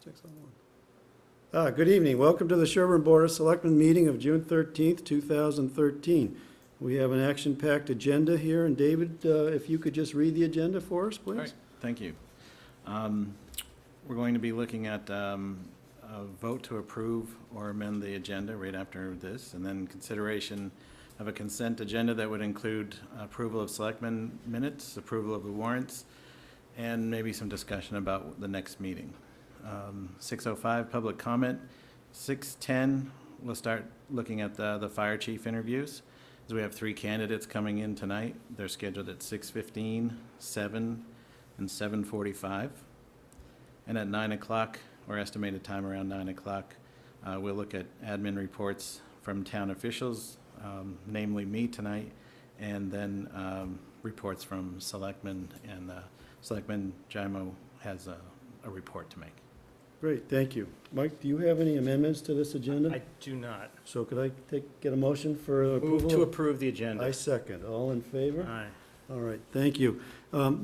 6:01. Good evening. Welcome to the Sherborn Board of Selectmen meeting of June 13th, 2013. We have an action-packed agenda here, and David, if you could just read the agenda for us, please. All right, thank you. We're going to be looking at a vote to approve or amend the agenda right after this, and then consideration of a consent agenda that would include approval of selectmen minutes, approval of the warrants, and maybe some discussion about the next meeting. 6:05, public comment. 6:10, we'll start looking at the fire chief interviews. As we have 3 candidates coming in tonight. They're scheduled at 6:15, 7, and 7:45. And at 9 o'clock, or estimated time around 9 o'clock, we'll look at admin reports from town officials, namely me tonight, and then reports from selectmen, and Selectman Jaimo has a report to make. Great, thank you. Mike, do you have any amendments to this agenda? I do not. So could I get a motion for approval? Move to approve the agenda. I second. All in favor? Aye. All right, thank you.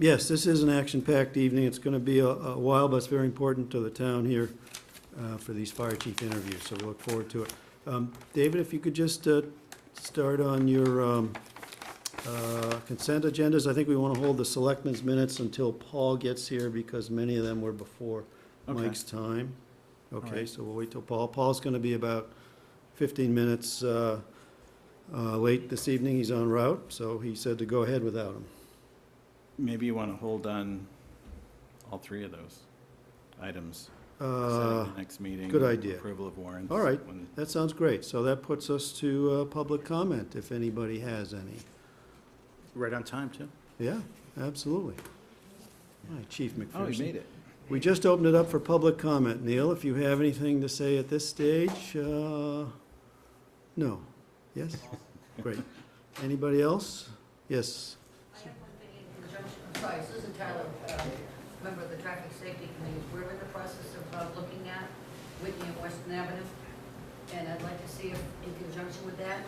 Yes, this is an action-packed evening. It's going to be a while, but it's very important to the town here for these fire chief interviews, so we look forward to it. David, if you could just start on your consent agendas. I think we want to hold the selectmen's minutes until Paul gets here because many of them were before Okay. Mike's time. All Okay, right. so we'll wait till Paul. Paul's going to be about 15 minutes late this evening. He's en route, so he said to go ahead without him. Maybe you want to hold on all 3 of those items. Set Uh, up the next meeting. good idea. Approval of warrants. All right. when- That sounds great. So that puts us to public comment, if anybody has any. Right on time, too. Yeah, absolutely. Hi, Chief McPherson. Oh, you made it. We just opened it up for public comment. Neil, if you have anything to say at this stage, no. Yes? Great. Anybody else? Yes. I have one thing in conjunction, I'm sorry, Susan Tyler, member of the Traffic Safety Committee. We're in the process of looking at Whitney and Weston Avenue, and I'd like to see if, in conjunction with that,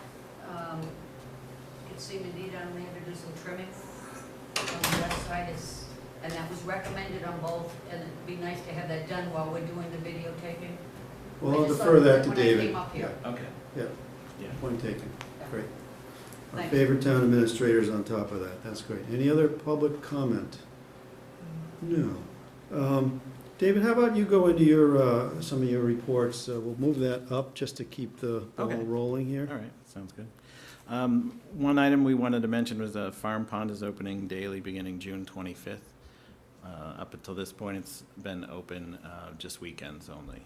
it seemed indeed on there to do some trimming on the west side, and that was recommended on both, and it'd be nice to have that done while we're doing the videotaping. Well, I I'll just defer saw that to when I David. came up here. Okay. Yeah, Yeah. point taken. Great. Our Thank you. favorite town administrator's on top of that. That's great. Any other public comment? No. David, how about you go into your, some of your reports? We'll move that up just to keep the ball Okay. rolling here. All right, sounds good. One item we wanted to mention was Farm Pond is opening daily beginning June 25th. Up until this point, it's been open just weekends only.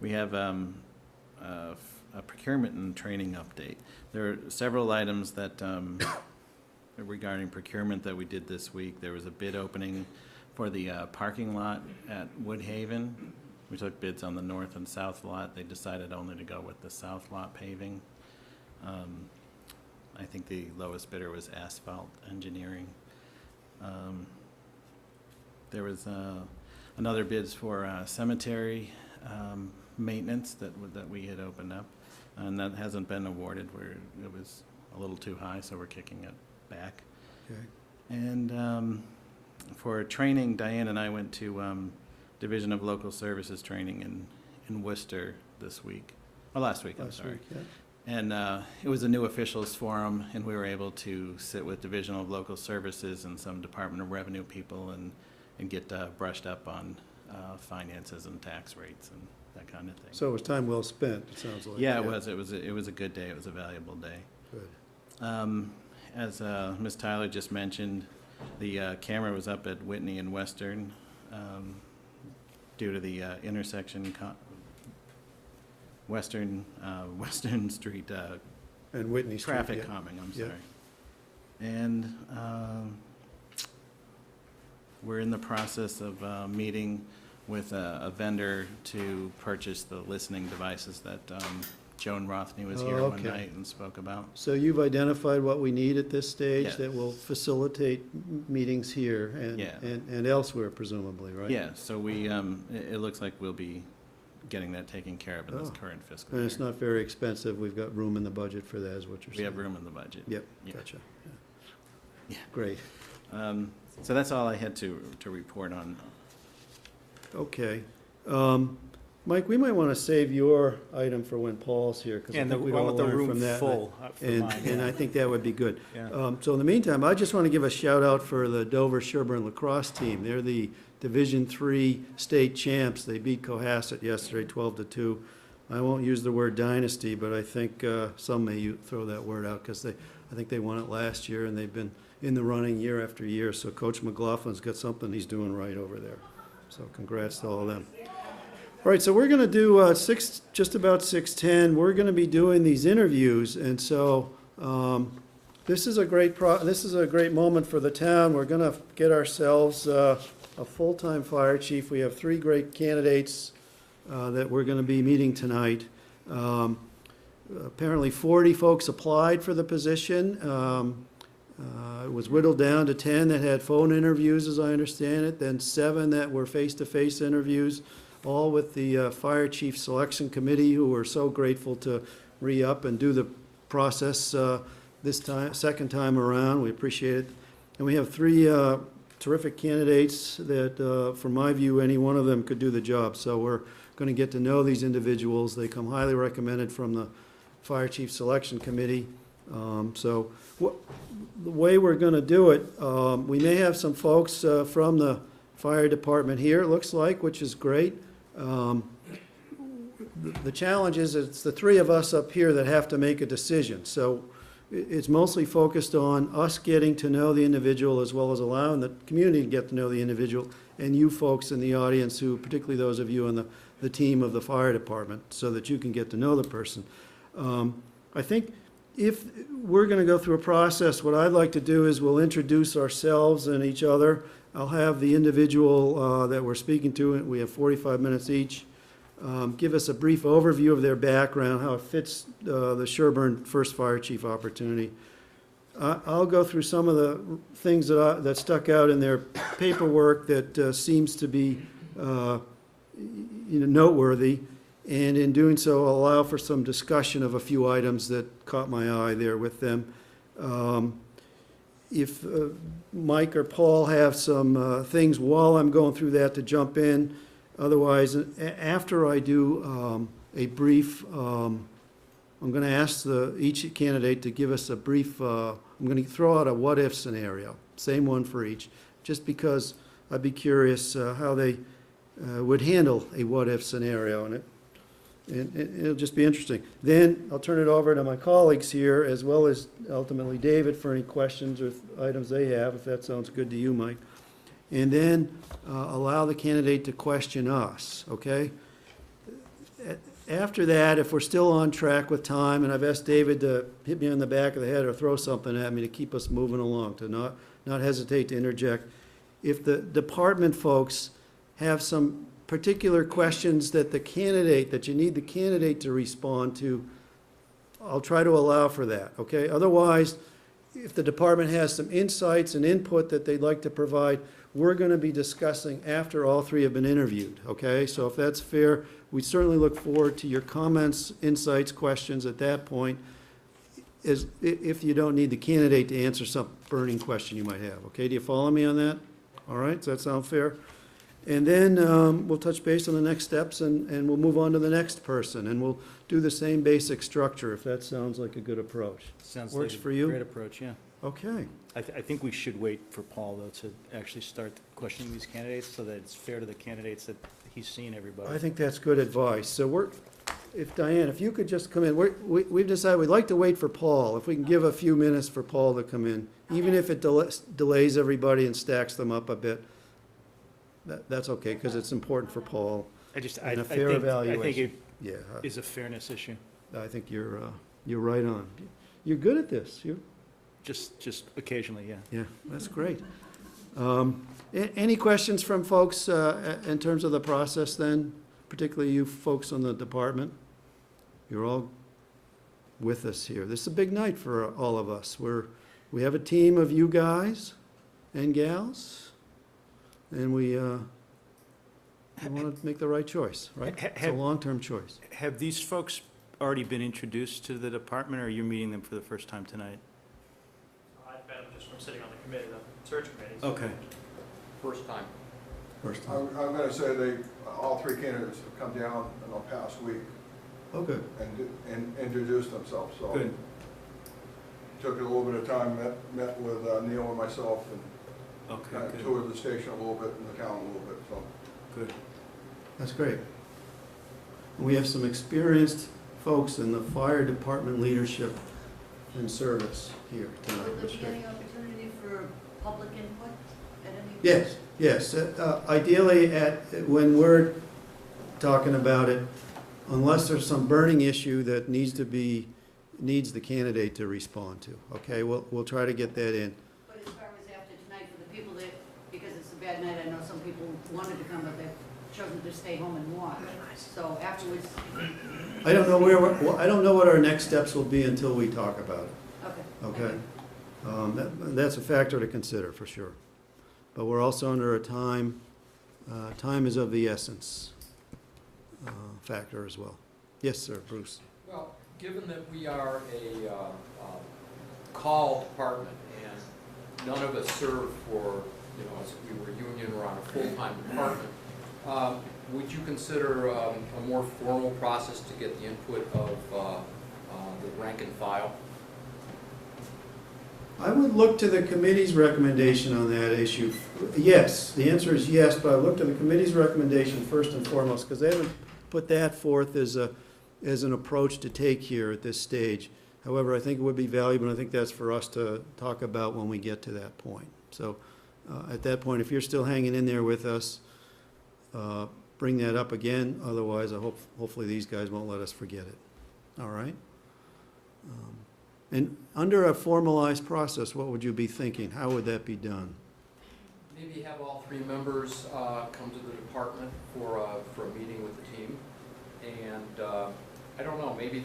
We have a procurement and training update. There are several items that regarding procurement that we did this week. There was a bid opening for the parking lot at Woodhaven. We took bids on the north and south lot. They decided only to go with the south lot paving. I think the lowest bidder was Asphalt Engineering. There was another bids for cemetery maintenance that we had opened up, and that hasn't been awarded. It was a little too high, so we're kicking it back. Okay. And for training, Diane and I went to Division of Local Services training in Worcester this week, or last week, I'm Last sorry. week, yeah. And it was a new officials forum, and we were able to sit with Division of Local Services and some Department of Revenue people and get brushed up on finances and tax rates and that kind of thing. So it was time well spent, it sounds like. Yeah, it was. It was a good day. It was a valuable day. Good. As Ms. Tyler just mentioned, the camera was up at Whitney and Western due to the intersection, Western Street And Whitney Street. traffic yeah. calming, I'm Yeah. sorry. And we're in the process of meeting with a vendor to purchase the listening devices that Joan Rothney was here Oh, one okay. night and spoke about. So you've identified what we need at this stage Yes. that will facilitate meetings here and, Yeah. and elsewhere presumably, right? Yeah, so we, it looks like we'll be getting that taken care of in this Oh. current fiscal And year. it's not very expensive. We've got room in the budget for that, is what you're We saying. have room in the budget. Yep, Yeah. gotcha. Yeah. Great. So that's all I had to report on Okay. Mike, we might want to save your item for when Paul's here, because I And think I we'd all want the learn room from that. full for And, mine. and I think that would be good. Yeah. So in the meantime, I just want to give a shout out for the Dover Sherborn lacrosse team. They're the Division III state champs. They beat Cohasset yesterday, 12-2. I won't use the word dynasty, but I think some may throw that word out, because I think they won it last year, and they've been in the running year after year. So Coach McLaughlin's got something he's doing right over there. So congrats to all of them. All right, so we're going to do just about 6:10. We're going to be doing these interviews, and so this is a great moment for the town. We're going to get ourselves a full-time fire chief. We have 3 great candidates that we're going to be meeting tonight. Apparently 40 folks applied for the position. It was whittled down to 10 that had phone interviews, as I understand it, then 7 that were face-to-face interviews, all with the Fire Chief Selection Committee, who were so grateful to re-up and do the process this time, second time around. We appreciate it. And we have 3 terrific candidates that, from my view, any one of them could do the job. So we're going to get to know these individuals. They come highly recommended from the Fire Chief Selection Committee. The way we're going to do it, we may have some folks from the fire department here, it looks like, which is great. The challenge is it's the 3 of us up here that have to make a decision. So it's mostly focused on us getting to know the individual, as well as allowing the community to get to know the individual, and you folks in the audience, who, particularly those of you on the team of the fire department, so that you can get to know the person. I think if we're going to go through a process, what I'd like to do is we'll introduce ourselves and each other. I'll have the individual that we're speaking to, we have 45 minutes each, give us a brief overview of their background, how it fits the Sherborn first fire chief opportunity. I'll go through some of the things that stuck out in their paperwork that seems to be noteworthy, and in doing so, I'll allow for some discussion of a few items that caught my eye there with them. If Mike or Paul have some things while I'm going through that to jump in. Otherwise, after I do a brief, I'm going to ask each candidate to give us a brief, I'm going to throw out a what-if scenario, same one for each, just because I'd be curious how they would handle a what-if scenario, and it'll just be interesting. Then I'll turn it over to my colleagues here, as well as ultimately David, for any questions or items they have, if that sounds good to you, Mike. And then allow the candidate to question us, okay? After that, if we're still on track with time, and I've asked David to hit me on the back of the head or throw something at me to keep us moving along, to not hesitate to interject. If the department folks have some particular questions that you need the candidate to respond to, I'll try to allow for that, okay? Otherwise, if the department has some insights and input that they'd like to provide, we're going to be discussing after all 3 have been interviewed, okay? So if that's fair, we certainly look forward to your comments, insights, questions at that point, if you don't need the candidate to answer some burning question you might have, okay? Do you follow me on that? All right, does that sound fair? And then we'll touch base on the next steps, and we'll move on to the next person, and we'll do the same basic structure, if that sounds like a good approach. Sounds Works like for a you? great approach, yeah. Okay. I think we should wait for Paul, though, to actually start questioning these candidates, so that it's fair to the candidates that he's seen everybody. I think that's good advice. So Diane, if you could just come in, we've decided we'd like to wait for Paul. If we can give a few minutes for Paul to come in, even if it delays everybody and stacks them up a bit, that's okay, because it's important for Paul. I And a fair evaluation. think it Yeah, is a fairness issue, I think you're right on. You're good at this. just occasionally, yeah. Yeah, that's great. Any questions from folks in terms of the process then, particularly you folks on the department? You're all with us here. This is a big night for all of us. We have a team of you guys and gals, and we want to make the right choice, right? It's a long-term choice. Have these folks already been introduced to the department, or are you meeting them for the first time tonight? I've met them just from sitting on the committee, the search committee. Okay. First time. first I'm time? going to say all three candidates have come down in the past week Oh, good. and introduced themselves, so. Good. Took a little bit of time, met with Neil and myself, and Okay, good, toured the station a little bit and the town a little bit, so. good. That's great. We have some experienced folks in the fire department leadership and service here tonight. Will there That's be great. any opportunity for public input at any? Yes, yes. Ideally, when we're talking about it, unless there's some burning issue that needs the candidate to respond to, okay? We'll try to get that in. But as far as after tonight, for the people that, because it's a bad night, I know some people wanted to come, but they've chosen to stay home and watch. So afterwards, I don't know I don't know what our next steps will be until we talk about it, okay. okay? That's a factor to consider, for sure. But we're also under a time is of the essence factor as well. Yes, sir, Bruce. Well, given that we are a call department and none of us serve for, as if we were union or on a full-time department, would you consider a more formal process to get the input of the rank and file? I would look to the committee's recommendation on that issue. Yes, the answer is yes, but I look to the committee's recommendation first and foremost, because they haven't put that forth as an approach to take here at this stage. However, I think it would be valuable, and I think that's for us to talk about when we get to that point. So at that point, if you're still hanging in there with us, bring that up again. Otherwise, hopefully these guys won't let us forget it. All right? And under a formalized process, what would you be thinking? How would that be done? Maybe have all three members come to the department for a meeting with the team. And I don't know, maybe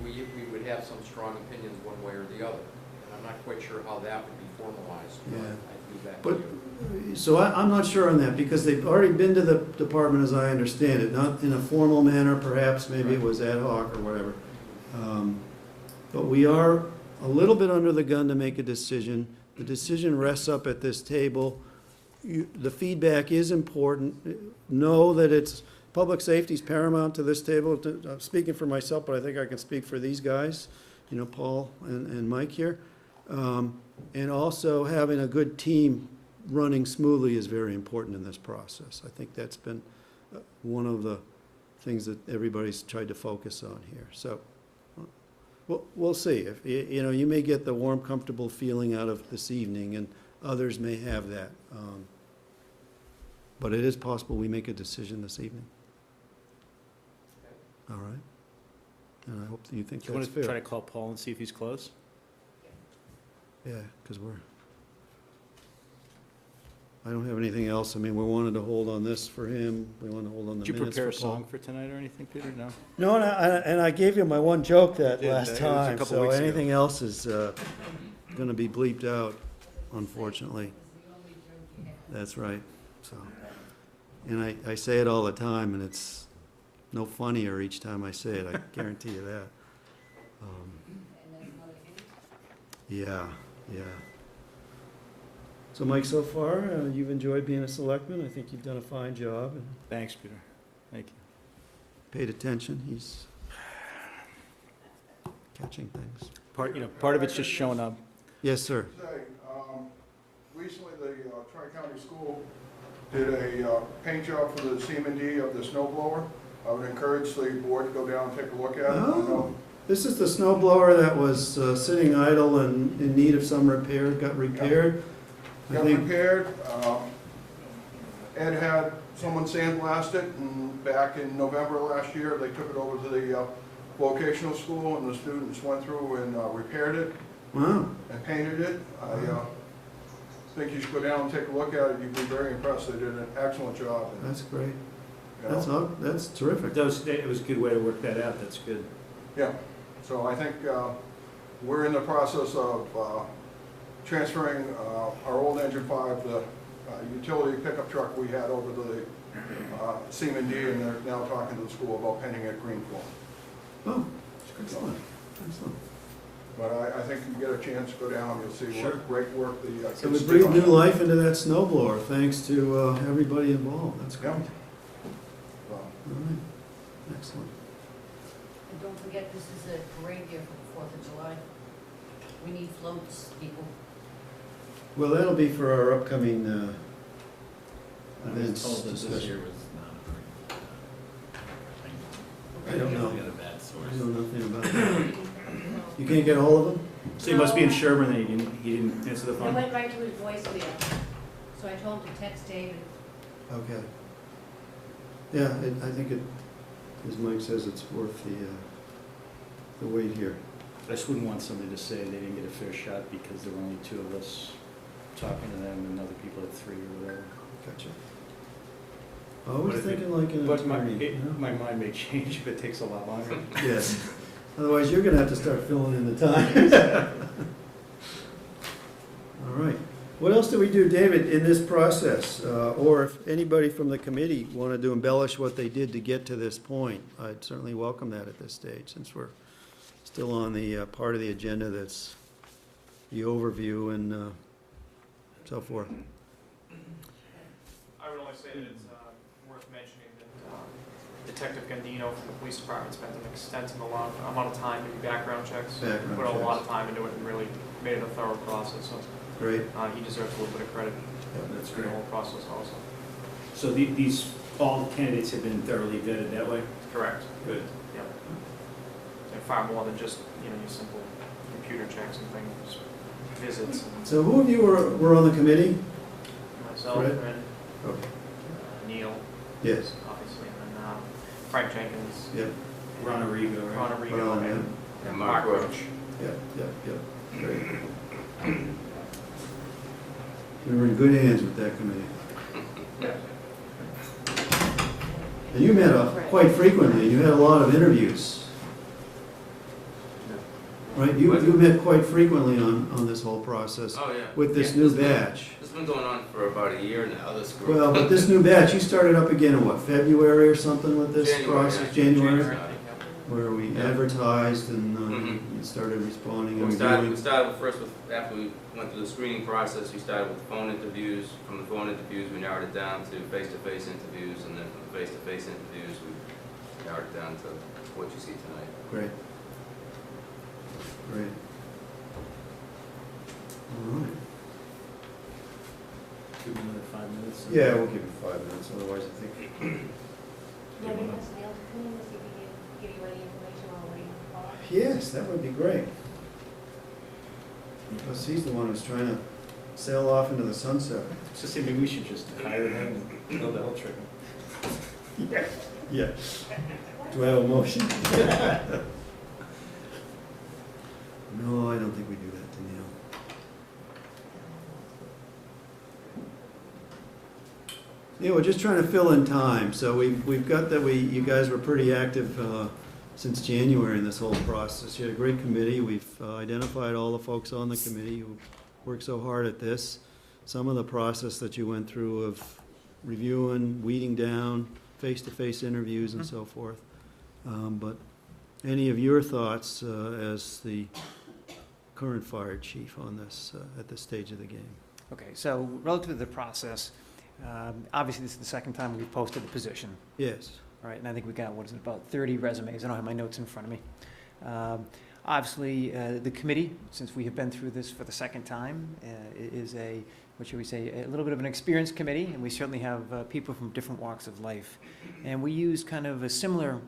we would have some strong opinions one way or the other. And I'm not quite sure how that would be formalized. But Yeah. I'd leave that But, to you. so I'm not sure on that, because they've already been to the department, as I understand it, not in a formal manner, perhaps, maybe it was ad hoc or whatever. But we are a little bit under the gun to make a decision. The decision rests up at this table. The feedback is important. Know that it's, public safety is paramount to this table. I'm speaking for myself, but I think I can speak for these guys, Paul and Mike here. And also having a good team running smoothly is very important in this process. I think that's been one of the things that everybody's tried to focus on here. So we'll see. If you may get the warm, comfortable feeling out of this evening, and others may have that. But it is possible we make a decision this evening. All right? And I hope that you think Do you that's want to try fair. to call Paul and see if he's close? Yeah, because I don't have anything else. I mean, we wanted to hold on this for him. We want to hold on the Did you minutes for prepare a Paul. song for tonight or anything, Peter? No? No, and I gave you my one joke that You did. last It was a time, couple so weeks ago. anything else is going to be bleeped out, unfortunately. That's right, so. And I say it all the time, and it's no funnier each time I say it, I guarantee you that. Yeah. So Mike, so far, you've enjoyed being a selectman. I think you've done a fine job and Thanks, Peter. Thank you. paid attention. He's catching things. Part of it's just showing up. Yes, sir. Say, recently the Tri-County School did a paint job for the CMD of the snow blower. I would encourage the board to go down and take a look at it. I Oh. know This is the snow blower that was sitting idle and in need of some repair, got repaired. I Got think, repaired. Ed had someone sandblast it, and back in November last year, they took it over to the vocational school, and the students went through and repaired it wow, and painted it. I think you should go down and take a look at it. You'd be very impressed. They did an excellent job. And, that's great. you know, That's terrific. It was a good way to work that out. That's good. Yeah, so I think we're in the process of transferring our old engine 5, the utility pickup truck we had over to the CMD, and they're now talking to the school about painting it green for them. Oh, excellent, excellent. But I think you get a chance to go down, you'll see Sure. what great work the kids So we do. breathe new life into that snow blower, thanks to everybody involved. That's great. Yeah. So, All right, excellent. And don't forget, this is a parade year for the 4th of July. We need floats, people. Well, that'll be for our upcoming I was events told that this discussion. year was not a I don't know. We got a bad I source. know nothing about that. You can't get a hold of them? So he must be in Sherborn, and he didn't answer the It phone? went right to his voicemail, so I told him to text David. Okay. Yeah, I think it, as Mike says, it's worth the wait here. I just wouldn't want somebody to say they didn't get a fair shot because there were only two of us talking to them and other people at three or whatever. Gotcha. Always But if it- thinking like an But attorney. you know? my mind may change if it takes a lot longer. Yes. Otherwise, you're gonna have to start filling in the time. All right. What else do we do, David, in this process? Or if anybody from the committee wanted to embellish what they did to get to this point, I'd certainly welcome that at this stage, since we're still on the part of the agenda that's the overview and so forth. I would only say that it's worth mentioning that Detective Gandino from the police department spent an extensive amount of time doing background checks. Background Put a lot checks. of time into it and really made it a thorough process, so Great. he deserves a little bit of credit That's for the whole process also. So all the candidates have been thoroughly vetted that way? Correct. Good. Yep. And far more than just, your simple computer checks and things, visits and So who of you were on the committee? myself Fred? and Okay. Neil, Yes. obviously, and then Frank Jenkins, Yep. Ron Arrigo, right? Ron Arrigo, Ron, yeah. and Mark Roach. Yep, yep, yep. Great. We were in good hands with that committee. Yeah. And you met quite frequently, you had a lot of interviews, right? You met quite frequently on this whole process Oh, yeah. with this Yeah, new batch. This has been going on for about a year now, this group. Well, but this new batch, you started up again in what, February or something with this January, process? actually, January? January. Where we Yeah. advertised and Mhm. you started responding We and started reviewing. first with, after we went through the screening process, we started with phone interviews. From the phone interviews, we narrowed it down to face-to-face interviews, and then from the face-to-face interviews, we narrowed it down to what you see tonight. Great. Great. All right. Give them another 5 minutes. Yeah, we'll give you 5 minutes, otherwise I think. You have any personnel to come in to see if he can give you any information while we're waiting for Paul? Yes, that would be great. Because he's the one who's trying to sail off into the sunset. So say maybe we should just hire him and build the whole trick. Yeah. Yeah. Do I have a motion? No, I don't think we do that to Neil. Yeah, we're just trying to fill in time, so we've got that you guys were pretty active since January in this whole process. You had a great committee, we've identified all the folks on the committee who worked so hard at this. Some of the process that you went through of reviewing, weeding down, face-to-face interviews and so forth. But any of your thoughts as the current fire chief on this, at this stage of the game? Okay, so relative to the process, obviously this is the second time we've posted the position, Yes. all right? And I think we got, what is it, about 30 resumes. I don't have my notes in front of me. Obviously, the committee, since we have been through this for the second time, is a, what should we say, a little bit of an experienced committee, and we certainly have people from different walks of life. And we use kind of a similar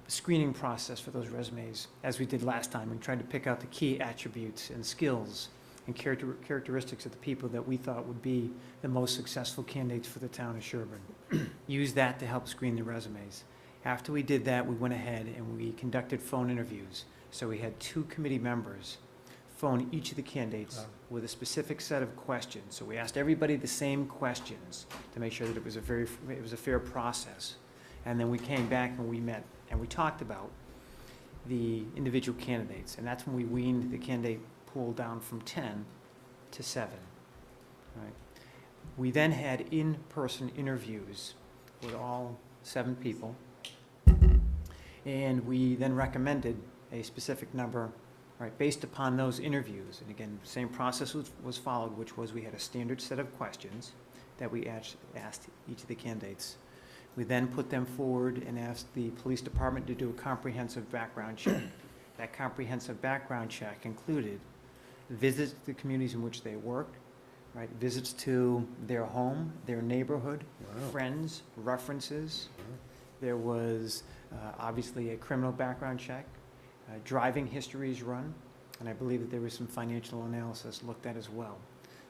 screening process for those resumes as we did last time, and tried to pick out the key attributes and skills and characteristics of the people that we thought would be the most successful candidates for the town of Sherborn. Use that to help screen the resumes. After we did that, we went ahead and we conducted phone interviews. So we had 2 committee members phone each of the candidates with a specific set of questions. So we asked everybody the same questions to make sure that it was a fair process. And then we came back and we met and we talked about the individual candidates. And that's when we weaned the candidate pool down from 10 to 7. Right. We then had in-person interviews with all 7 people. And we then recommended a specific number right, based upon those interviews, and again, same process was followed, which was we had a standard set of questions that we asked each of the candidates. We then put them forward and asked the police department to do a comprehensive background check. That comprehensive background check included visits to the communities in which they worked, right, visits to their home, their neighborhood, Wow. friends, references. There was obviously a criminal background check, driving histories run, and I believe that there was some financial analysis looked at as well.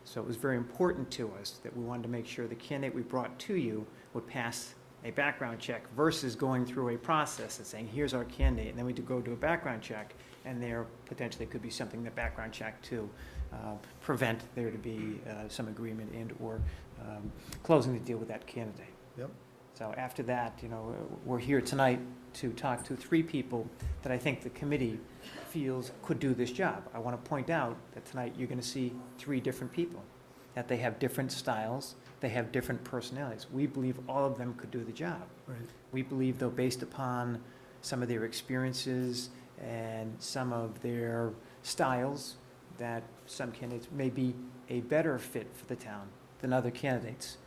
So it was very important to us that we wanted to make sure the candidate we brought to you would pass a background check versus going through a process and saying, here's our candidate, and then we go do a background check, and there potentially could be something that background check to prevent there to be some agreement and/or closing the deal with that candidate. Yep. So after that, you know, we're here tonight to talk to 3 people that I think the committee feels could do this job. I want to point out that tonight you're going to see 3 different people, that they have different styles, they have different personalities. We believe all of them could do the job. Right. We believe, though, based upon some of their experiences and some of their styles, that some candidates may be a better fit for the town than other candidates.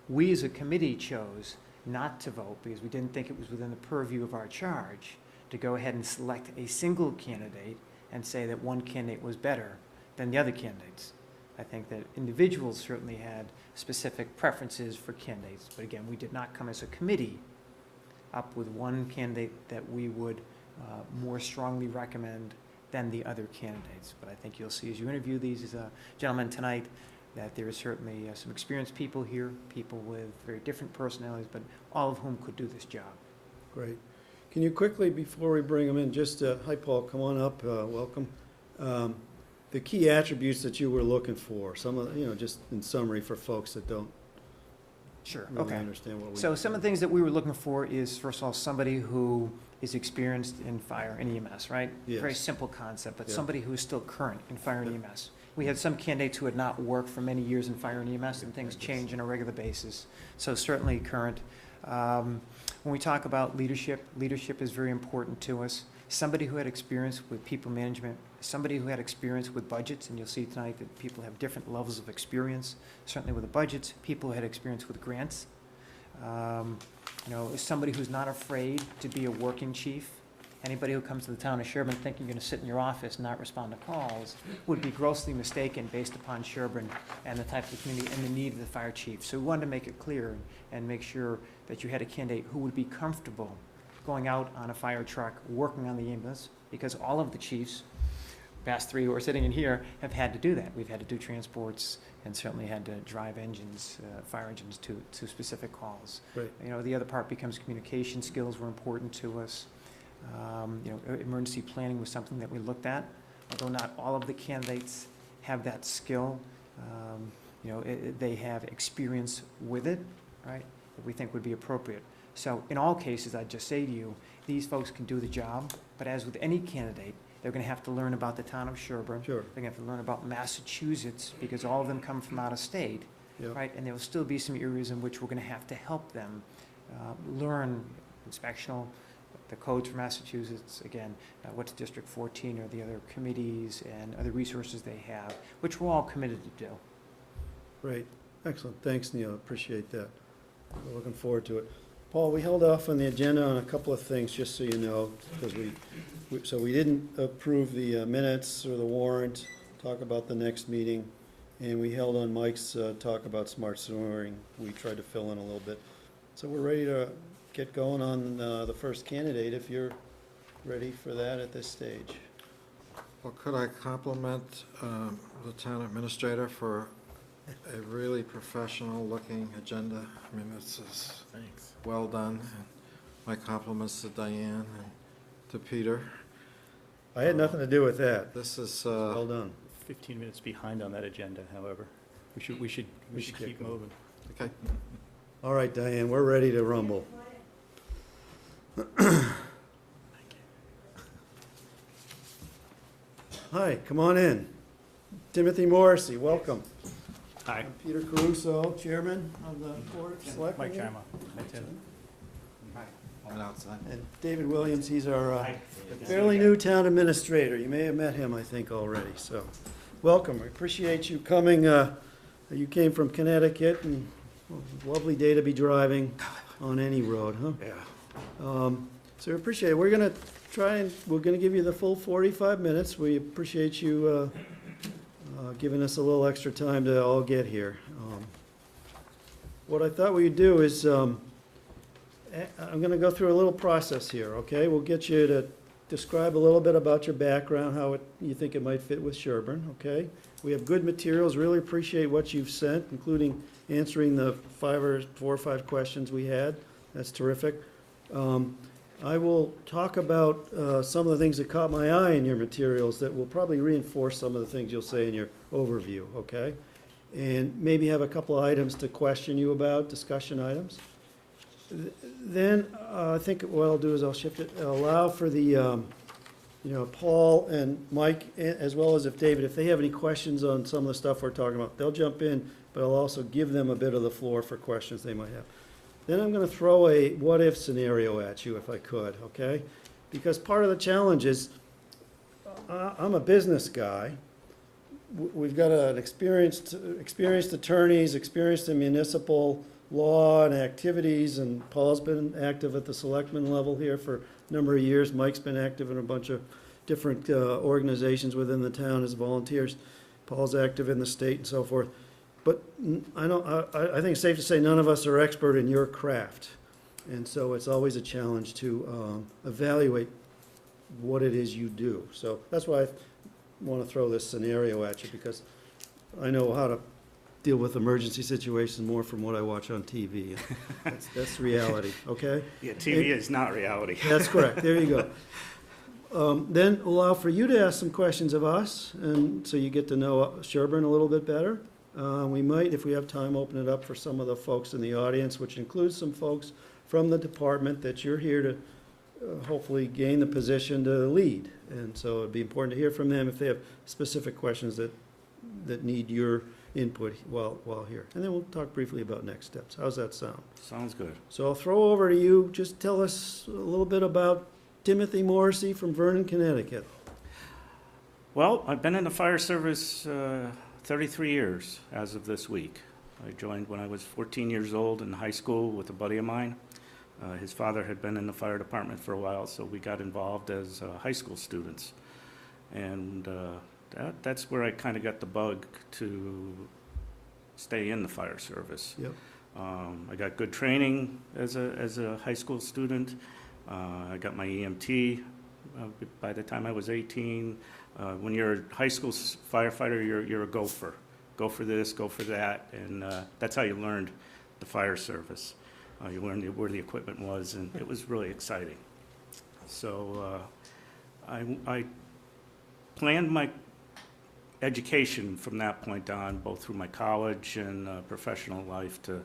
We as a committee chose not to vote because we didn't think it was within the purview of our charge to go ahead and select a single candidate and say that one candidate was better than the other candidates. I think that individuals certainly had specific preferences for candidates, but again, we did not come as a committee up with one candidate that we would more strongly recommend than the other candidates. But I think you'll see as you interview these gentlemen tonight that there is certainly some experienced people here, people with very different personalities, but all of whom could do this job. Great. Can you quickly, before we bring them in, just, hi, Paul, come on up, welcome. The key attributes that you were looking for, some of, just in summary for folks that don't Sure, really okay. understand what we. So some of the things that we were looking for is, first of all, somebody who is experienced in fire and EMS, right? Yes. Very simple concept, but Yeah. somebody who is still current in fire and Yeah. EMS. We had some candidates who had not worked for many years in fire and EMS, and things change on a regular basis. So certainly current. When we talk about leadership, leadership is very important to us. Somebody who had experience with people management, somebody who had experience with budgets, and you'll see tonight that people have different levels of experience, certainly with the budgets, people who had experience with grants. Somebody who's not afraid to be a working chief. Anybody who comes to the town of Sherborn thinking you're going to sit in your office and not respond to calls would be grossly mistaken based upon Sherborn and the type of community and the need of the fire chief. So we wanted to make it clear and make sure that you had a candidate who would be comfortable going out on a fire truck, working on the ambulance, because all of the chiefs, past 3 who are sitting in here, have had to do that. We've had to do transports and certainly had to drive engines, fire engines to specific calls. Right. The other part becomes communication skills were important to us. Emergency planning was something that we looked at, although not all of the candidates have that skill. They have experience with it, right, that we think would be appropriate. So in all cases, I'd just say to you, these folks can do the job, but as with any candidate, they're going to have to learn about the town of Sherborn. Sure. They're going to have to learn about Massachusetts, because all of them come from out of state, Yeah. right? And there will still be some areas in which we're going to have to help them learn inspectional, the codes for Massachusetts, again, what's District 14 or the other committees and other resources they have, which we're all committed to do. Great, excellent, thanks, Neil, appreciate that. We're looking forward to it. Paul, we held off on the agenda on a couple of things, just so you know, because we didn't approve the minutes or the warrant, talk about the next meeting, and we held on Mike's talk about smart sewering. We tried to fill in a little bit. So we're ready to get going on the first candidate, if you're ready for that at this stage. Well, could I compliment the town administrator for a really professional-looking agenda? I mean, this is Thanks. well done. And my compliments to Diane and to Peter. I had nothing to do with that. This is, Well done. 15 minutes behind on that agenda, however. We should get keep going. moving. okay. All right, Diane, we're ready to rumble. Hi, come on in. Timothy Morrissey, welcome. Hi. I'm Peter Caruso, Chairman of the Board of Selectmen. Mike Chama. Hi, Tim. Hi, went outside. And David Williams, he's our fairly new town administrator. You may have met him, I think, already, so welcome. I appreciate you coming. You came from Connecticut, and well, lovely day to be driving on any road, huh? Yeah. So we appreciate it. We're going to give you the full 45 minutes. We appreciate you giving us a little extra time to all get here. What I thought we'd do is, I'm going to go through a little process here, okay? We'll get you to describe a little bit about your background, how you think it might fit with Sherborn, okay? We have good materials, really appreciate what you've sent, including answering the 4 or 5 questions we had. That's terrific. I will talk about some of the things that caught my eye in your materials that will probably reinforce some of the things you'll say in your overview, okay? And maybe have a couple of items to question you about, discussion items. Then I think what I'll do is I'll shift it, allow for the, Paul and Mike, as well as if David, if they have any questions on some of the stuff we're talking about, they'll jump in, but I'll also give them a bit of the floor for questions they might have. Then I'm going to throw a what-if scenario at you, if I could, okay? Because part of the challenge is, I'm a business guy. We've got an experienced attorneys, experienced in municipal law and activities, and Paul's been active at the selectmen level here for a number of years. Mike's been active in a bunch of different organizations within the town as volunteers. Paul's active in the state and so forth. But I think it's safe to say none of us are expert in your craft. And so it's always a challenge to evaluate what it is you do. So that's why I want to throw this scenario at you, because I know how to deal with emergency situations more from what I watch on TV. That's reality, okay? Yeah, TV is not reality. That's correct. There you go. Then allow for you to ask some questions of us, and so you get to know Sherborn a little bit better. We might, if we have time, open it up for some of the folks in the audience, which includes some folks from the department that you're here to hopefully gain the position to lead. And so it'd be important to hear from them if they have specific questions that need your input while here. And then we'll talk briefly about next steps. How's that sound? Sounds good. So I'll throw over to you. Just tell us a little bit about Timothy Morrissey from Vernon, Connecticut. Well, I've been in the fire service 33 years as of this week. I joined when I was 14 years old in high school with a buddy of mine. His father had been in the fire department for a while, so we got involved as high school students. And that's where I kind of got the bug to stay in the fire service. Yep. I got good training as a high school student. I got my EMT by the time I was 18. When you're a high school firefighter, you're a gopher. Go for this, go for that, and that's how you learned the fire service. You learned where the equipment was, and it was really exciting. So I planned my education from that point on, both through my college and professional life, to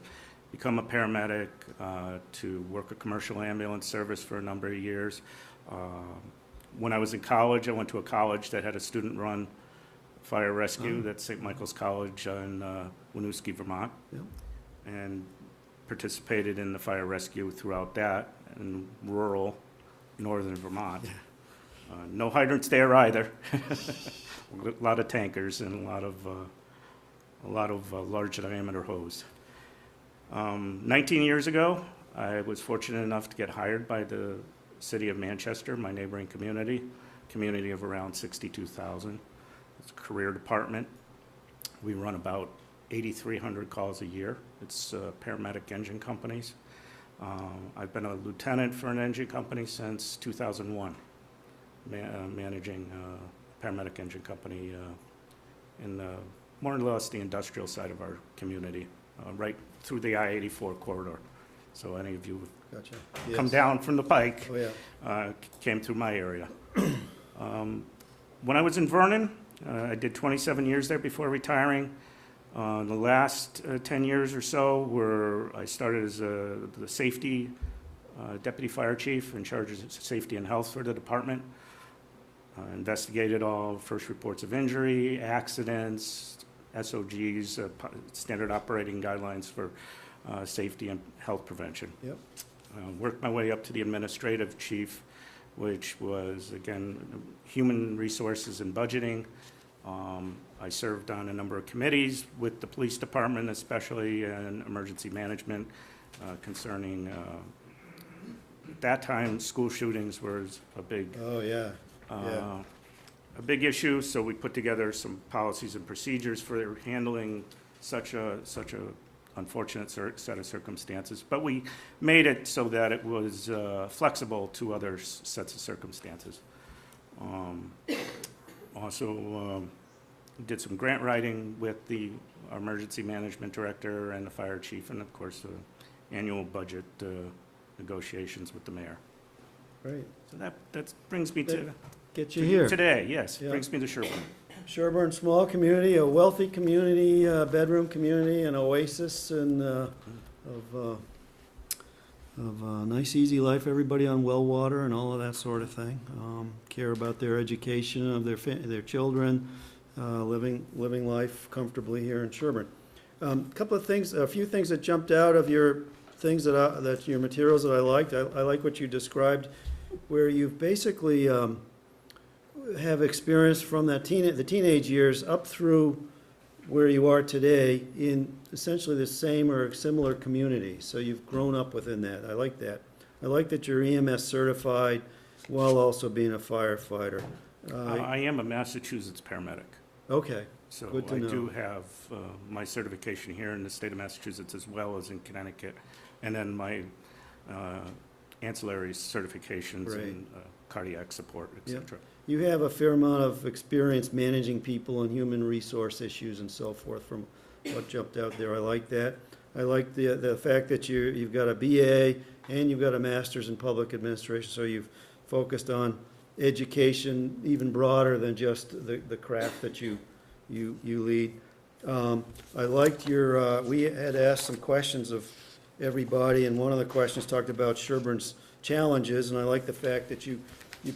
become a paramedic, to work a commercial ambulance service for a number of years. When I was in college, I went to a college that had a student-run fire rescue. That's St. Michael's College in Winooski, Vermont. Yep. And participated in the fire rescue throughout that in rural northern Vermont. No hydrants there either. A lot of tankers and a lot of large diameter hose. 19 years ago, I was fortunate enough to get hired by the city of Manchester, my neighboring community of around 62,000. It's a career department. We run about 8,300 calls a year. It's paramedic engine companies. I've been a lieutenant for an engine company since 2001, managing a paramedic engine company in more or less the industrial side of our community, right through the I-84 corridor. So any of you Gotcha. come Yes. down from the pike Oh, yeah. came through my area. When I was in Vernon, I did 27 years there before retiring. The last 10 years or so I started as the safety deputy fire chief in charge of safety and health for the department. Investigated all first reports of injury, accidents, SOGs, standard operating guidelines for safety and health prevention. Yep. Worked my way up to the administrative chief, which was, again, human resources and budgeting. I served on a number of committees with the police department, especially in emergency management, concerning, at that time, school shootings was a big, Oh, yeah, yeah. a big issue, so we put together some policies and procedures for handling such a unfortunate set of circumstances. But we made it so that it was flexible to other sets of circumstances. Also, did some grant writing with our emergency management director and the fire chief, and of course, the annual budget negotiations with the mayor. Great. So that brings me to Get you here. today, yes, Yeah. brings me to Sherborn. Sherborn, small community, a wealthy community, bedroom community, an oasis and of a nice, easy life. Everybody on well water and all of that sort of thing. Care about their education of their children, living life comfortably here in Sherborn. A few things that jumped out of your things that your materials that I liked. I like what you described, where you've basically have experience from the teenage years up through where you are today in essentially the same or similar community. So you've grown up within that. I like that. I like that you're EMS certified while also being a firefighter. I am a Massachusetts paramedic. Okay, So Good to I know. do have my certification here in the state of Massachusetts as well as in Connecticut, and then my ancillary certifications Great. in cardiac support, et Yep. cetera. you have a fair amount of experience managing people and human resource issues and so forth from what jumped out there. I like that. I like the fact that you've got a BA and you've got a master's in public administration, so you've focused on education even broader than just the craft that you lead. I liked we had asked some questions of everybody, and one of the questions talked about Sherborn's challenges, and I like the fact that you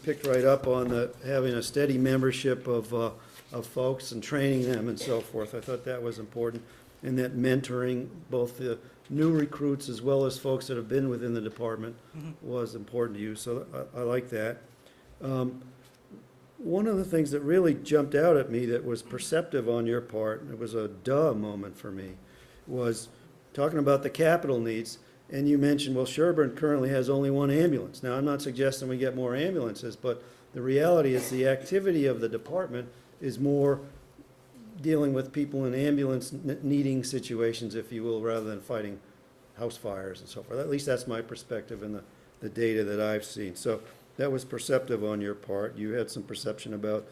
picked right up on having a steady membership of folks and training them and so forth. I thought that was important, and that mentoring both the new recruits as well as folks that have been within the department was important to you, so I like that. One of the things that really jumped out at me that was perceptive on your part, and it was a duh moment for me, was talking about the capital needs. And you mentioned, well, Sherborn currently has only one ambulance. Now, I'm not suggesting we get more ambulances, but the reality is the activity of the department is more dealing with people in ambulance needing situations, if you will, rather than fighting house fires and so forth. At least that's my perspective in the data that I've seen. So that was perceptive on your part. You had some perception about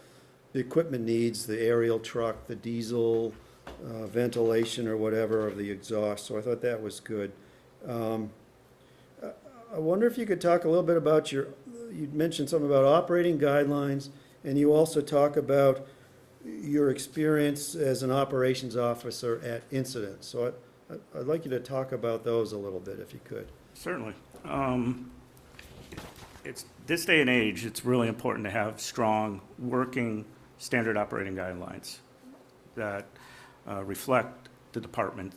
the equipment needs, the aerial truck, the diesel, ventilation or whatever of the exhaust. So I thought that was good. I wonder if you could talk a little bit about you mentioned something about operating guidelines, and you also talk about your experience as an operations officer at incidents. So I'd like you to talk about those a little bit, if you could. Certainly. It's this day and age, it's really important to have strong, working, standard operating guidelines that reflect the department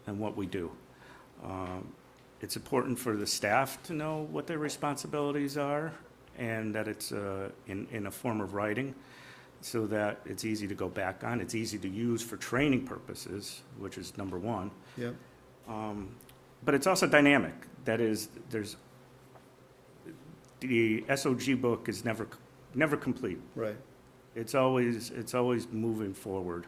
and what we do. It's important for the staff to know what their responsibilities are, and that it's in a form of writing, so that it's easy to go back on. It's easy to use for training purposes, which is number one. Yep. But it's also dynamic. That is, the SOG book is never complete. Right. It's always moving forward.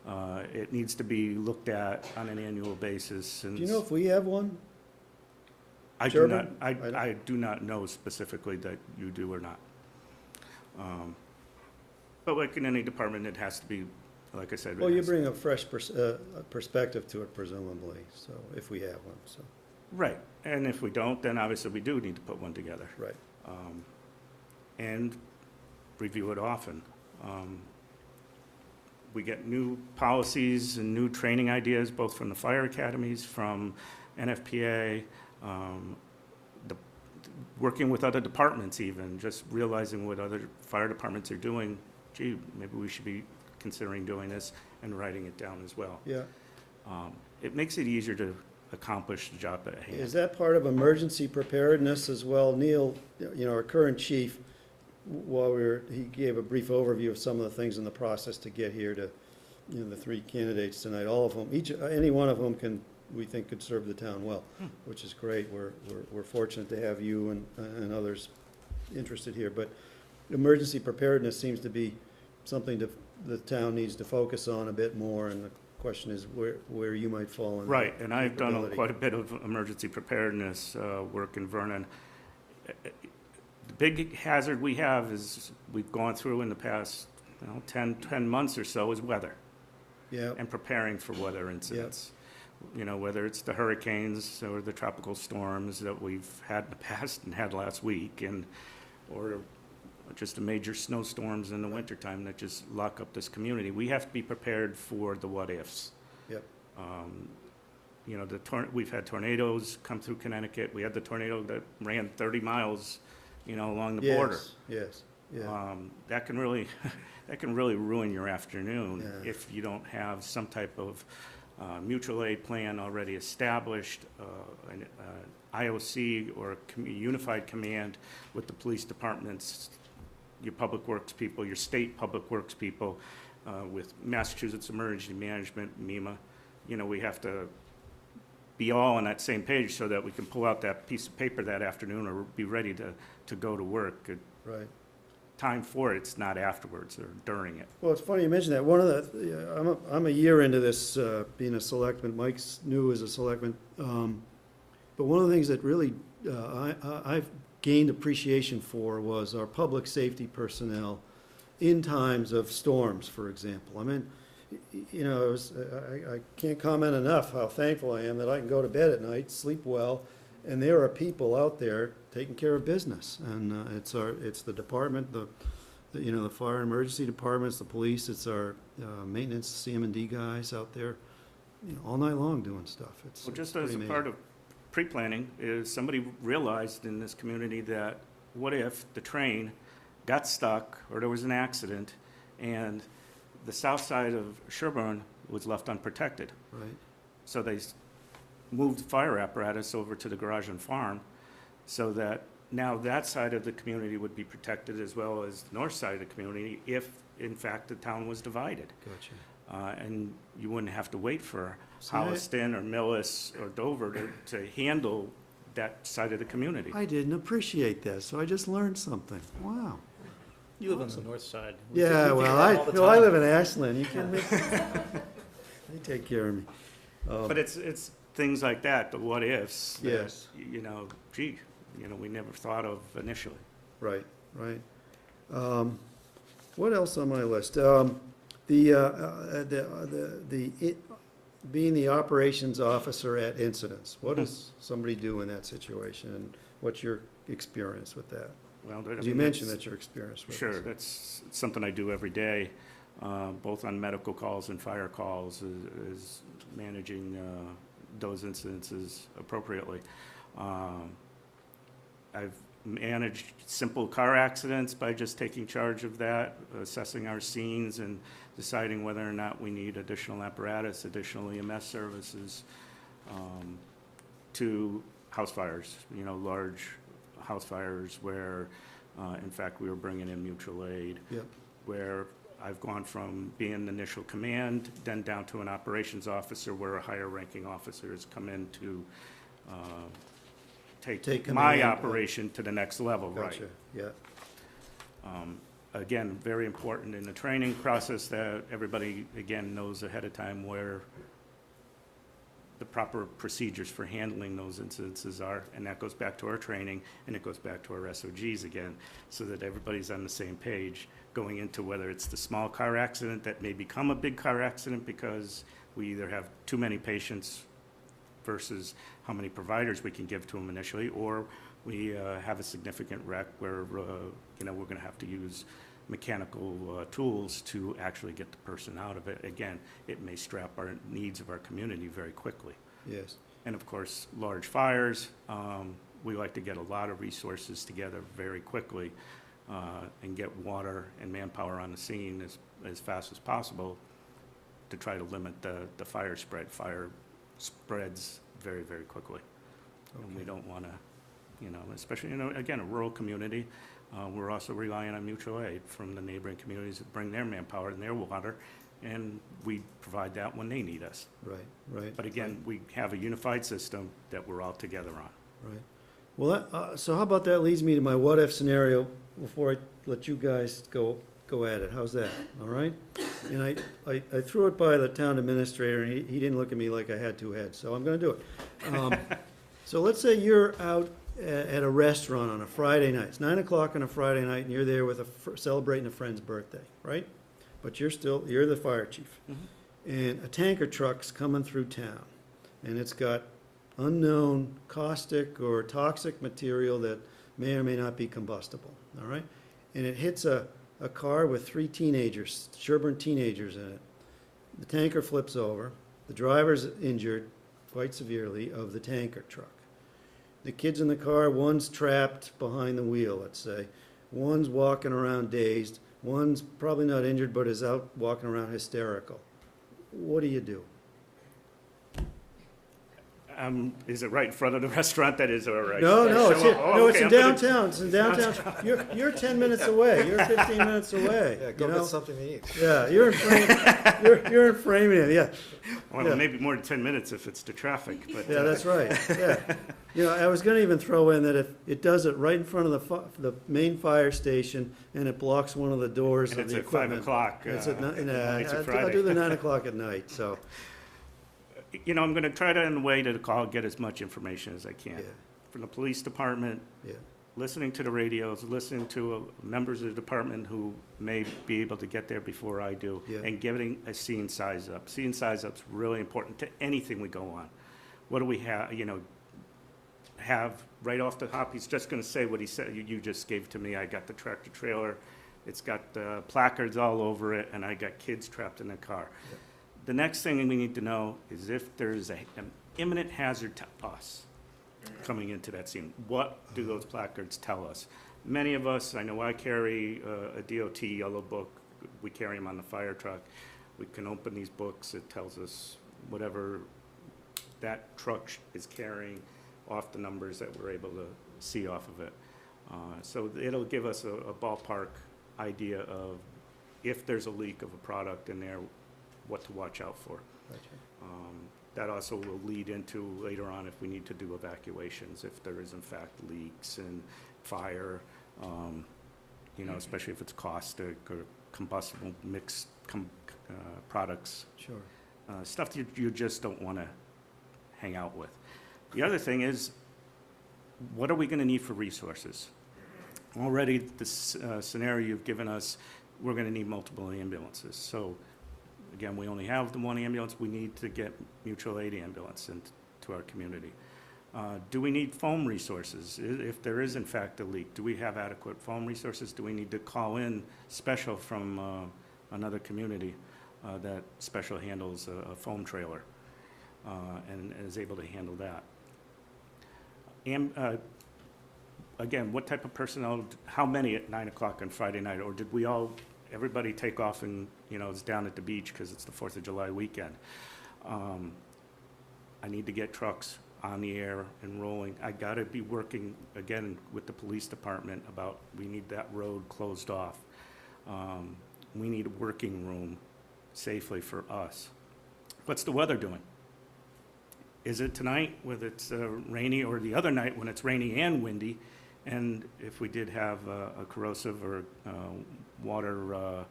It needs to be looked at on an annual basis. And Do you know if we have one? I do not. Sherborn? I do not know specifically that you do or not. But like in any department, it has to be, like I said. Well, you bring a fresh perspective to it, presumably, so, if we have one, so, Right, and if we don't, then obviously we do need to put one together. right. And review it often. We get new policies and new training ideas, both from the fire academies, from NFPA, working with other departments even, just realizing what other fire departments are doing. Gee, maybe we should be considering doing this and writing it down as well. Yeah, It makes it easier to accomplish the job at hand. Is that part of emergency preparedness as well? Neil, our current chief, he gave a brief overview of some of the things in the process to get here to, the three candidates tonight, all of whom, any one of whom we think could serve the town well, which is great. We're fortunate to have you and others interested here, but emergency preparedness seems to be something the town needs to focus on a bit more, and the question is where you might fall in. Right, and I've done capability. quite a bit of emergency preparedness work in Vernon. The big hazard we have is we've gone through in the past 10 months or so is weather. Yeah. And preparing for weather incidents. Whether it's the hurricanes or the tropical storms that we've had in the past and had last week, or just the major snowstorms in the wintertime that just lock up this community. We have to be prepared for the what-ifs. Yep. We've had tornadoes come through Connecticut. We had the tornado that ran 30 miles, along the border. Yes, yeah. That can really ruin your afternoon Yeah. if you don't have some type of mutual aid plan already established, an IOC or a unified command with the police departments, your public works people, your state public works people, with Massachusetts Emergency Management, MEMA. We have to be all on that same page so that we can pull out that piece of paper that afternoon or be ready to go to work. Right. Time for it's not afterwards or during it. Well, it's funny you mention that. One of I'm a year into this, being a selectman. Mike's new as a selectman. But one of the things that really I've gained appreciation for was our public safety personnel in times of storms, for example. I mean, I can't comment enough how thankful I am that I can go to bed at night, sleep well, and there are people out there taking care of business. And it's the department, the fire and emergency departments, the police, it's our maintenance, CM&D guys out there, all night long doing stuff. Well, just as a part of pre-planning, is somebody realized in this community that what if the train got stuck or there was an accident and the south side of Sherborn was left unprotected? Right. So they moved the fire apparatus over to the garage and farm so that now that side of the community would be protected as well as the north side of the community if, in fact, the town was divided. Gotcha. And you wouldn't have to wait for See, I- Holliston or Millis or Dover to handle that side of the community. I didn't appreciate that, so I just learned something. Wow. You live on the north side. We Yeah, figure well, that all the I time. live in Ashland. You kidding me? They take care of me. But it's things like that, the what-ifs. that, Yes. We never thought of initially. Right, right. What else on my list? Being the operations officer at incidents, what does somebody do in that situation? And what's your experience with that? Well, You mentioned that you're experienced with Sure, this. that's something I do every day, both on medical calls and fire calls, is managing those incidences appropriately. I've managed simple car accidents by just taking charge of that, assessing our scenes and deciding whether or not we need additional apparatus, additional EMS services, to house fires, large house fires where, in fact, we were bringing in mutual aid. Yep. Where I've gone from being the initial command, then down to an operations officer where a higher ranking officer has come in to take Take my command. operation to the next level, right? Gotcha, yeah. Again, very important in the training process that everybody, again, knows ahead of time where the proper procedures for handling those incidences are, and that goes back to our training, and it goes back to our SOGs again, so that everybody's on the same page going into whether it's the small car accident that may become a big car accident because we either have too many patients versus how many providers we can give to them initially, or we have a significant wreck where we're going to have to use mechanical tools to actually get the person out of it. Again, it may strap our needs of our community very quickly. Yes. And of course, large fires, we like to get a lot of resources together very quickly and get water and manpower on the scene as fast as possible to try to limit the fire spread. Fire spreads very, very quickly. And we Okay. don't want to, especially, again, a rural community, we're also relying on mutual aid from the neighboring communities that bring their manpower and their water, and we provide that when they need us. Right, right. But again, we have a unified system that we're all together on. Right. Well, so how about that leads me to my what-if scenario before I let you guys go at it. How's that? All right? And I threw it by the town administrator, and he didn't look at me like I had two heads, so I'm gonna do it. So let's say you're out at a restaurant on a Friday night. It's 9 o'clock on a Friday night, and you're there with celebrating a friend's birthday, right? But you're the fire chief. And a tanker truck's coming through town, and it's got unknown caustic or toxic material that may or may not be combustible, all right? And it hits a car with 3 teenagers, Sherborn teenagers in it. The tanker flips over. The driver's injured quite severely of the tanker truck. The kids in the car, one's trapped behind the wheel, let's say. One's walking around dazed. One's probably not injured but is out walking around hysterical. What do you do? Is it right in front of the restaurant? That is all right. No, it's here. Oh, No, it's okay, in I'm gonna- downtown. It's in downtown. You're 10 minutes away. You're 15 minutes away. Yeah, you go know? get something to eat. Yeah, you're in frame. You're in framing. Yeah, Well, Yeah. maybe more than 10 minutes if it's the traffic, but. yeah, that's right. Yeah, I was going to even throw in that if it does it right in front of the main fire station and it blocks one of the doors And of it's the at 5 equipment. o'clock. It's at nights of I'll Friday. do the 9 o'clock at night. So I'm going to try to, in a way, to get as much information as I can. yeah, From the police department, yeah, listening to the radios, listening to members of the department who may be able to get there before I do, Yeah. and getting a scene size up. Scene size up's really important to anything we go on. What do we have right off the hop? He's just going to say what he said. You just gave to me. I got the tractor trailer. It's got placards all over it, and I got kids trapped in the car. Yeah. The next thing we need to know is if there's an imminent hazard to us coming into that scene. What do those placards tell us? Many of us, I know I carry a DOT yellow book. We carry them on the fire truck. We can open these books. It tells us whatever that truck is carrying off the numbers that we're able to see off of it. So it'll give us a ballpark idea of if there's a leak of a product in there, what to watch out for. gotcha. That also will lead into later on if we need to do evacuations, if there is in fact leaks and fire, especially if it's caustic or combustible mixed products, Sure. stuff that you just don't want to hang out with. The other thing is, what are we going to need for resources? Already, this scenario you've given us, we're going to need multiple ambulances. So again, we only have the one ambulance. We need to get mutual aid ambulance into our community. Do we need foam resources? If there is in fact a leak, do we have adequate foam resources? Do we need to call in special from another community that special handles a foam trailer and is able to handle that? And again, what type of personnel, how many at 9 o'clock on Friday night? Or did everybody take off and, it's down at the beach because it's the 4th of July weekend? I need to get trucks on the air and rolling. I gotta be working, again, with the police department about, we need that road closed off. We need a working room safely for us. What's the weather doing? Is it tonight when it's rainy, or the other night when it's rainy and windy? And if we did have a corrosive or water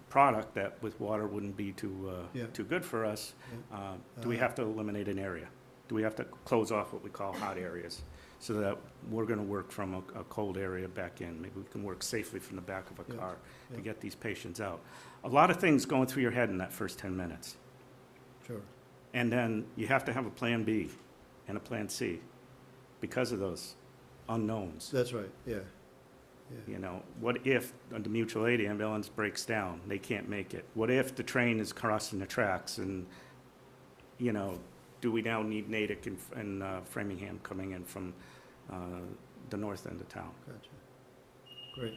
product that with water wouldn't be Yeah. too good for us, Yeah. do we have to eliminate an area? Do we have to close off what we call hot areas so that we're going to work from a cold area back in? Maybe we can work safely from the back of a Yeah. car to Yeah. get these patients out. A lot of things going through your head in that first 10 minutes. Sure. And then you have to have a plan B and a plan C because of those unknowns. That's right. Yeah. What if the mutual aid ambulance breaks down? They can't make it. What if the train is crossing the tracks and, do we now need Natick and Framingham coming in from the north end of town? Gotcha. Great.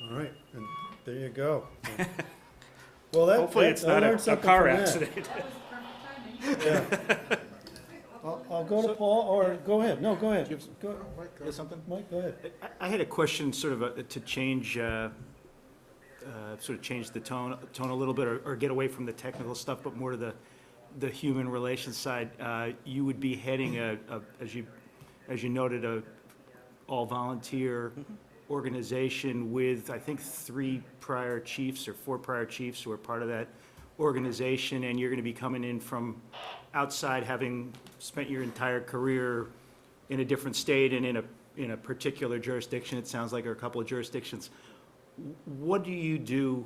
All right. And there you go. Well, Hopefully it's I not learned a something car from that. accident. That was perfect timing. I'll go to Paul, or go ahead, no, go ahead. Go, You have something? Mike, go ahead. I had a question, sort of to change, sort of change the tone a little bit, or get away from the technical stuff, but more to the human relations side. You would be heading as you noted, a all-volunteer organization with, I think, 3 prior chiefs or 4 prior chiefs who are part of that organization, and you're going to be coming in from outside, having spent your entire career in a different state and in a particular jurisdiction, it sounds like, or a couple of jurisdictions. What do you do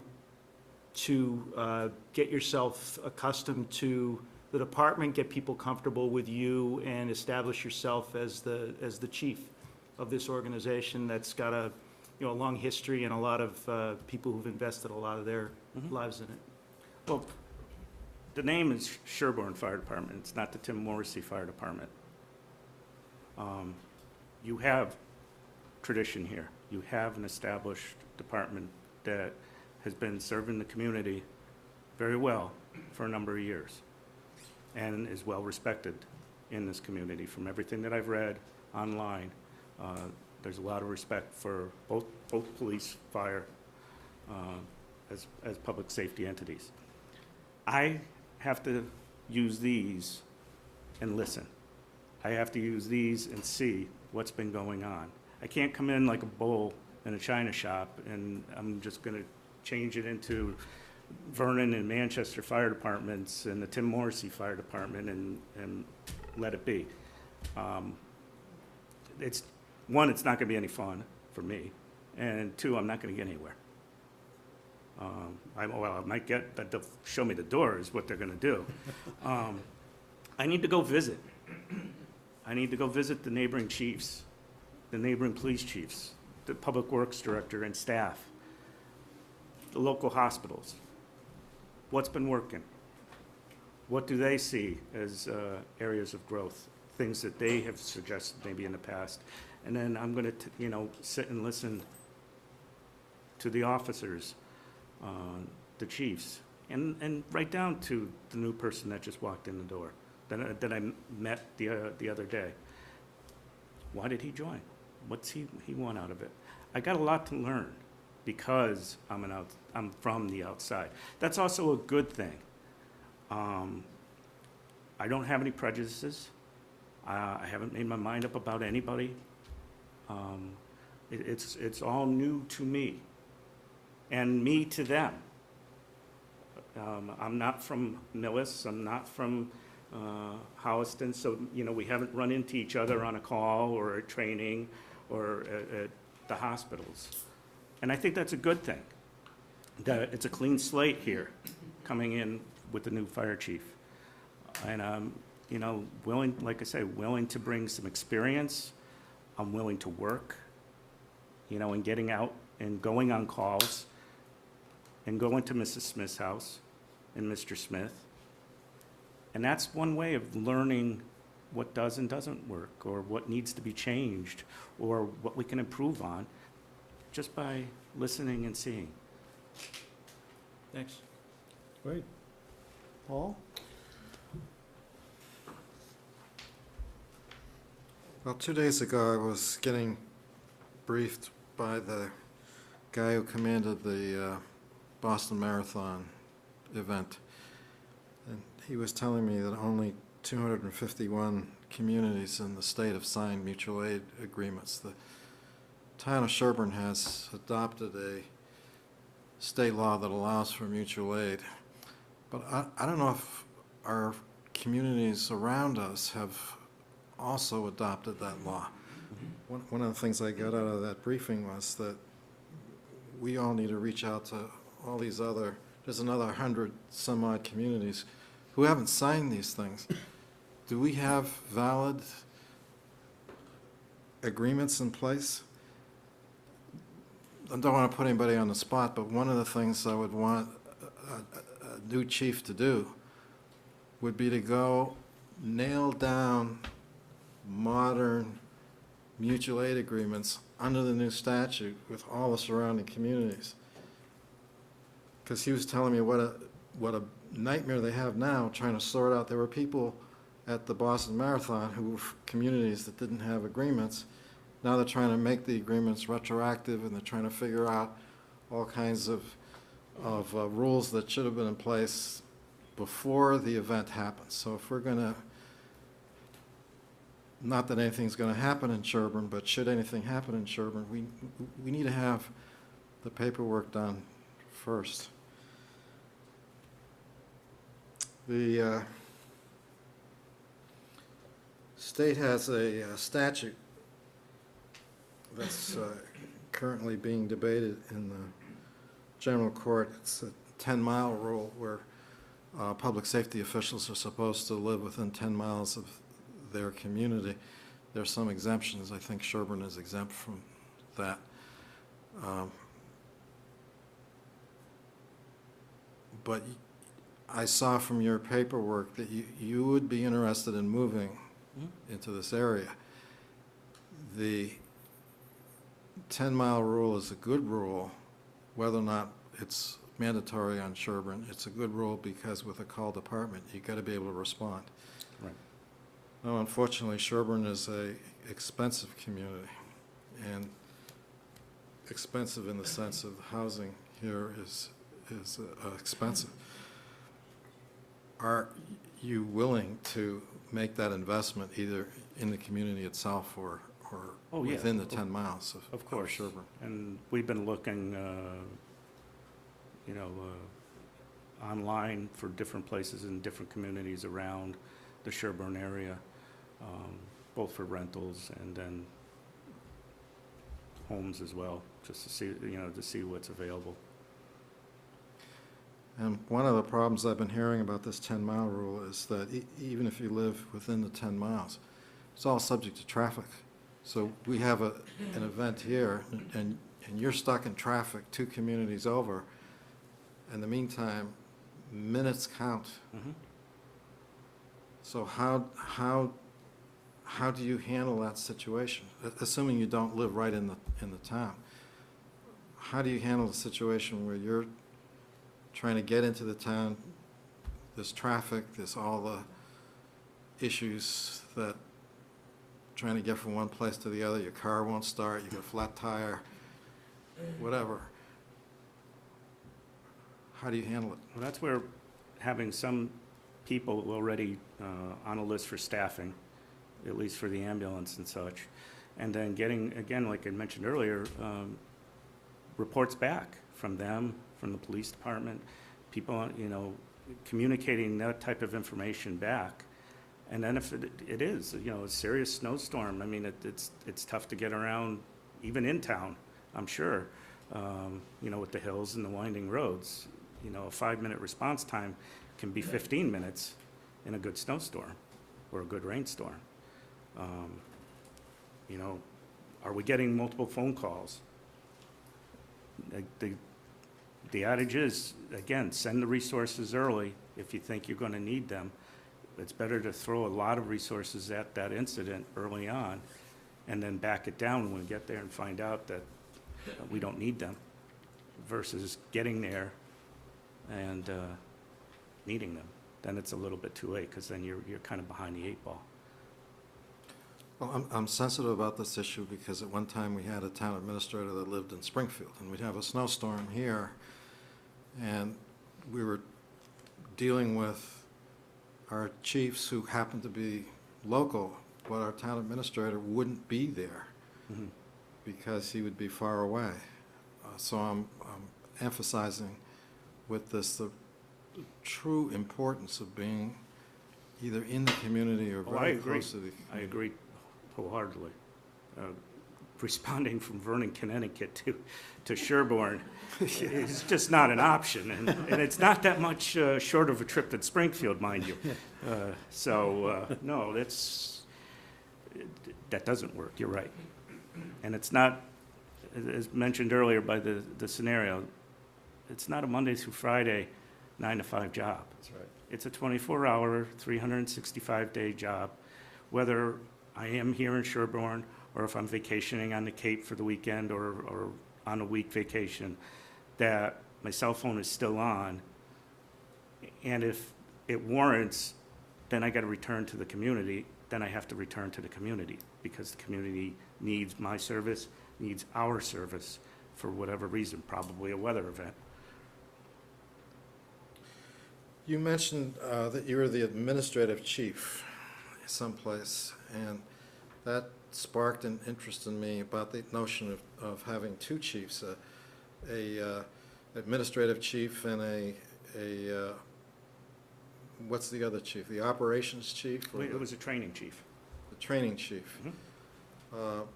to get yourself accustomed to the department, get people comfortable with you, and establish yourself as the chief of this organization that's got a long history and a lot of people who've invested a lot of their lives in it? Well, the name is Sherborn Fire Department. It's not the Tim Morrissey Fire Department. You have tradition here. You have an established department that has been serving the community very well for a number of years and is well respected in this community. From everything that I've read online, there's a lot of respect for both police, fire, as public safety entities. I have to use these and listen. I have to use these and see what's been going on. I can't come in like a bull in a china shop and I'm just going to change it into Vernon and Manchester fire departments and the Tim Morrissey Fire Department and let it be. It's not going to be any fun for me, and 2, I'm not going to get anywhere. I might get that they'll show me the door is what they're going to do. I need to go visit. I need to go visit the neighboring chiefs, the neighboring police chiefs, the public works director and staff, the local hospitals. What's been working? What do they see as areas of growth, things that they have suggested maybe in the past? And then I'm going to, sit and listen to the officers, the chiefs, and right down to the new person that just walked in the door, that I met the other day. Why did he join? What's he want out of it? I got a lot to learn because I'm from the outside. That's also a good thing. I don't have any prejudices. I haven't made my mind up about anybody. It's all new to me, and me to them. I'm not from Millis. I'm not from Holliston, so we haven't run into each other on a call or a training or at the hospitals, and I think that's a good thing. That it's a clean slate here, coming in with the new fire chief, and I'm willing, like I say, willing to bring some experience. I'm willing to work, and getting out and going on calls and going to Mrs. Smith's house and Mr. Smith. And that's one way of learning what does and doesn't work, or what needs to be changed, or what we can improve on, just by listening and seeing. Thanks. Great. Paul? Well, 2 days ago, I was getting briefed by the guy who commanded the Boston Marathon event. And he was telling me that only 251 communities in the state have signed mutual aid agreements. The town of Sherborn has adopted a state law that allows for mutual aid. But I don't know if our communities around us have also adopted that law. One of the things I got out of that briefing was that we all need to reach out to all these there's another 100 some odd communities who haven't signed these things. Do we have valid agreements in place? I don't want to put anybody on the spot, but one of the things I would want a new chief to do would be to go nail down modern mutual aid agreements under the new statute with all the surrounding communities. Because he was telling me what a nightmare they have now trying to sort out. There were people at the Boston Marathon who were communities that didn't have agreements. Now they're trying to make the agreements retroactive, and they're trying to figure out all kinds of rules that should have been in place before the event happens. So if we're going to, not that anything's going to happen in Sherborn, but should anything happen in Sherborn, we need to have the paperwork done first. The state has a statute that's currently being debated in the general court. It's a 10-mile rule where public safety officials are supposed to live within 10 miles of their community. There's some exemptions. I think Sherborn is exempt from that. But I saw from your paperwork that you would be interested in moving into this area. The 10-mile rule is a good rule, whether or not it's mandatory on Sherborn. It's a good rule because with a call department, you've got to be able to respond. Right. Now, unfortunately, Sherborn is a expensive community, and expensive in the sense of housing here is expensive. Are you willing to make that investment either in the community itself or Oh, yeah. within the 10 miles Of course. Sherborn? And we've been looking, online for different places in different communities around the Sherborn area, both for rentals and then homes as well, just to see what's available. And one of the problems I've been hearing about this 10-mile rule is that even if you live within the 10 miles, it's all subject to traffic. So we have an event here, and you're stuck in traffic 2 communities over. In the meantime, minutes count. Mm-hmm. So how do you handle that situation? Assuming you don't live right in the town, how do you handle the situation where you're trying to get into the town, there's traffic, there's all the issues that trying to get from one place to the other, your car won't start, you got a flat tire, whatever. How do you handle it? Well, that's where having some people already on a list for staffing, at least for the ambulance and such, and then getting, again, like I mentioned earlier, reports back from them, from the police department, people, communicating that type of information back. And then if it is, a serious snowstorm, I mean, it's tough to get around, even in town, I'm sure, with the hills and the winding roads. A 5-minute response time can be 15 minutes in a good snowstorm or a good rainstorm. Are we getting multiple phone calls? The adage is, again, send the resources early if you think you're going to need them. It's better to throw a lot of resources at that incident early on and then back it down when we get there and find out that we don't need them versus getting there and needing them. Then it's a little bit too late because then you're kind of behind the 8 ball. Well, I'm sensitive about this issue because at one time we had a town administrator that lived in Springfield, and we'd have a snowstorm here, and we were dealing with our chiefs who happened to be local, but our town administrator wouldn't be there Mm-hmm. because he would be far away. So I'm emphasizing with this the true importance of being either in the community or Oh, I very agree. close to the I agree wholeheartedly. Responding from Vernon, Connecticut to Sherborn is just not an option, and it's not that much short of a trip to Springfield, mind you. No, that doesn't work, you're right. And it's not, as mentioned earlier by the scenario, it's not a Monday through Friday, 9 to 5 job. That's right. It's a 24-hour, 365-day job, whether I am here in Sherborn or if I'm vacationing on the Cape for the weekend or on a week vacation, that my cell phone is still on And if it warrants, then I got to return to the community, then I have to return to the community, because the community needs my service, needs our service for whatever reason, probably a weather event. You mentioned that you were the administrative chief someplace, and that sparked an interest in me about the notion of having two chiefs, a administrative chief and a what's the other chief? The operations chief? Or It was a training chief. the training chief. Mhm.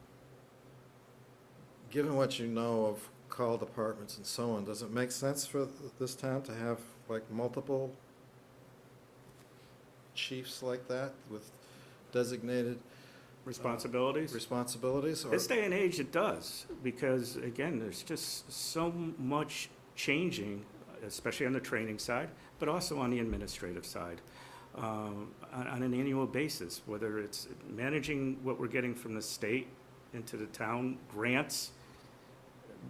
Given what you know of call departments and so on, does it make sense for this town to have like multiple chiefs like that with designated Responsibilities? responsibilities? Or This day and age, it does, because again, there's just so much changing, especially on the training side, but also on the administrative side, on an annual basis, whether it's managing what we're getting from the state into the town, grants,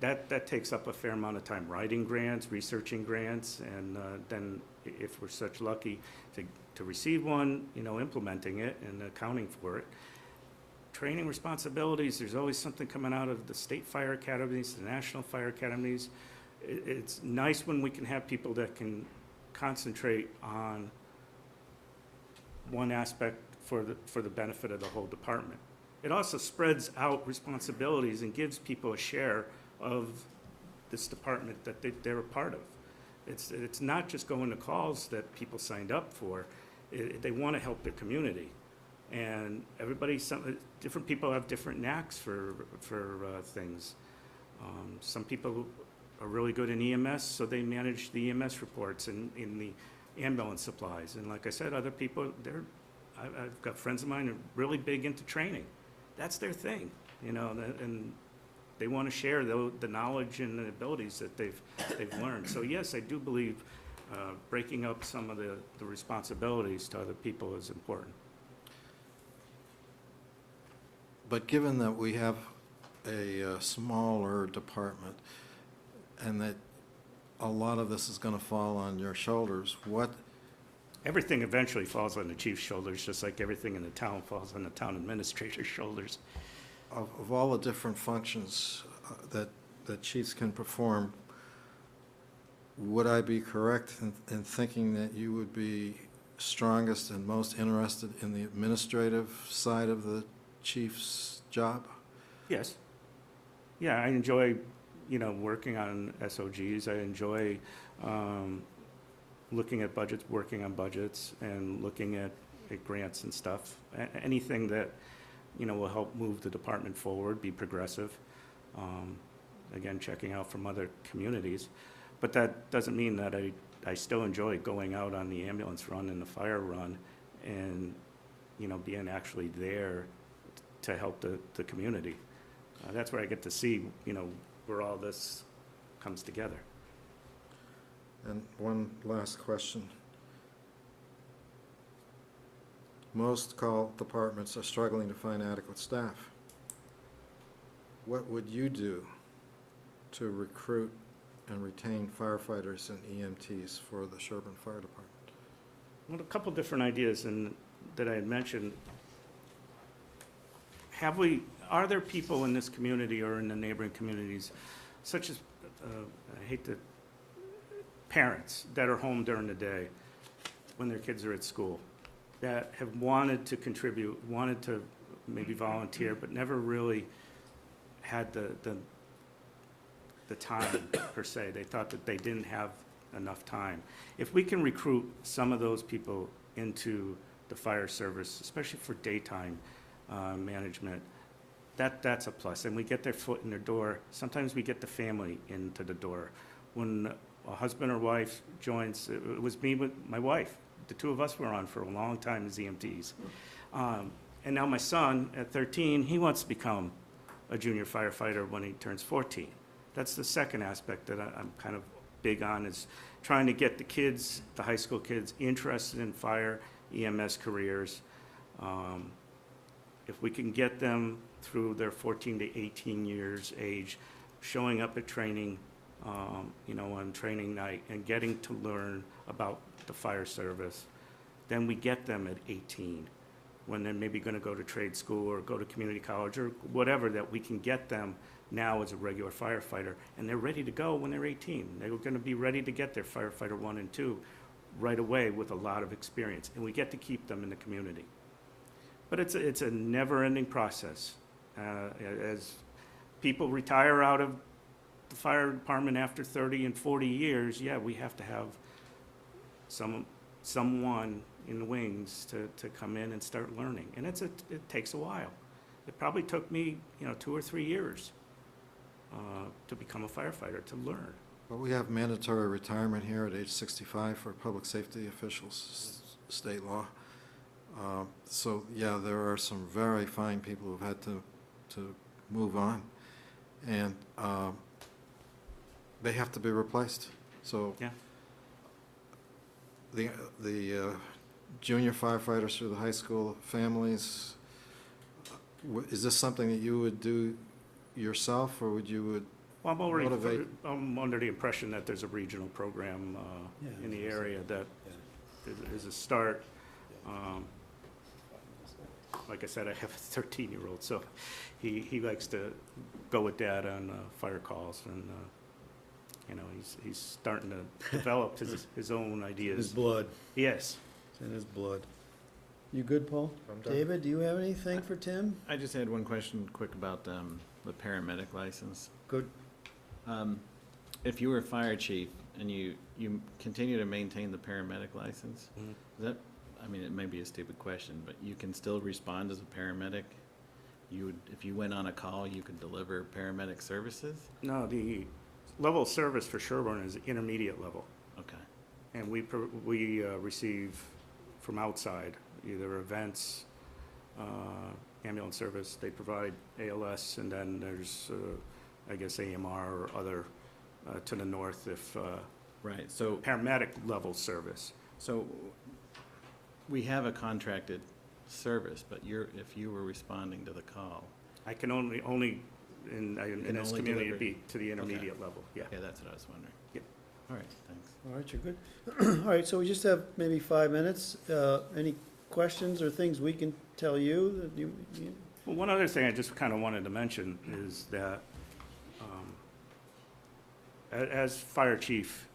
that takes up a fair amount of time, writing grants, researching grants, and then if we're such lucky to receive one, implementing it and accounting for it. Training responsibilities, there's always something coming out of the state fire academies, the national fire academies. It's nice when we can have people that can concentrate on one aspect for the benefit of the whole department. It also spreads out responsibilities and gives people a share of this department that they're a part of. It's not just going to calls that people signed up for. They want to help their community. And different people have different knacks for things. Some people are really good in EMS, so they manage the EMS reports and in the ambulance supplies. And like I said, other people, I've got friends of mine who are really big into training. That's their thing, and they want to share the knowledge and the abilities that they've learned. So yes, I do believe breaking up some of the responsibilities to other people is important. But given that we have a smaller department and that a lot of this is going to fall on your shoulders, Everything eventually falls on the chief's shoulders, just like everything in the town falls on the town administrator's shoulders. of all the different functions that chiefs can perform, would I be correct in thinking that you would be strongest and most interested in the administrative side of the chief's job? Yes. Yeah, I enjoy, working on SOGs. I enjoy looking at budgets, working on budgets, and looking at grants and stuff. Anything that, will help move the department forward, be progressive. Again, checking out from other communities. But that doesn't mean that I still enjoy going out on the ambulance run and the fire run and, being actually there to help the community. That's where I get to see, where all this comes together. And one last question. Most call departments are struggling to find adequate staff. What would you do to recruit and retain firefighters and EMTs for the Sherborn Fire Department? Well, a couple different ideas that I had mentioned. Are there people in this community or in the neighboring communities, such as, parents that are home during the day when their kids are at school, that have wanted to contribute, wanted to maybe volunteer, but never really had the time, per se. They thought that they didn't have enough time. If we can recruit some of those people into the fire service, especially for daytime management, that's a plus. And we get their foot in their door. Sometimes we get the family into the door. When a husband or wife joins, it was me with my wife. The two of us were on for a long time as EMTs. And now my son, at 13, he wants to become a junior firefighter when he turns 14. That's the second aspect that I'm kind of big on, is trying to get the kids, the high school kids, interested in fire, EMS careers. If we can get them through their 14 to 18 years age, showing up at training, on training night, and getting to learn about the fire service, then we get them at 18, when they're maybe going to go to trade school or go to community college or whatever, that we can get them now as a regular firefighter, and they're ready to go when they're 18. They're going to be ready to get their firefighter 1 and 2 right away with a lot of experience, and we get to keep them in the community. But it's a never-ending process. As people retire out of the fire department after 30 and 40 years, yeah, we have to have someone in the wings to come in and start learning. And it takes a while. It probably took me, 2 or 3 years to become a firefighter, to learn. But we have mandatory retirement here at age 65 for public safety officials, state law. So, yeah, there are some very fine people who've had to move on, and they have to be replaced. So Yeah. the junior firefighters through the high school families, is this something that you would do yourself, or would you Well, motivate? I'm under the impression that there's a regional program Yeah, in the that's what I area that is a start. Like I said, I have a 13-year-old, so he likes to go with Dad on fire calls, and he's starting to develop his own ideas. His blood, Yes. it's in his blood. You good, Paul? I'm done. David, do you have anything for Tim? I just had one question quick about the paramedic license. Good. If you were a fire chief and you continue to maintain the paramedic license, Mhm. is that, I mean, it may be a stupid question, but you can still respond as a paramedic? If you went on a call, you could deliver paramedic services? No, the level of service for Sherborn is intermediate level, Okay. and we receive from outside, either events, ambulance service, they provide ALS, and then there's, I guess, AMR or other to the north if Right, so, paramedic level service. so we have a contracted service, but if you were responding to the call, I can only in can this only community deliver- be to the intermediate level, yeah. yeah, that's what I was wondering. Yep. All right, thanks. All right, you're good. All right, so we just have maybe 5 minutes. Any questions or things we can tell you that you? Well, one other thing I just kind of wanted to mention is that as fire chief,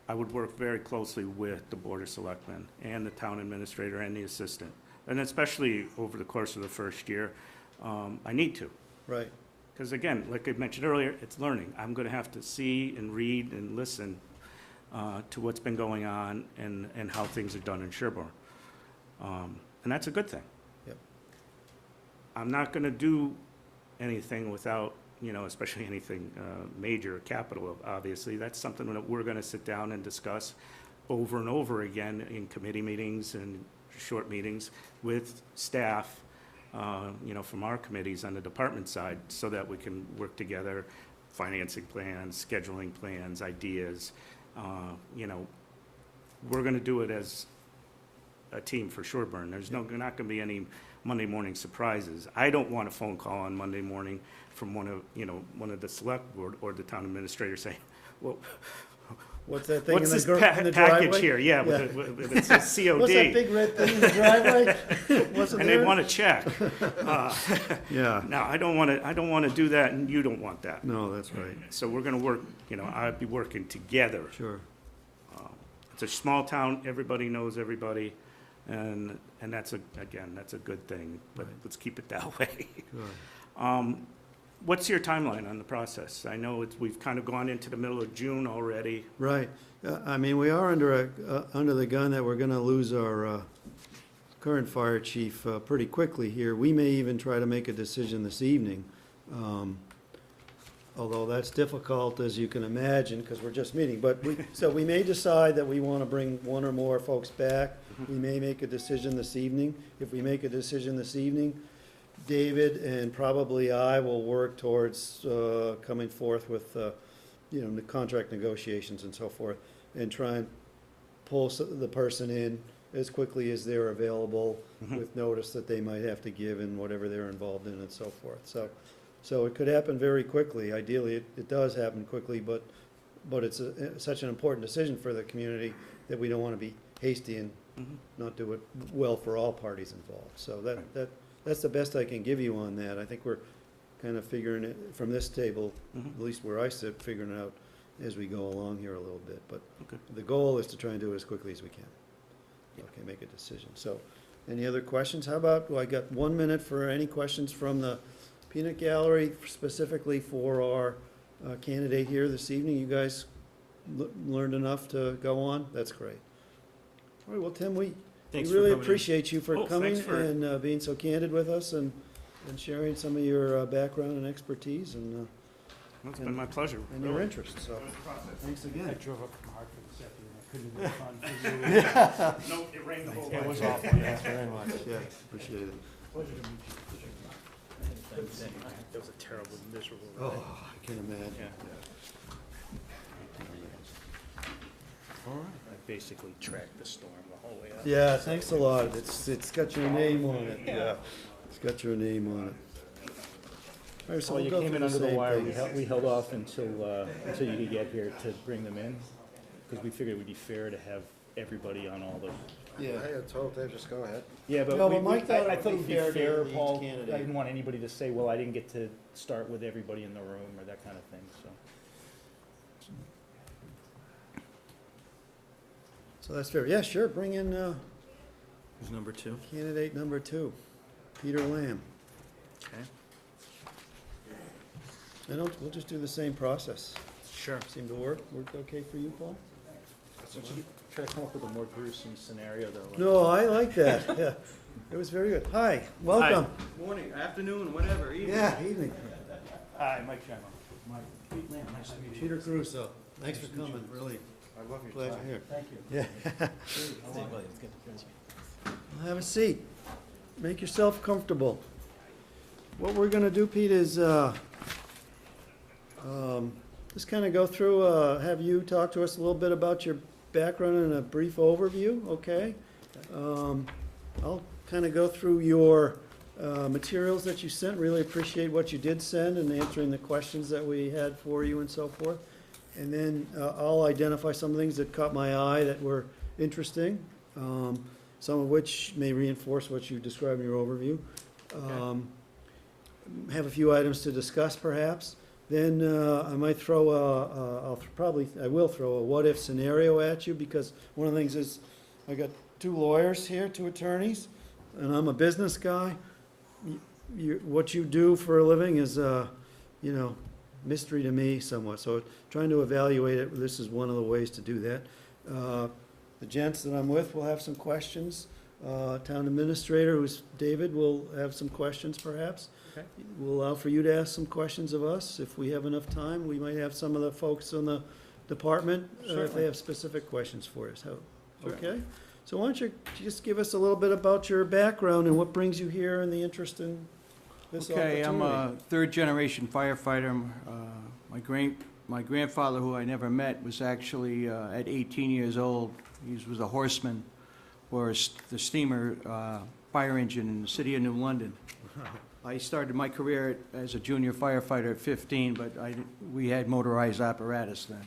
I would work very closely with the Board of Selectmen and the town administrator and the assistant. And especially over the course of the first year, I need to. Right, Because again, like I mentioned earlier, it's learning. I'm going to have to see and read and listen to what's been going on and how things are done in Sherborn. And that's a good thing. Yep. I'm not going to do anything without, especially anything major, capital, obviously. That's something that we're going to sit down and discuss over and over again in committee meetings and short meetings with staff, from our committees on the department side, so that we can work together, financing plans, scheduling plans, ideas. We're going to do it as a team for Sherborn. There's not going to be any Monday morning surprises. I don't want a phone call on Monday morning from one of the select board or the town administrator saying, well, what's that thing in what's the this in the package driveway? here? Yeah, Yeah. with it says COD. What's that big red thing in the driveway? Wasn't And they there? want to check. Yeah, Now, I don't want to do that, and you don't want that. no, that's right, So we're going to work, I'll be working together. sure. It's a small town, everybody knows everybody, and that's a good thing, but Right. let's keep it that way. Good. What's your timeline on the process? I know we've kind of gone into the middle of June already. Right. I mean, we are under the gun that we're going to lose our current fire chief pretty quickly here. We may even try to make a decision this evening, although that's difficult, as you can imagine, because we're just meeting. But so we may decide that we want to bring one or more folks back. We may make a decision this evening. If we make a decision this evening, David and probably I will work towards coming forth with, the contract negotiations and so forth, and try and pull the person in as quickly as they're available, with notice that they might have to give and whatever they're involved in and so forth. So it could happen very quickly. Ideally, it does happen quickly, but but it's such an important decision for the community that we don't want to be hasty and not do it well for all parties involved. So that's the best I can give you on that. I think we're kind of figuring it from this table, at least where I sit, figuring it out as we go along here a little bit. But Okay. the goal is to try and do it as quickly as we can. Okay, make a decision. So, any other questions? How about, well, I got 1 minute for any questions from the peanut gallery, specifically for our candidate here this evening. You guys learned enough to go on? That's great. All right, well, Tim, we Thanks for really coming in. appreciate you for Oh, coming thanks for- and being so candid with us and sharing some of your background and expertise and It's been my pleasure. your interest, so, thanks again. I drove up from Hartford this afternoon. I couldn't have been fun for you. No, it rained the whole way. It was awful, thanks very much. Yeah, appreciate it. That was a terrible, miserable. Oh, I can imagine. All right. I basically tracked the storm the whole way up. Yeah, thanks a lot. It's got your name on it, yeah. It's got your name on it. All right, so Well, we'll you go came through in the under the same wire. things. We held off until you could get here to bring them in, because we figured it would be fair to have everybody on all the. Yeah. I had told Dave, just go ahead. Yeah, but No, but Mike thought I it thought it would would be be fair to fair, each Paul. candidate. I didn't want anybody to say, well, I didn't get to start with everybody in the room, or that kind of thing, so. So that's fair. Yeah, sure, bring in Who's number 2? candidate number 2, Peter Lamb. Okay. We'll just do the same process. Sure. Seem to work? Worked okay for you, Paul? Try to come up with a more gruesome scenario, though. No, I like that, yeah. It was very good. Hi, welcome. Morning, afternoon, whatever, evening. Yeah, evening. Hi, Mike Sherborn. Mike, Pete Lamb, nice to meet you. Peter Caruso, thanks for coming, really. I love your Glad tie. you're here. Thank you. Yeah. Well, have a seat. Make yourself comfortable. What we're gonna do, Pete, is, just kinda go through, have you talk to us a little bit about your background and a brief overview, okay? I'll kinda go through your, materials that you sent, really appreciate what you did send and answering the questions that we had for you and so forth. And then, I'll identify some things that caught my eye that were interesting, some of which may reinforce what you described in your overview. Have a few items to discuss perhaps. Then I might throw I will throw a what-if scenario at you, because one of the things is, I got 2 lawyers here, 2 attorneys, and I'm a business guy. What you do for a living is, mystery to me somewhat, so trying to evaluate it, this is one of the ways to do that. The gents that I'm with will have some questions. Town administrator, who's David, will have some questions perhaps. Okay. We'll allow for you to ask some questions of us. If we have enough time, we might have some of the folks in the department, if Certainly. they have specific questions for us. Certainly. Okay? So why don't you just give us a little bit about your background and what brings you here and the interest in this opportunity? Okay, I'm a third-generation firefighter. My grandfather, who I never met, was actually at 18 years old. He was a horseman for the steamer fire engine in the city of New London. I started my career as a junior firefighter at 15, but we had motorized apparatus then.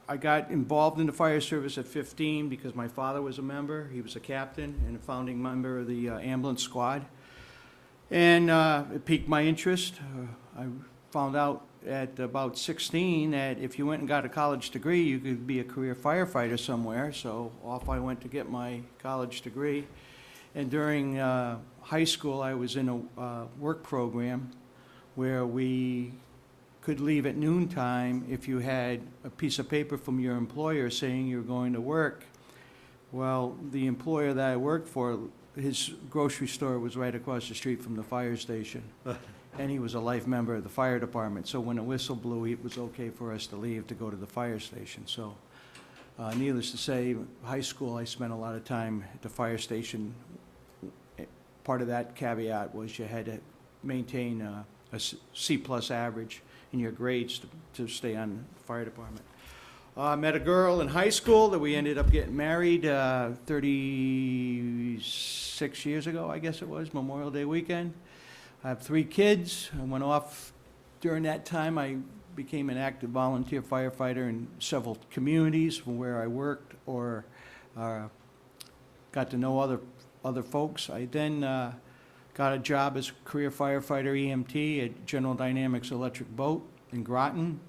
I got involved in the fire service at 15 because my father was a member. He was a captain and a founding member of the ambulance squad. And it piqued my interest. I found out at about 16 that if you went and got a college degree, you could be a career firefighter somewhere. So off I went to get my college degree. And during high school, I was in a work program where we could leave at noontime if you had a piece of paper from your employer saying you're going to work. Well, the employer that I worked for, his grocery store was right across the street from the fire station. And he was a life member of the fire department. So when the whistle blew, it was okay for us to leave to go to the fire station. So needless to say, high school, I spent a lot of time at the fire station. Part of that caveat was you had to maintain a C+ average in your grades to stay on the fire department. Met a girl in high school that we ended up getting married 36 years ago, I guess it was, Memorial Day weekend. I have 3 kids. I went off During that time, I became an active volunteer firefighter in several communities from where I worked or got to know other folks. I then got a job as career firefighter EMT at General Dynamics Electric Boat in Groton,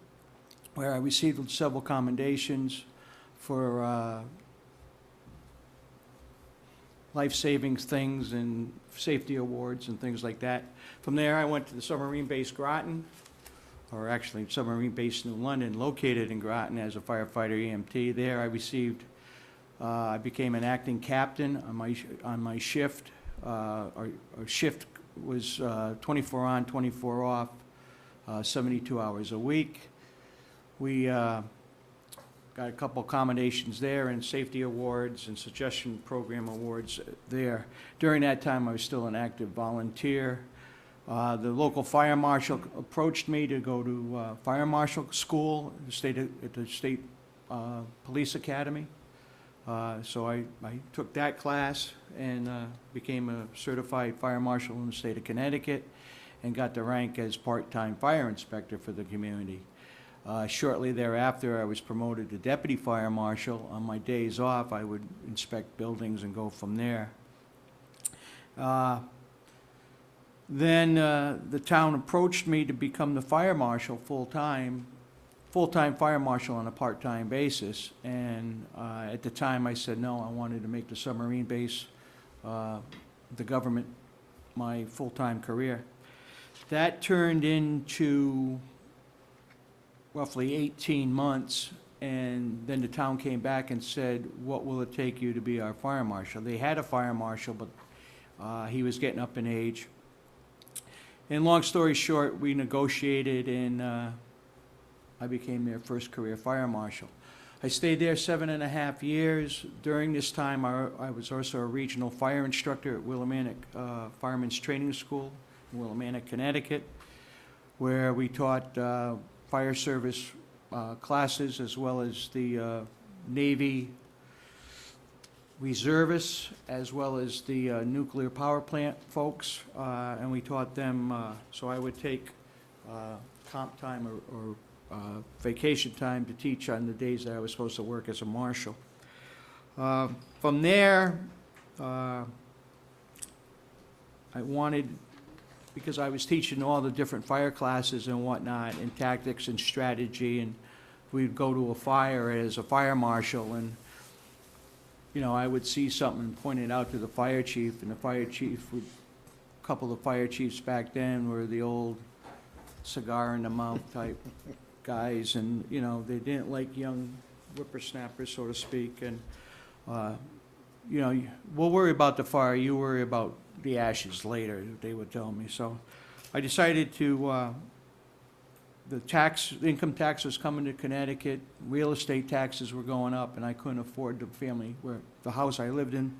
where I received several commendations for life-saving things and safety awards and things like that. From there, I went to the submarine base Groton, or actually submarine base New London, located in Groton as a firefighter EMT. There, I became an acting captain on my shift. Our shift was 24 on, 24 off, 72 hours a week. We got a couple accommodations there and safety awards and suggestion program awards there. During that time, I was still an active volunteer. The local fire marshal approached me to go to fire marshal school at the state police academy. So I took that class and became a certified fire marshal in the state of Connecticut and got the rank as part-time fire inspector for the community. Shortly thereafter, I was promoted to deputy fire marshal. On my days off, I would inspect buildings and go from there. Then the town approached me to become the fire marshal full-time fire marshal on a part-time basis. And at the time, I said no. I wanted to make the submarine base, the government, my full-time career. That turned into roughly 18 months, and then the town came back and said, what will it take you to be our fire marshal? They had a fire marshal, but he was getting up in age. And long story short, we negotiated, and I became their first career fire marshal. I stayed there 7.5 years. During this time, I was also a regional fire instructor at Willimantic Firemen's Training School in Willimantic, Connecticut, where we taught fire service classes as well as the Navy reservists as well as the nuclear power plant folks, and we taught them, so I would take comp time or vacation time to teach on the days that I was supposed to work as a marshal. From there, I wanted, because I was teaching all the different fire classes and whatnot, and tactics and strategy, and we'd go to a fire as a fire marshal, and, you know, I would see something pointed out to the fire chief, and the fire chief would, a couple of fire chiefs back then were the old cigar in the mouth type guys, and, you know, they didn't like young whippersnappers, so to speak, and, you know, we'll worry about the fire, you worry about the ashes later, they would tell me. So I decided to, the income tax was coming to Connecticut, real estate taxes were going up, and I couldn't afford the house I lived in,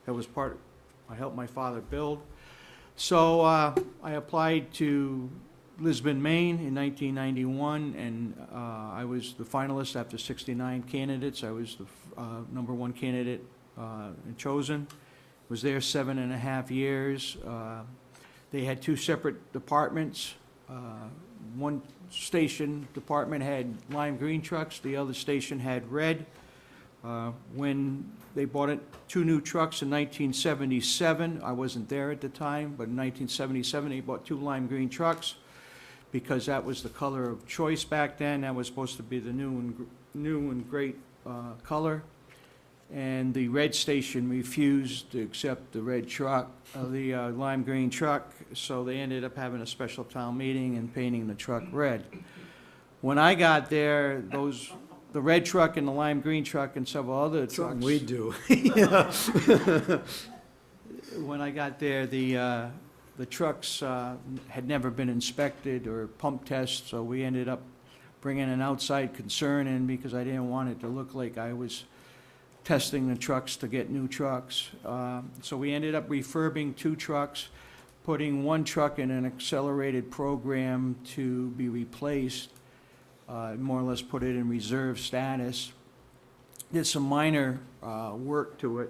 that was I helped my father build. So I applied to Lisbon, Maine in 1991, and I was the finalist after 69 candidates. I was the #1 candidate and chosen. Was there 7.5 years. They had 2 separate departments. One station department had lime green trucks, the other station had red. When they bought 2 new trucks in 1977, I wasn't there at the time, but in 1977 they bought 2 lime green trucks because that was the color of choice back then. That was supposed to be the new and great color. And the red station refused to accept the red truck, the lime green truck, so they ended up having a special town meeting and painting the truck red. When I got there, the red truck and the lime green truck and several other trucks. Something we do. When I got there, the trucks had never been inspected or pump tested, so we ended up bringing an outside concern in because I didn't want it to look like I was testing the trucks to get new trucks. So we ended up refurbing 2 trucks, putting 1 truck in an accelerated program to be replaced, more or less put it in reserve status. Did some minor work to it,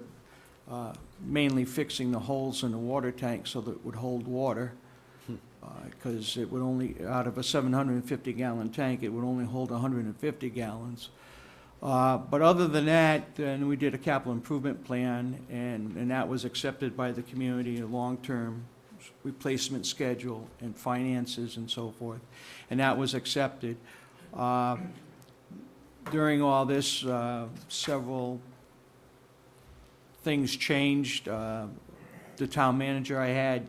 mainly fixing the holes in the water tank so that it would hold water. because it would only, out of a 750-gallon tank, it would only hold 150 gallons. But other than that, then we did a capital improvement plan, and that was accepted by the community, a long-term replacement schedule and finances and so forth, and that was accepted. During all this, several things changed. The town manager I had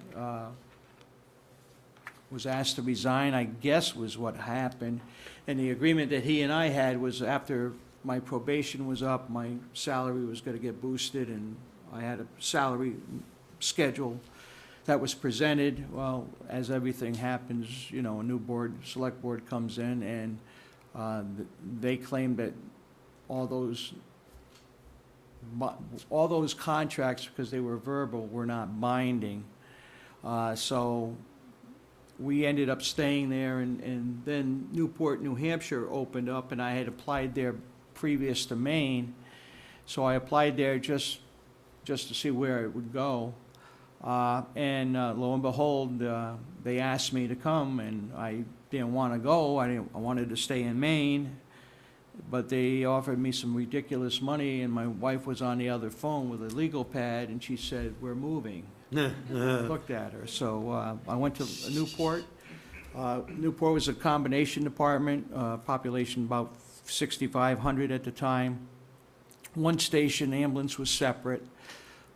was asked to resign, I guess was what happened. And the agreement that he and I had was after my probation was up, my salary was going to get boosted, and I had a salary schedule that was presented. Well, as everything happens, you know, a new board, select board comes in, and they claim that all those contracts, because they were verbal, were not binding. So we ended up staying there, and then Newport, New Hampshire opened up, and I had applied there previous to Maine. So I applied there just to see where it would go. And lo and behold, they asked me to come, and I didn't want to go. I wanted to stay in Maine, but they offered me some ridiculous money, and my wife was on the other phone with a legal pad, and she said, "We're moving." I looked at her. So I went to Newport. Newport was a combination department, population about 6,500 at the time. One station, ambulance was separate,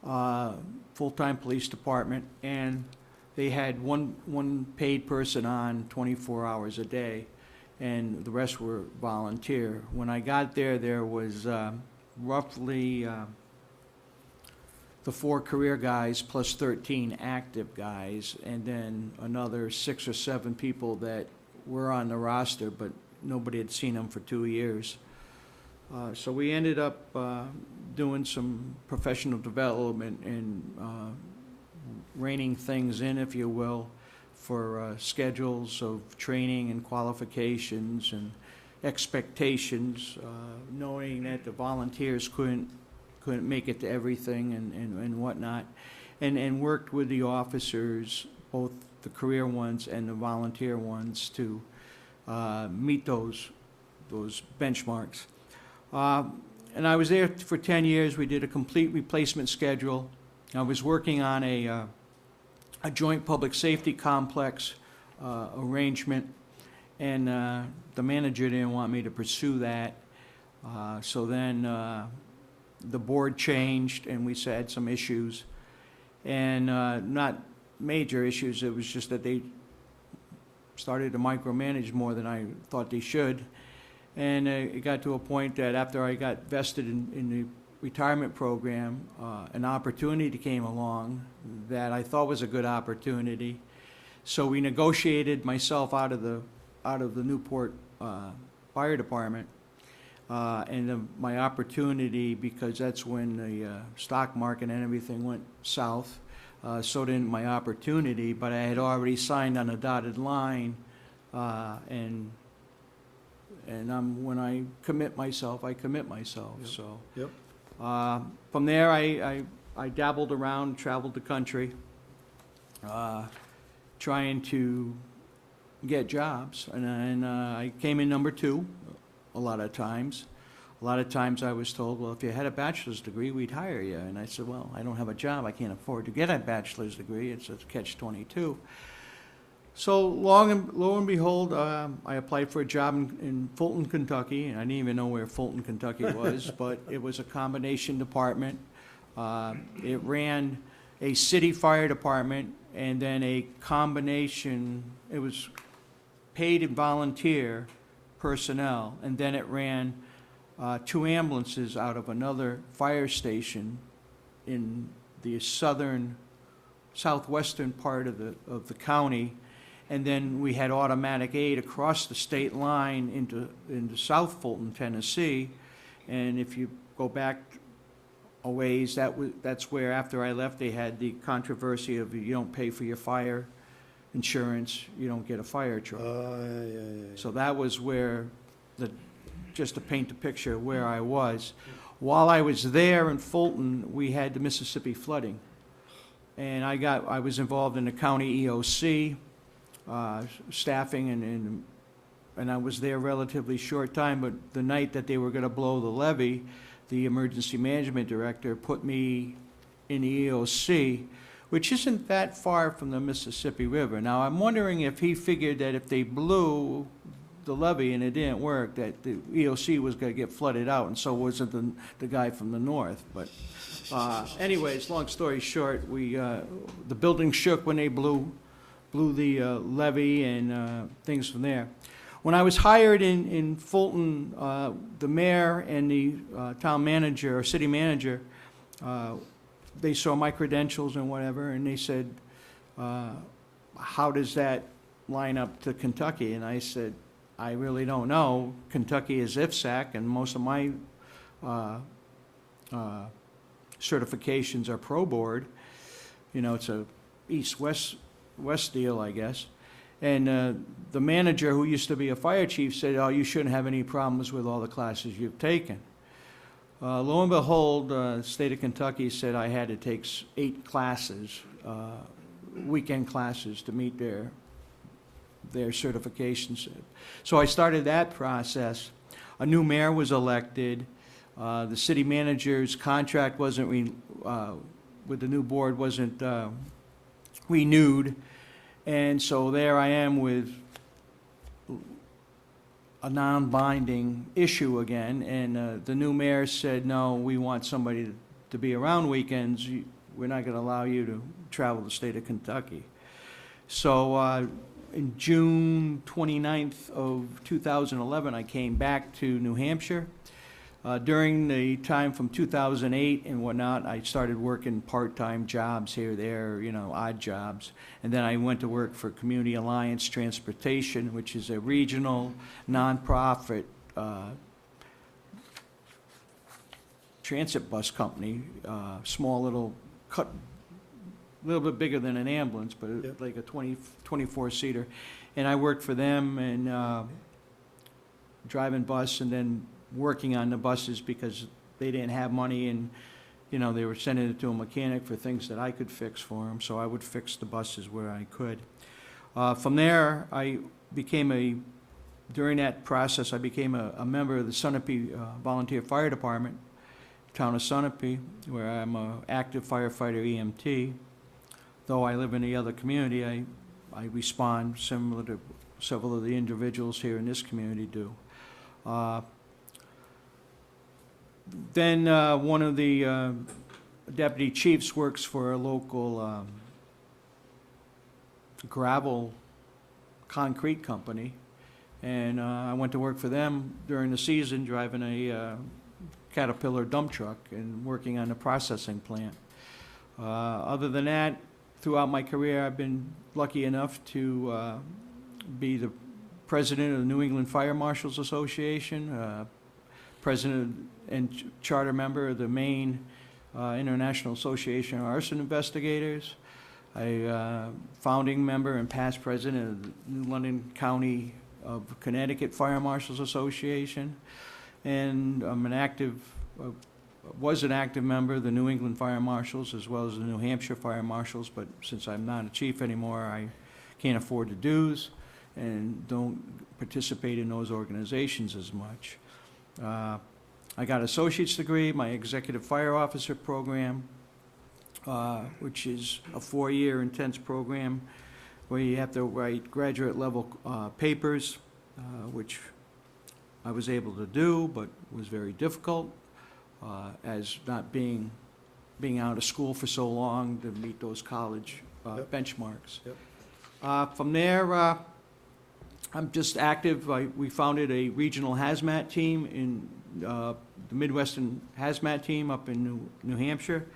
full-time police department, and they had one paid person on 24 hours a day, and the rest were volunteer. When I got there, there was roughly the 4 career guys plus 13 active guys, and then another 6 or 7 people that were on the roster, but nobody had seen them for 2 years. So we ended up doing some professional development and reining things in, if you will, for schedules of training and qualifications and expectations, knowing that the volunteers couldn't make it to everything and whatnot, and worked with the officers, both the career ones and the volunteer ones, to meet those benchmarks. And I was there for 10 years. We did a complete replacement schedule. I was working on a joint public safety complex arrangement, and the manager didn't want me to pursue that. So then the board changed, and we had some issues, and not major issues. It was just that they started to micromanage more than I thought they should. And it got to a point that after I got vested in the retirement program, an opportunity came along that I thought was a good opportunity. So we negotiated myself out of the Newport Fire Department, and my opportunity, because that's when the stock market and everything went south, so didn't my opportunity, but I had already signed on a dotted line, and when I commit myself, I commit myself. Yep. So Yep. from there, I dabbled around, traveled the country, trying to get jobs, and I came in number 2 a lot of times. A lot of times I was told, well, if you had a bachelor's degree, we'd hire you. And I said, well, I don't have a job. I can't afford to get a bachelor's degree. It's a catch-22. So lo and behold, I applied for a job in Fulton, Kentucky, and I didn't even know where Fulton, Kentucky was, but it was a combination department. It ran a city fire department and then a combination, it was paid and volunteer personnel, and then it ran 2 ambulances out of another fire station in the southwestern part of the county. And then we had automatic aid across the state line into South Fulton, Tennessee. And if you go back a ways, that's where, after I left, they had the controversy of you don't pay for your fire insurance, you don't get a fire truck. Yeah. So that was where, just to paint the picture of where I was. While I was there in Fulton, we had the Mississippi flooding. And I was involved in the county EOC. staffing, and I was there relatively short time, but the night that they were gonna blow the levee, the emergency management director put me in the EOC, which isn't that far from the Mississippi River. Now, I'm wondering if he figured that if they blew the levee and it didn't work, that the EOC was gonna get flooded out, and so wasn't the guy from the north. But anyways, long story short, the building shook when they blew the levee and things from there. When I was hired in Fulton, the mayor and the town manager, or city manager, they saw my credentials and whatever, and they said, how does that line up to Kentucky? And I said, I really don't know. Kentucky is IFSAC, and most of my certifications are pro board. You know, it's a east-west deal, I guess. And the manager, who used to be a fire chief, said, oh, you shouldn't have any problems with all the classes you've taken. Lo and behold, the state of Kentucky said I had to take 8 classes, weekend classes, to meet their certifications. So I started that process. A new mayor was elected. The city manager's contract wasn't with the new board wasn't renewed. And so there I am with a non-binding issue again, and the new mayor said, no, we want somebody to be around weekends. We're not going to allow you to travel the state of Kentucky. So in June 29th of 2011, I came back to New Hampshire. During the time from 2008 and whatnot, I started working part-time jobs here, there, you know, odd jobs. And then I went to work for Community Alliance Transportation, which is a regional nonprofit transit bus company, small little, a little bit bigger than an ambulance, but Yep. like a 24-seater. And I worked for them and driving bus, and then working on the buses because they didn't have money, and, you know, they were sending it to a mechanic for things that I could fix for them, so I would fix the buses where I could. From there, I became during that process, I became a member of the Sunapee Volunteer Fire Department, town of Sunapee, where I'm an active firefighter EMT. Though I live in the other community, I respond similar to several of the individuals here in this community do. Then one of the deputy chiefs works for a local gravel concrete company, and I went to work for them during the season, driving a Caterpillar dump truck and working on the processing plant. Other than that, throughout my career, I've been lucky enough to be the president of the New England Fire Marshals Association, president and charter member of the Maine International Association of Arson Investigators, a founding member and past president of the New London County of Connecticut Fire Marshals Association, and I'm was an active member of the New England Fire Marshals as well as the New Hampshire Fire Marshals, but since I'm not a chief anymore, I can't afford the dues and don't participate in those organizations as much. I got an associate's degree, my executive fire officer program, which is a 4-year intense program where you have to write graduate level papers, which I was able to do, but was very difficult as not being out of school for so long to meet those college benchmarks. Yep. From there, I'm just active. We founded a regional hazmat team in the Midwestern Hazmat Team up in New Hampshire.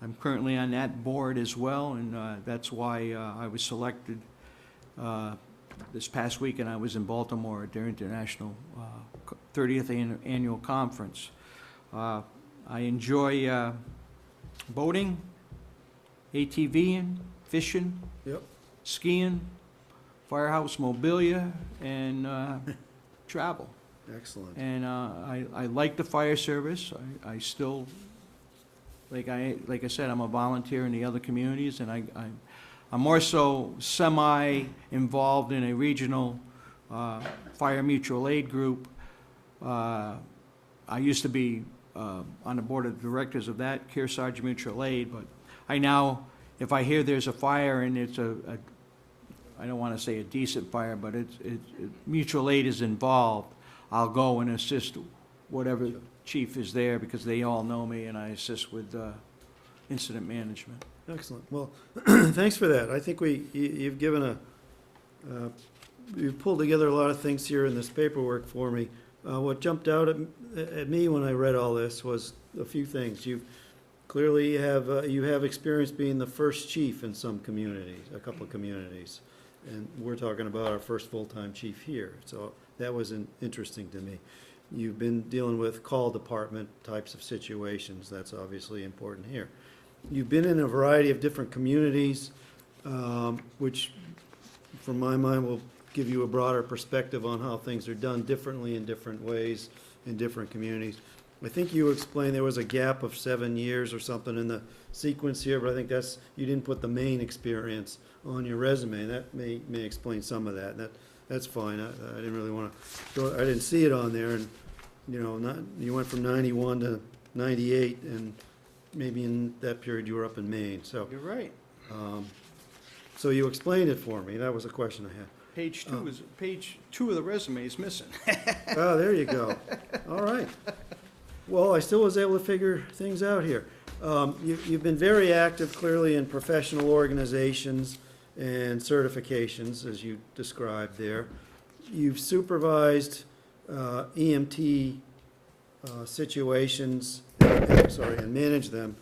I'm currently on that board as well, and that's why I was selected this past week, and I was in Baltimore at their international 30th annual conference. I enjoy boating, ATVing, fishing, Yep. skiing, firehouse mobilia, and travel. Excellent. And I like the fire service. I still, like I said, I'm a volunteer in the other communities, and I'm more so semi-involved in a regional fire mutual aid group. I used to be on the board of directors of that, Kearsarge Mutual Aid, but I now, if I hear there's a fire and it's I don't want to say a decent fire, but mutual aid is involved, I'll go and assist whatever chief is there, because they all know me, and I assist with incident management. Excellent. Well, thanks for that. I think you've given you've pulled together a lot of things here in this paperwork for me. What jumped out at me when I read all this was a few things. You clearly have experience being the first chief in some communities, a couple of communities. And we're talking about our first full-time chief here. So that was interesting to me. You've been dealing with call department types of situations. That's obviously important here. You've been in a variety of different communities, which, from my mind, will give you a broader perspective on how things are done differently in different ways in different communities. I think you explained there was a gap of 7 years or something in the sequence here, but I think you didn't put the main experience on your resume. That may explain some of that. That's fine. I didn't really want to, I didn't see it on there, and, you went from 91 to 98, and maybe in that period you were up in Maine, so. You're right. So you explained it for me. That was a question I had. Page two of the resume is missing. Oh, there you go. All right. Well, I still was able to figure things out here. You've been very active, clearly, in professional organizations and certifications, as you described there. You've supervised EMT situations, and managed them.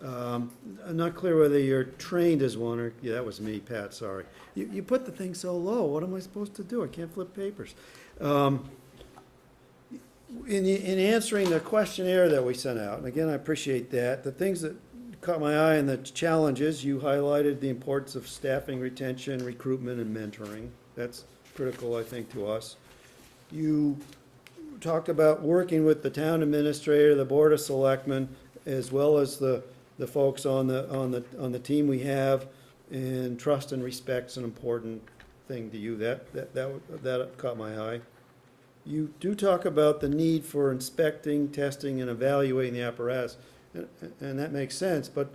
I'm not clear whether you're trained as one, or, yeah, that was me, Pat, sorry. You put the thing so low, what am I supposed to do? I can't flip papers. In answering the questionnaire that we sent out, and again, I appreciate that, the things that caught my eye and the challenges, you highlighted the importance of staffing, retention, recruitment, and mentoring. That's critical, I think, to us. You talked about working with the town administrator, the board of selectmen, as well as the folks on the team we have, and trust and respect's an important thing to you. That caught my eye. You do talk about the need for inspecting, testing, and evaluating the apparatus, and that makes sense, but,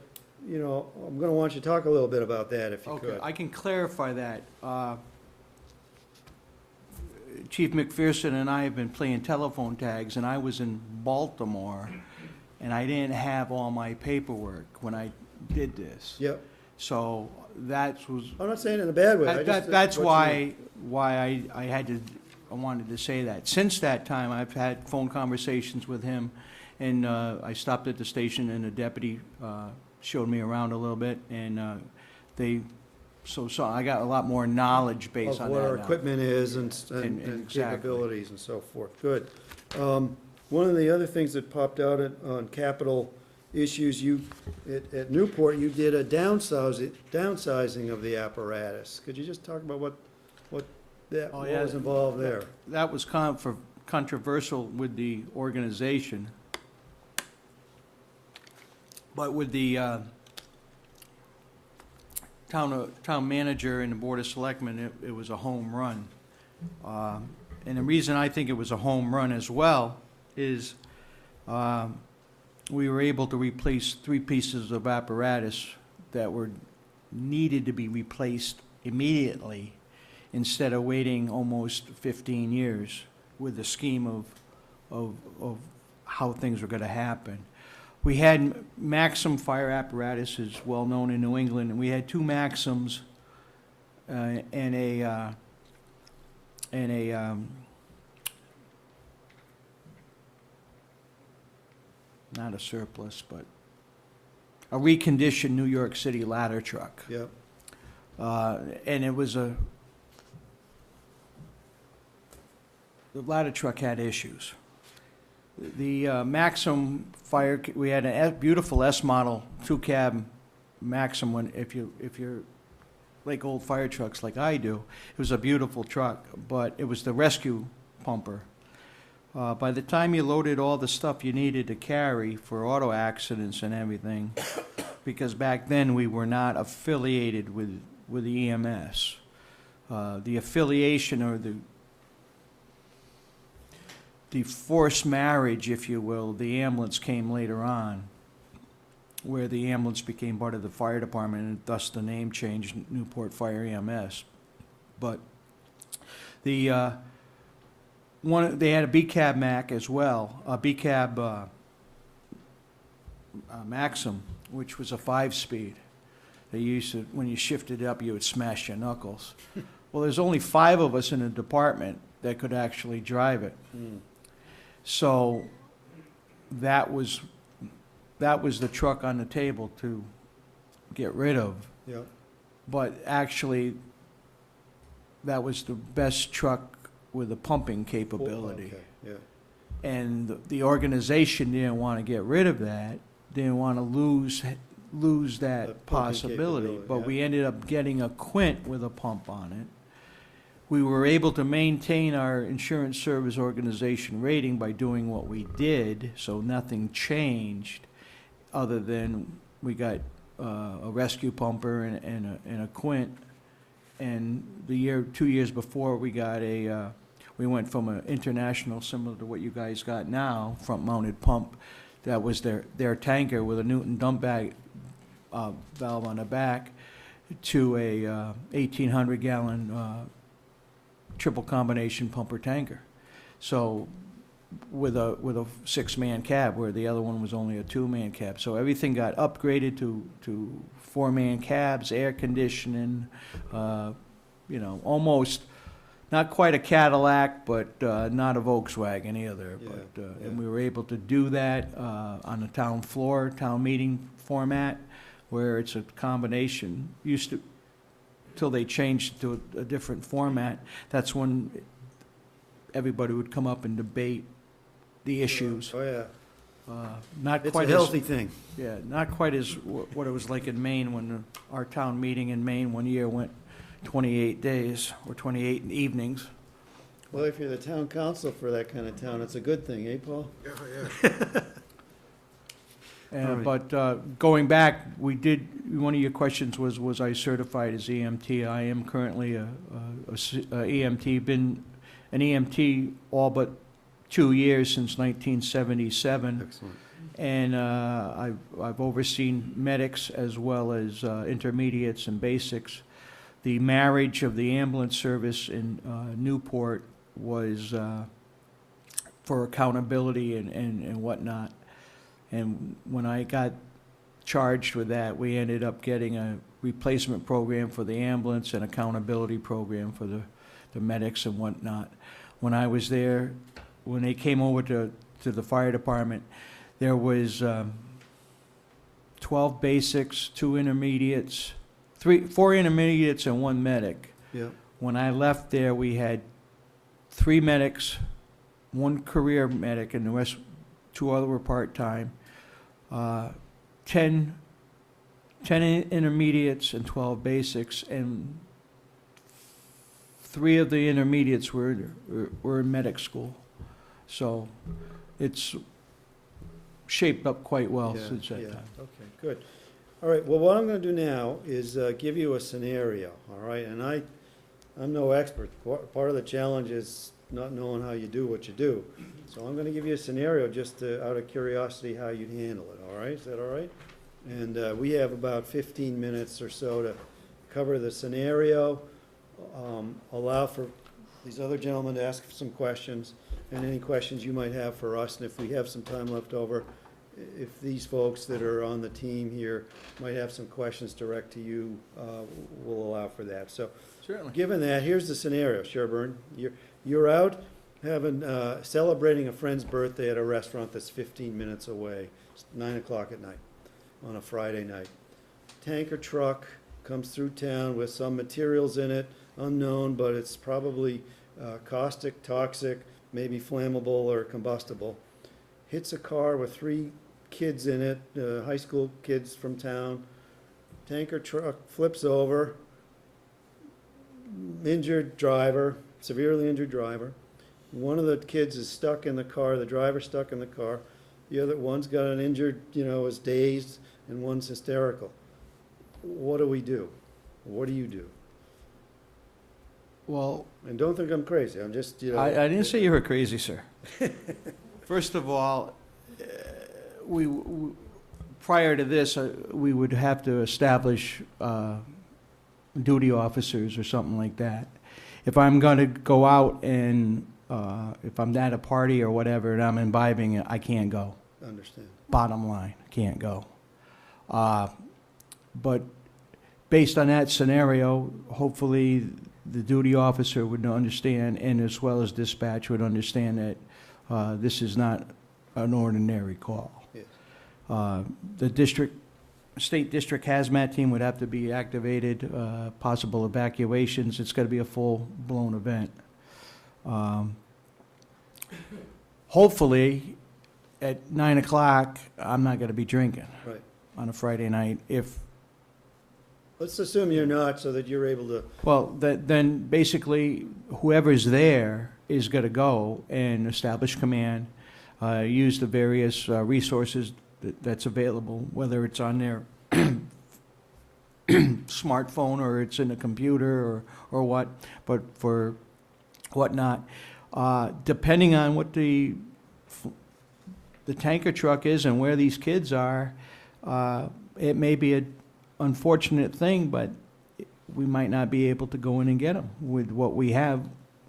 I'm going to want you to talk a little bit about that, if you could. Okay, I can clarify that. Chief McPherson and I have been playing telephone tags, and I was in Baltimore, and I didn't have all my paperwork when I did this. Yep. So that was. I'm not saying it in a bad way. That's why I wanted to say that. Since that time, I've had phone conversations with him, and I stopped at the station, and the deputy showed me around a little bit, and so I got a lot more knowledge based on that. Of what our now. equipment is and Exactly. capabilities and so forth. Good. One of the other things that popped out on capital issues, at Newport, you did a downsizing of the apparatus. Could you just talk about what was involved there? That was controversial with the organization. But with the town manager and the board of selectmen, it was a home run. And the reason I think it was a home run as well is we were able to replace 3 pieces of apparatus that were needed to be replaced immediately instead of waiting almost 15 years with the scheme of how things were going to happen. We had Maxim fire apparatus, is well known in New England, and we had 2 Maxims and a not a surplus, but a reconditioned New York City ladder truck. Yep. And it was the ladder truck had issues. The Maxim fire, we had a beautiful S model 2-cab Maxim. If you're like old fire trucks like I do, it was a beautiful truck, but it was the rescue pumper. By the time you loaded all the stuff you needed to carry for auto accidents and everything, because back then we were not affiliated with with the EMS. The affiliation or the forced marriage, if you will, the ambulance came later on, where the ambulance became part of the fire department, and thus the name changed, Newport Fire EMS. But they had a B-cab Mac as well, a B-cab Maxim, which was a 5-speed. They used to, when you shifted it up, you would smash your knuckles. Well, there's only 5 of us in the department that could actually drive it. So that was the truck on the table to get rid of. Yeah. But actually, that was the best truck with a pumping capability. Okay, yeah. And the organization didn't want to get rid of that, didn't want to lose that pumping possibility. capability, But yeah. we ended up getting a Quint with a pump on it. We were able to maintain our insurance service organization rating by doing what we did, so nothing changed, other than we got a rescue pumper and a Quint. And 2 years before, we got we went from an international, similar to what you guys got now, front-mounted pump, that was their tanker with a Newton dump bag valve on the back, to a 1,800-gallon triple combination pumper tanker. So with a 6-man cab, where the other one was only a 2-man cab. So everything got upgraded to 4-man cabs, air conditioning, almost not quite a Cadillac, but not a Volkswagen either. Yeah, But yeah. and we were able to do that on the town floor, town meeting format, where it's a combination. Used to, till they changed to a different format. That's when everybody would come up and debate the issues. Oh, yeah. Not It's a quite healthy as, thing. yeah, not quite as what it was like in Maine when our town meeting in Maine one year went 28 days or 28 evenings. Well, if you're the town council for that kind of town, it's a good thing, eh, Paul? All right. But going back, we did, one of your questions was I certified as EMT? I am currently a EMT, been an EMT all but 2 years since 1977. Excellent. And I've overseen medics as well as intermediates and basics. The marriage of the ambulance service in Newport was for accountability and whatnot. And when I got charged with that, we ended up getting a replacement program for the ambulance and accountability program for the medics and whatnot. When I was there, when they came over to the fire department, there was 12 basics, 2 intermediates, 4 intermediates and 1 medic. Yeah. When I left there, we had 3 medics, 1 career medic, and the rest, 2 other were part-time. 10 intermediates and 12 basics, and 3 of the intermediates were in medic school. So it's shaped up quite well Yeah, since that yeah. time. Okay, good. All right, well, what I'm gonna do now is give you a scenario, all right? And I'm no expert. Part of the challenge is not knowing how you do what you do. So I'm gonna give you a scenario just out of curiosity how you'd handle it, all right? Is that all right? And we have about 15 minutes or so to cover the scenario, allow for these other gentlemen to ask some questions, and any questions you might have for us. And if we have some time left over, if these folks that are on the team here might have some questions direct to you, we'll allow for that. So, Certainly. given that, here's the scenario, Sherborn. You're out having, celebrating a friend's birthday at a restaurant that's 15 minutes away. It's 9 o'clock at night on a Friday night. Tanker truck comes through town with some materials in it, unknown, but it's probably caustic, toxic, maybe flammable or combustible. Hits a car with 3 kids in it, high school kids from town. Tanker truck flips over, injured driver, severely injured driver. One of the kids is stuck in the car, the driver's stuck in the car. The other one's got an injured, is dazed, and one's hysterical. What do we do? what do you do? Well, And don't think I'm crazy, I'm just, you know. I didn't say you were crazy, sir. First of all, we, prior to this, we would have to establish duty officers or something like that. If I'm going to go out and, if I'm at a party or whatever and I'm imbibing it, I can't go. Understand. Bottom line, can't go. But based on that scenario, hopefully the duty officer would understand, and as well as dispatch would understand that this is not an ordinary call. Yes. The state district hazmat team would have to be activated, possible evacuations. It's got to be a full-blown event. Hopefully, at 9 o'clock, I'm not going to be drinking Right. on a Friday night. If Let's assume you're not, so that you're able to, Well, then basically, whoever's there is going to go and establish command, use the various resources that's available, whether it's on their smartphone or it's in a computer or what, but for whatnot. Depending on what the tanker truck is and where these kids are, it may be an unfortunate thing, but we might not be able to go in and get them with what we have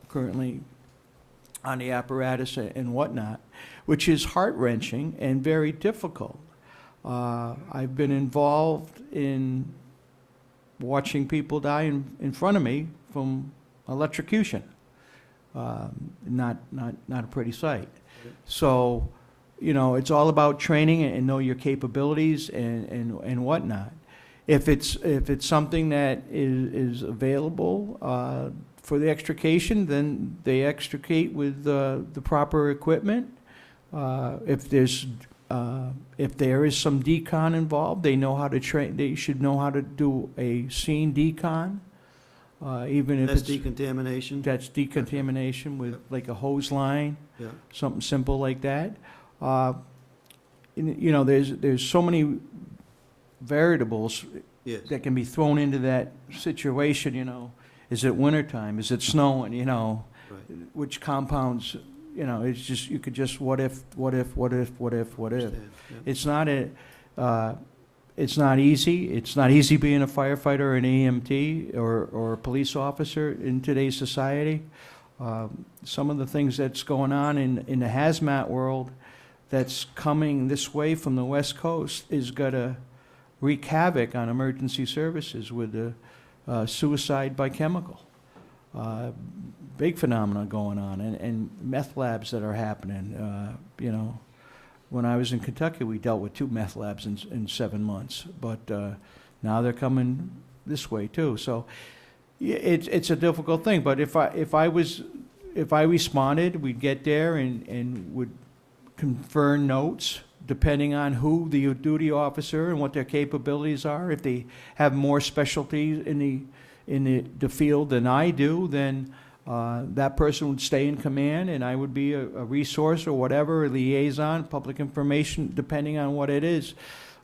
currently on the apparatus and whatnot, which is heart-wrenching and very difficult. I've been involved in watching people die in front of me from electrocution. Not a pretty sight. So, you know, it's all about training and know your capabilities and whatnot. If it's something that is available for the extrication, then they extricate with the proper equipment. If there is some decon involved, they know how to train. They should know how to do a scene decon, even if that's it's decontamination? that's decontamination with like a hose line, Yeah. something simple like that. You know, there's so many variables Yes. that can be thrown into that situation, you know. Is it wintertime? Is it snowing, you know? Right. Which compounds, you know, it's just, you could just what if. Understand, yeah. It's not easy. It's not easy being a firefighter or an EMT or a police officer in today's society. Some of the things that's going on in the hazmat world that's coming this way from the West Coast is gonna wreak havoc on emergency services with the suicide by chemical. Big phenomena going on, and meth labs that are happening. You know, when I was in Kentucky, we dealt with 2 meth labs in 7 months, but now they're coming this way too. So it's a difficult thing. But if I responded, we'd get there and would confer notes depending on who the duty officer and what their capabilities are. If they have more specialties in the field than I do, then that person would stay in command, and I would be a resource or whatever, a liaison, public information, depending on what it is.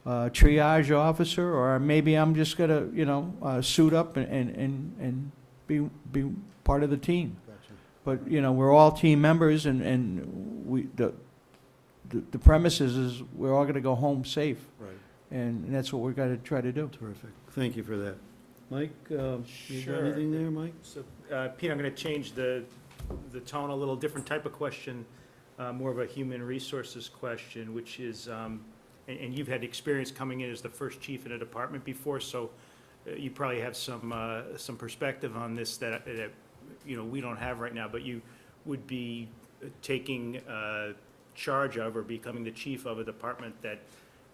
Triage officer, or maybe I'm just gonna, you know, suit up and be part of the team. Gotcha. But, you know, we're all team members, and the premise is we're all gonna go home safe, Right. and that's what we're gonna try to do. Terrific. Thank you for that. Mike, you got Sure. anything there, Mike? So, Pete, I'm going to change the tone, a little different type of question, more of a human resources question, which is, and you've had experience coming in as the first chief in a department before, so you probably have some perspective on this that, you know, we don't have right now, but you would be taking charge of or becoming the chief of a department that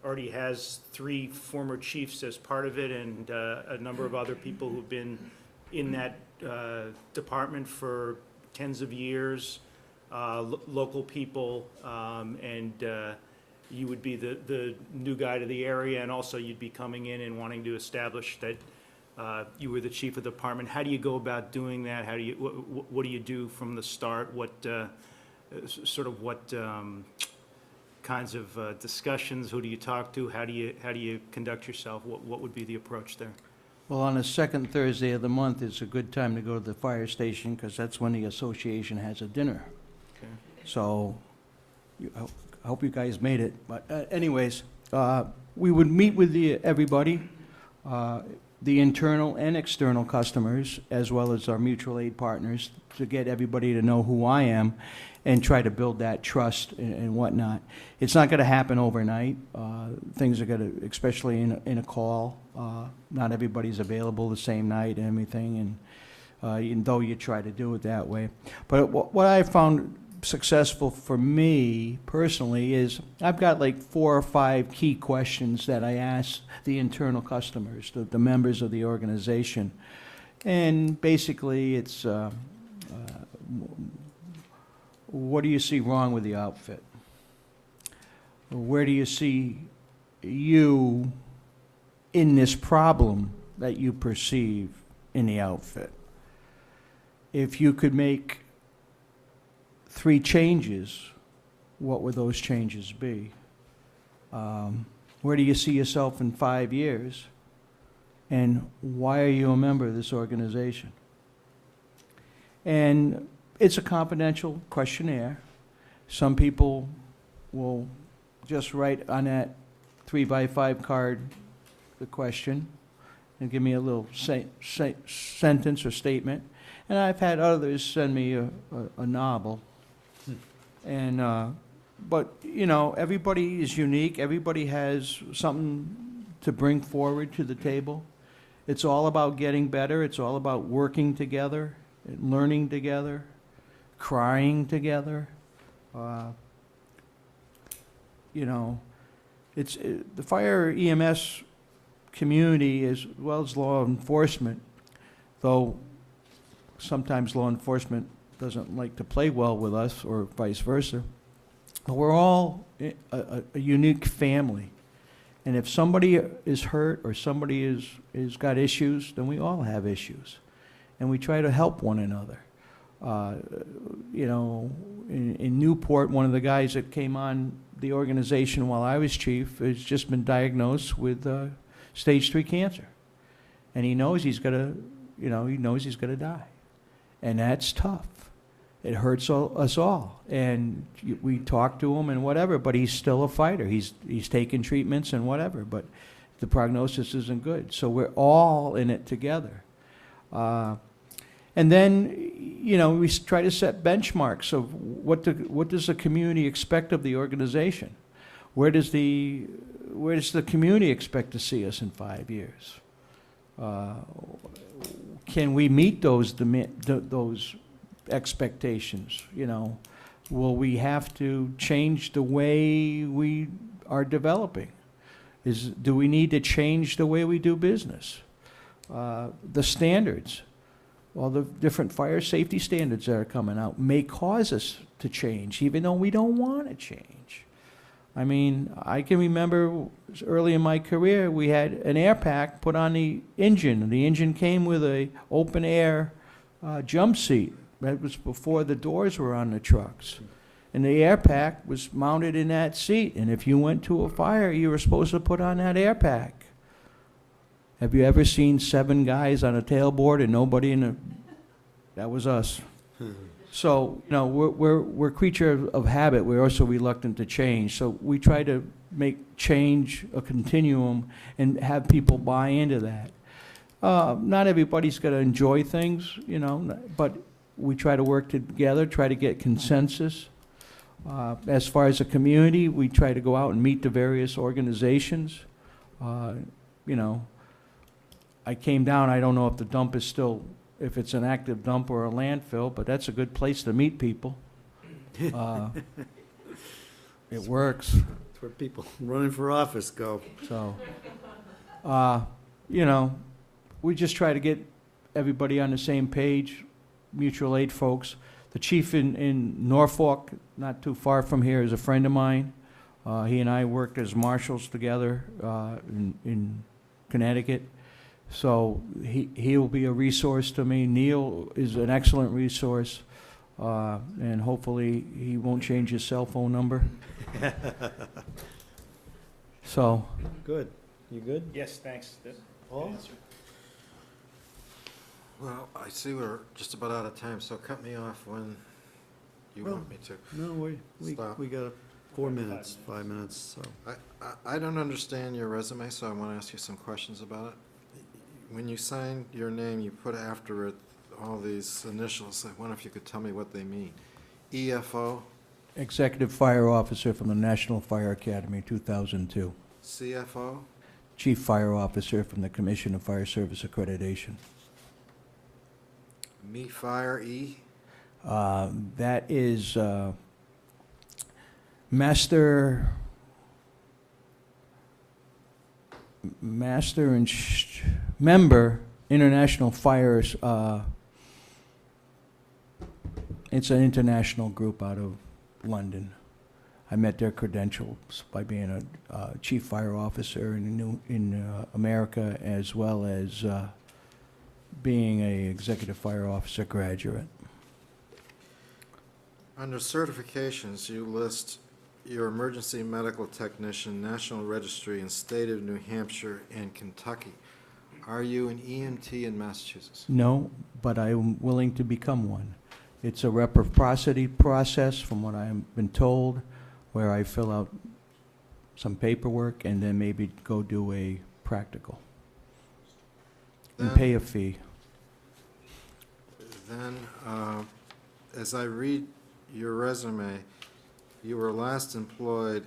already has 3 former chiefs as part of it, and a number of other people who've been in that department for tens of years, local people, and you would be the new guy to the area, and also you'd be coming in and wanting to establish that you were the chief of the department. How do you go about doing that? How do you, what do you do from the start? What kinds of discussions? Who do you talk to? How do you conduct yourself? What would be the approach there? Well, on the second Thursday of the month is a good time to go to the fire station, because that's when the association has a dinner. Okay. So, I hope you guys made it. But anyways, we would meet with everybody, the internal and external customers, as well as our mutual aid partners, to get everybody to know who I am and try to build that trust and whatnot. It's not going to happen overnight. Things are going to, especially in a call, not everybody's available the same night and everything, and even though you try to do it that way. But what I found successful for me personally is I've got like 4 or 5 key questions that I ask the internal customers, the members of the organization. And basically it's, what do you see wrong with the outfit? Where do you see you in this problem that you perceive in the outfit? If you could make 3 changes, what would those changes be? Where do you see yourself in 5 years? And why are you a member of this organization? And it's a confidential questionnaire. Some people will just write on that 3x5 card the question and give me a little sentence or statement. And I've had others send me a novel. And, but, you know, everybody is unique. Everybody has something to bring forward to the table. It's all about getting better. It's all about working together, learning together, crying together. You know, it's the fire EMS community as well as law enforcement, though sometimes law enforcement doesn't like to play well with us or vice versa. But we're all a unique family. And if somebody is hurt or somebody is got issues, then we all have issues. And we try to help one another. You know, in Newport, one of the guys that came on the organization while I was chief has just been diagnosed with stage 3 cancer. And he knows he's gonna, you know, he knows he's gonna die. And that's tough. It hurts us all. And we talk to him and whatever, but he's still a fighter. He's taking treatments and whatever, but the prognosis isn't good. So we're all in it together. And then, you know, we try to set benchmarks of what does the community expect of the organization? Where does the community expect to see us in 5 years? Can we meet those expectations? You know, will we have to change the way we are developing? Do we need to change the way we do business? The standards, all the different fire safety standards that are coming out may cause us to change, even though we don't want to change. I mean, I can remember early in my career, we had an air pack put on the engine. The engine came with a open air jump seat. That was before the doors were on the trucks. And the air pack was mounted in that seat. And if you went to a fire, you were supposed to put on that air pack. Have you ever seen 7 guys on a tailboard and nobody in the... That was us. So, you know, we're creature of habit. We're also reluctant to change. So we try to make change a continuum and have people buy into that. Not everybody's going to enjoy things, you know, but we try to work together, try to get consensus. As far as a community, we try to go out and meet the various organizations. You know, I came down, I don't know if the dump is still, if it's an active dump or a landfill, but that's a good place to meet people. It works. That's where people running for office go. So, you know, we just try to get everybody on the same page, mutual aid folks. The chief in Norfolk, not too far from here, is a friend of mine. He and I worked as marshals together in Connecticut. So he'll be a resource to me. Neil is an excellent resource. And hopefully he won't change his cell phone number. So. Good. You good? Yes, thanks. Paul? Well, I see we're just about out of time, so cut me off when you Well, want me to. No, Stop. we got 4 minutes, 5 minutes, so. I don't understand your resume, so I want to ask you some questions about it. When you sign your name, you put after it all these initials. I wonder if you could tell me what they mean. EFO, Executive Fire Officer from the National Fire Academy, 2002. CFO, Chief Fire Officer from the Commission of Fire Service Accreditation. Me Fire E, That is Master and Member International Fires. It's an international group out of London. I met their credentials by being a chief fire officer in America, as well as being a executive fire officer graduate. under certifications, you list your emergency medical technician, National Registry in state of New Hampshire and Kentucky. Are you an EMT in Massachusetts? No, but I'm willing to become one. It's a reciprocity process, from what I've been told, where I fill out some paperwork and then maybe go do a practical and Then- pay a fee. Then, as I read your resume, you were last employed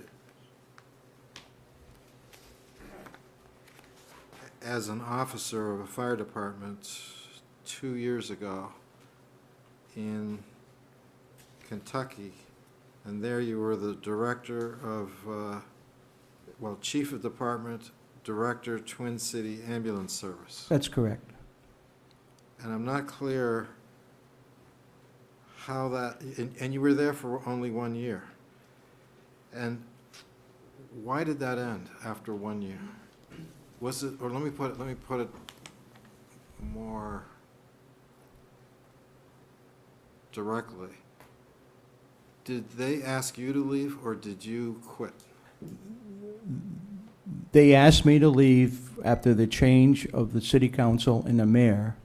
as an officer of a fire department 2 years ago in Kentucky, and there you were the director of, chief of department, director, Twin City Ambulance Service. That's correct. And I'm not clear how that, and you were there for only 1 year. And why did that end after 1 year? Was it, or let me put it more directly. Did they ask you to leave, or did you quit? They asked me to leave after the change of the city council and the mayor.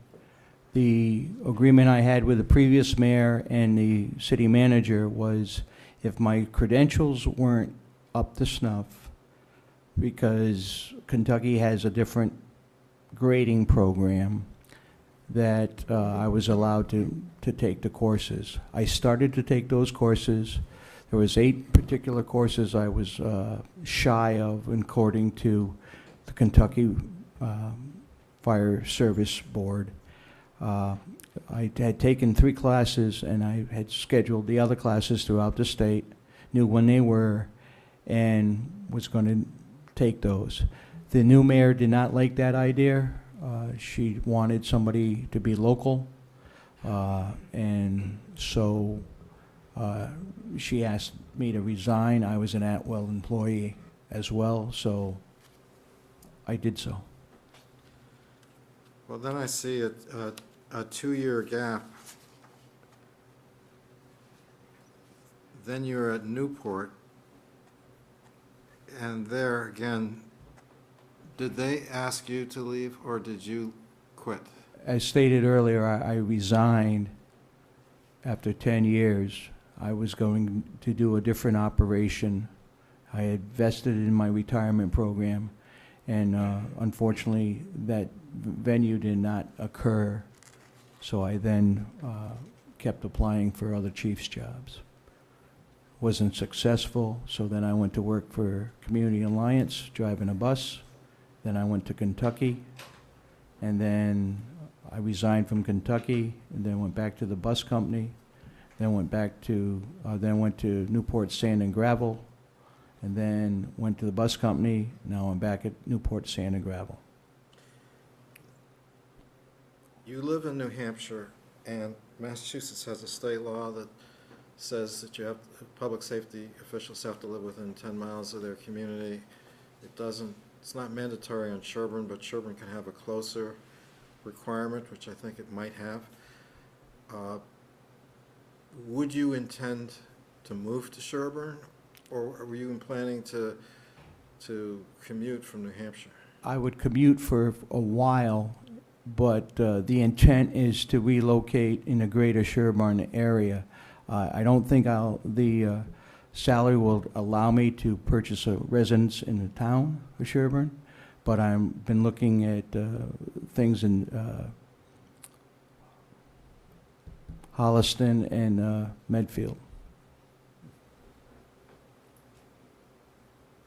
The agreement I had with the previous mayor and the city manager was, if my credentials weren't up to snuff, because Kentucky has a different grading program, that I was allowed to take the courses. I started to take those courses. There was 8 particular courses I was shy of, according to the Kentucky Fire Service Board. I had taken 3 classes, and I had scheduled the other classes throughout the state, knew when they were, and was going to take those. The new mayor did not like that idea. She wanted somebody to be local, and so she asked me to resign. I was an at-will employee as well, so I did so. Well, then I see a 2-year gap. Then you're at Newport, and there again, did they ask you to leave, or did you quit? As stated earlier, I resigned after 10 years. I was going to do a different operation. I had vested in my retirement program, and unfortunately, that venue did not occur. So I then kept applying for other chief's jobs. Wasn't successful, so then I went to work for Community Alliance, driving a bus. Then I went to Kentucky, and then I resigned from Kentucky, and then went back to the bus company, then went to Newport Sand and Gravel, and then went to the bus company. Now I'm back at Newport Sand and Gravel. You live in New Hampshire, and Massachusetts has a state law that says that public safety officials have to live within 10 miles of their community. It's not mandatory on Sherborn, but Sherborn can have a closer requirement, which I think it might have. Would you intend to move to Sherborn, or were you planning to commute from New Hampshire? I would commute for a while but the intent is to relocate in the greater Sherborn area. I don't think the salary will allow me to purchase a residence in the town of Sherborn, but I've been looking at things in Holliston and Medfield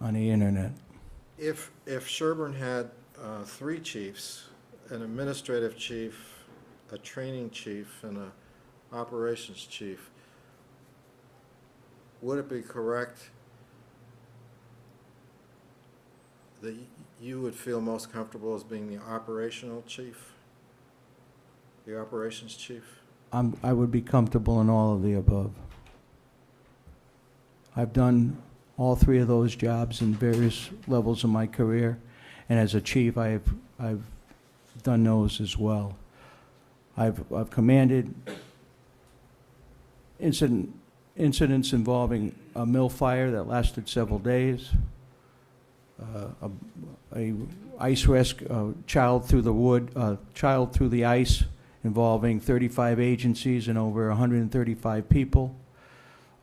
on the internet. If Sherborn had 3 chiefs, an administrative chief, a training chief, and an operations chief, would it be correct that you would feel most comfortable as being the operational chief? The operations chief? I would be comfortable in all of the above. I've done all 3 of those jobs in various levels of my career, and as a chief, I've done those as well. I've commanded incidents involving a mill fire that lasted several days, a ice rescue, child through the ice involving 35 agencies and over 135 people.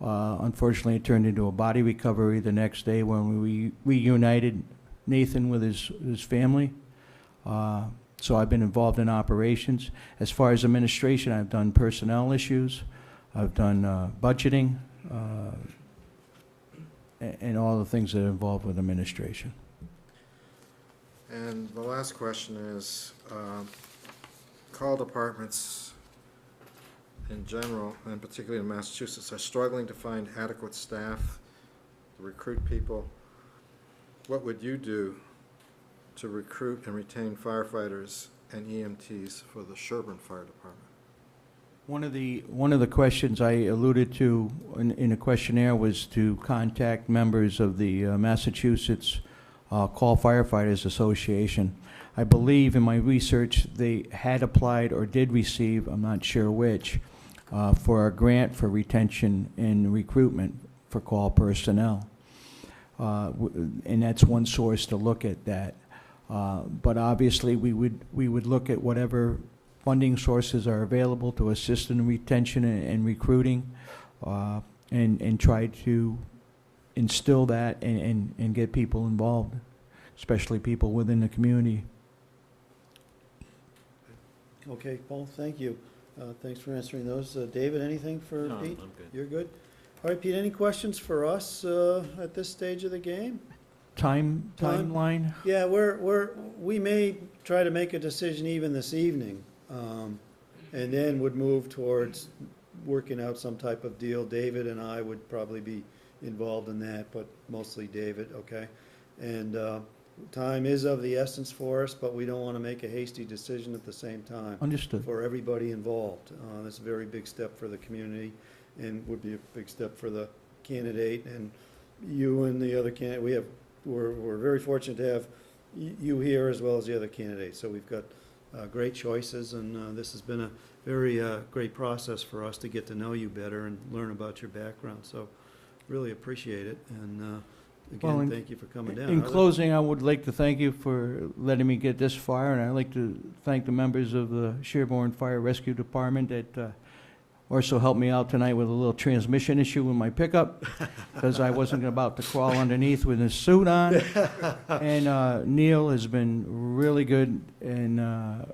Unfortunately, it turned into a body recovery the next day when we reunited Nathan with his family. So I've been involved in operations. As far as administration, I've done personnel issues, I've done budgeting, and all the things that are involved with administration. And the last question is, call departments in general, and particularly in Massachusetts, are struggling to find adequate staff to recruit people. What would you do to recruit and retain firefighters and EMTs for the Sherborn Fire Department? One of the questions I alluded to in a questionnaire was to contact members of the Massachusetts Call Firefighters Association. I believe in my research they had applied or did receive, I'm not sure which, for a grant for retention and recruitment for call personnel. And that's one source to look at that. But obviously we would look at whatever funding sources are available to assist in retention and recruiting, and try to instill that and get people involved, especially people within the community. Okay, Paul, thank you. Thanks for answering those. David, anything for No, Pete? I'm good. You're good? All right, Pete, any questions for us at this stage of the game? Timeline? Yeah, we may try to make a decision even this evening, and then would move towards working out some type of deal. David and I would probably be involved in that, but mostly David, okay? And time is of the essence for us, but we don't want to make a hasty decision at the same time. Understood. For everybody involved. That's a very big step for the community, and would be a big step for the candidate, and you and the other candidate. We're very fortunate to have you here as well as the other candidates. So we've got great choices, and this has been a very great process for us to get to know you better and learn about your background. So really appreciate it, and Well, again, thank you for coming down. In closing, I would like to thank you for letting me get this far, and I'd like to thank the members of the Sherborn Fire Rescue Department that also helped me out tonight with a little transmission issue with my pickup, because I wasn't about to crawl underneath with a suit on. And Neil has been really good and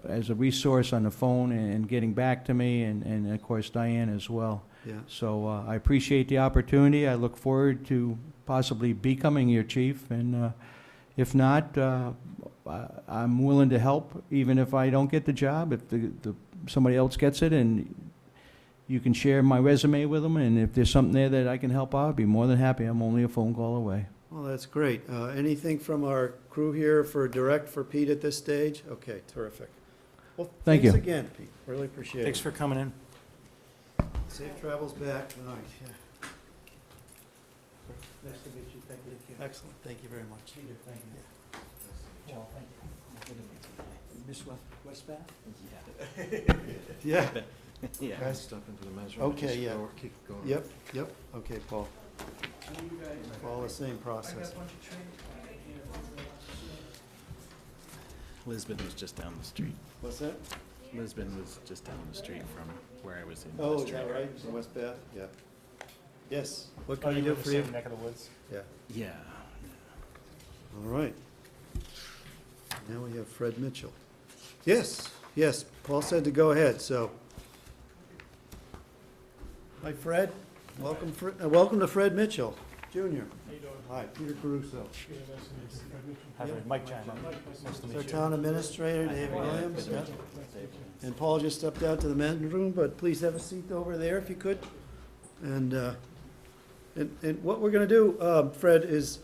as a resource on the phone and getting back to me, and of course Diane as well. Yeah. So I appreciate the opportunity. I look forward to possibly becoming your chief, and if not, I'm willing to help, even if I don't get the job. If somebody else gets it, and you can share my resume with them, and if there's something there that I can help out, I'd be more than happy. I'm only a phone call away. Well, that's great. Anything from our crew here for Pete at this stage? Okay, terrific. Well, Thank thanks you. again, Pete. Really appreciate it. Thanks for coming in. Safe travels back. All right, yeah. Nice to meet you. Thank you. Excellent. Thank you very much. Thank you. Well, thank you. Miss West Bath? Yeah. Yeah. Guys, step into the measurement. Okay, just yeah. go- Keep going. Yep. Okay, Paul. Follow the same process. Lisbon was just down the street. What's that? Lisbon was just down the street from where I was in. Oh, is West that River. right? In West Bath? Yeah. Yes. What can I do for you? neck of the woods? Yeah. Yeah. All right. Now we have Fred Mitchell. Yes, yes, Paul said to go ahead, so. Hi, Fred. Welcome to Fred Mitchell, Jr. Hi, Peter Caruso. Mike China. It's our town administrator, David Williams. Yeah. And Paul just stepped out to the men's room, but please have a seat over there if you could. And what we're gonna do, Fred, is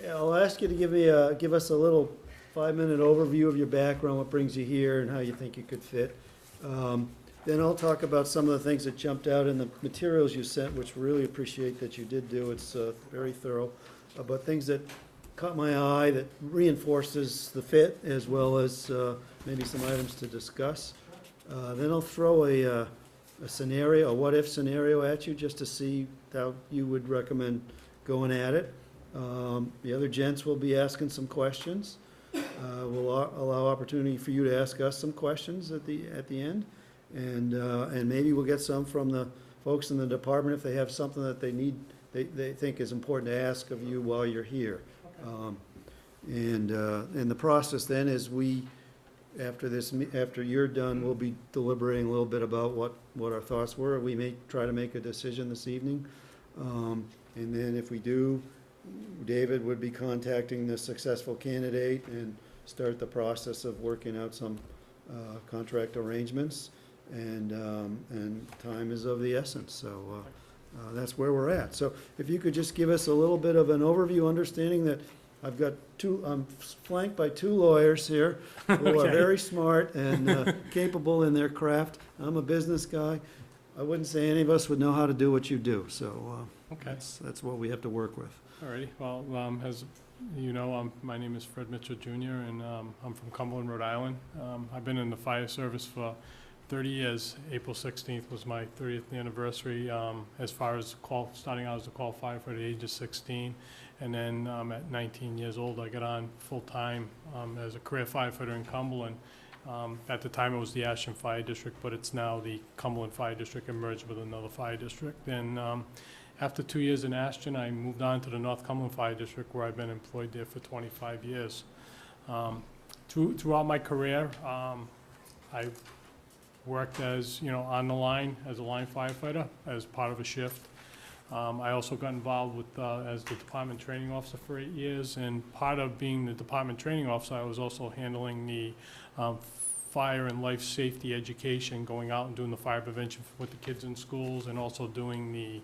I'll ask you to give us a little 5-minute overview of your background, what brings you here, and how you think you could fit. Then I'll talk about some of the things that jumped out in the materials you sent, which really appreciate that you did do. It's very thorough. But things that caught my eye that reinforces the fit, as well as maybe some items to discuss. Then I'll throw a scenario, a what-if scenario at you, just to see how you would recommend going at it. The other gents will be asking some questions. We'll allow opportunity for you to ask us some questions at the end. And maybe we'll get some from the folks in the department if they have something that they think is important to ask of you while you're here. And the process then is after you're done, we'll be deliberating a little bit about what our thoughts were. We may try to make a decision this evening. And then if we do, David would be contacting the successful candidate and start the process of working out some contract arrangements. And time is of the essence, so that's where we're at. So if you could just give us a little bit of an overview, understanding that I'm flanked by 2 lawyers here who are very smart and capable in their craft. I'm a business guy. I wouldn't say any of us would know how to do what you do, so that's what we have to work with. All righty, well, as you know, my name is Fred Mitchell Jr., and I'm from Cumberland, Rhode Island. I've been in the fire service for 30 years. April 16th was my 30th anniversary, as far as starting out as a call firefighter at the age of 16. And then at 19 years old, I got on full-time as a career firefighter in Cumberland. At the time, it was the Ashland Fire District, but it's now the Cumberland Fire District and merged with another fire district. And after 2 years in Ashland, I moved on to the North Cumberland Fire District, where I've been employed there for 25 years. Throughout my career, I worked as, on the line as a line firefighter as part of a shift. I also got involved with, as the department training officer for 8 years, and part of being the department training officer, I was also handling the fire and life safety education, going out and doing the fire prevention with the kids in schools, and also doing the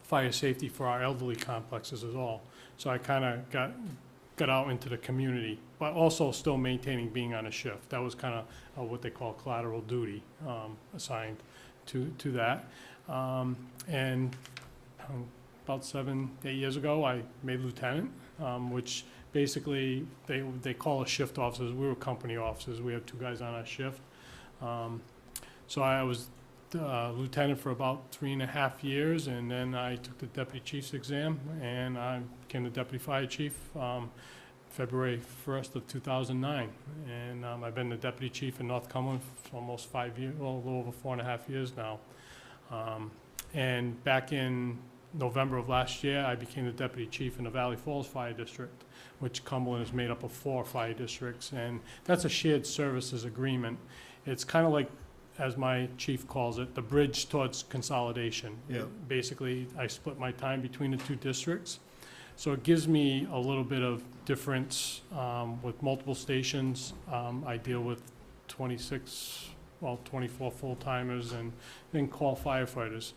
fire safety for our elderly complexes as well. So I kind of got out into the community, but also still maintaining being on a shift. That was kind of what they call collateral duty, assigned to that. And about 7-8 years ago, I made lieutenant, which basically they call us shift officers. We were company officers. We have 2 guys on our shift. So I was lieutenant for about 3.5 years, and then I took the deputy chief's exam, and I became the deputy fire chief February 1st of 2009. And I've been the deputy chief in North Cumberland for almost 5 years, well, a little over 4.5 years now. And back in November of last year, I became the deputy chief in the Valley Falls Fire District, which Cumberland is made up of 4 fire districts, and that's a shared services agreement. It's kind of like, as my chief calls it, the bridge towards consolidation. Yeah. Basically, I split my time between the 2 districts. So it gives me a little bit of difference with multiple stations. I deal with 24 full-timers and then call firefighters.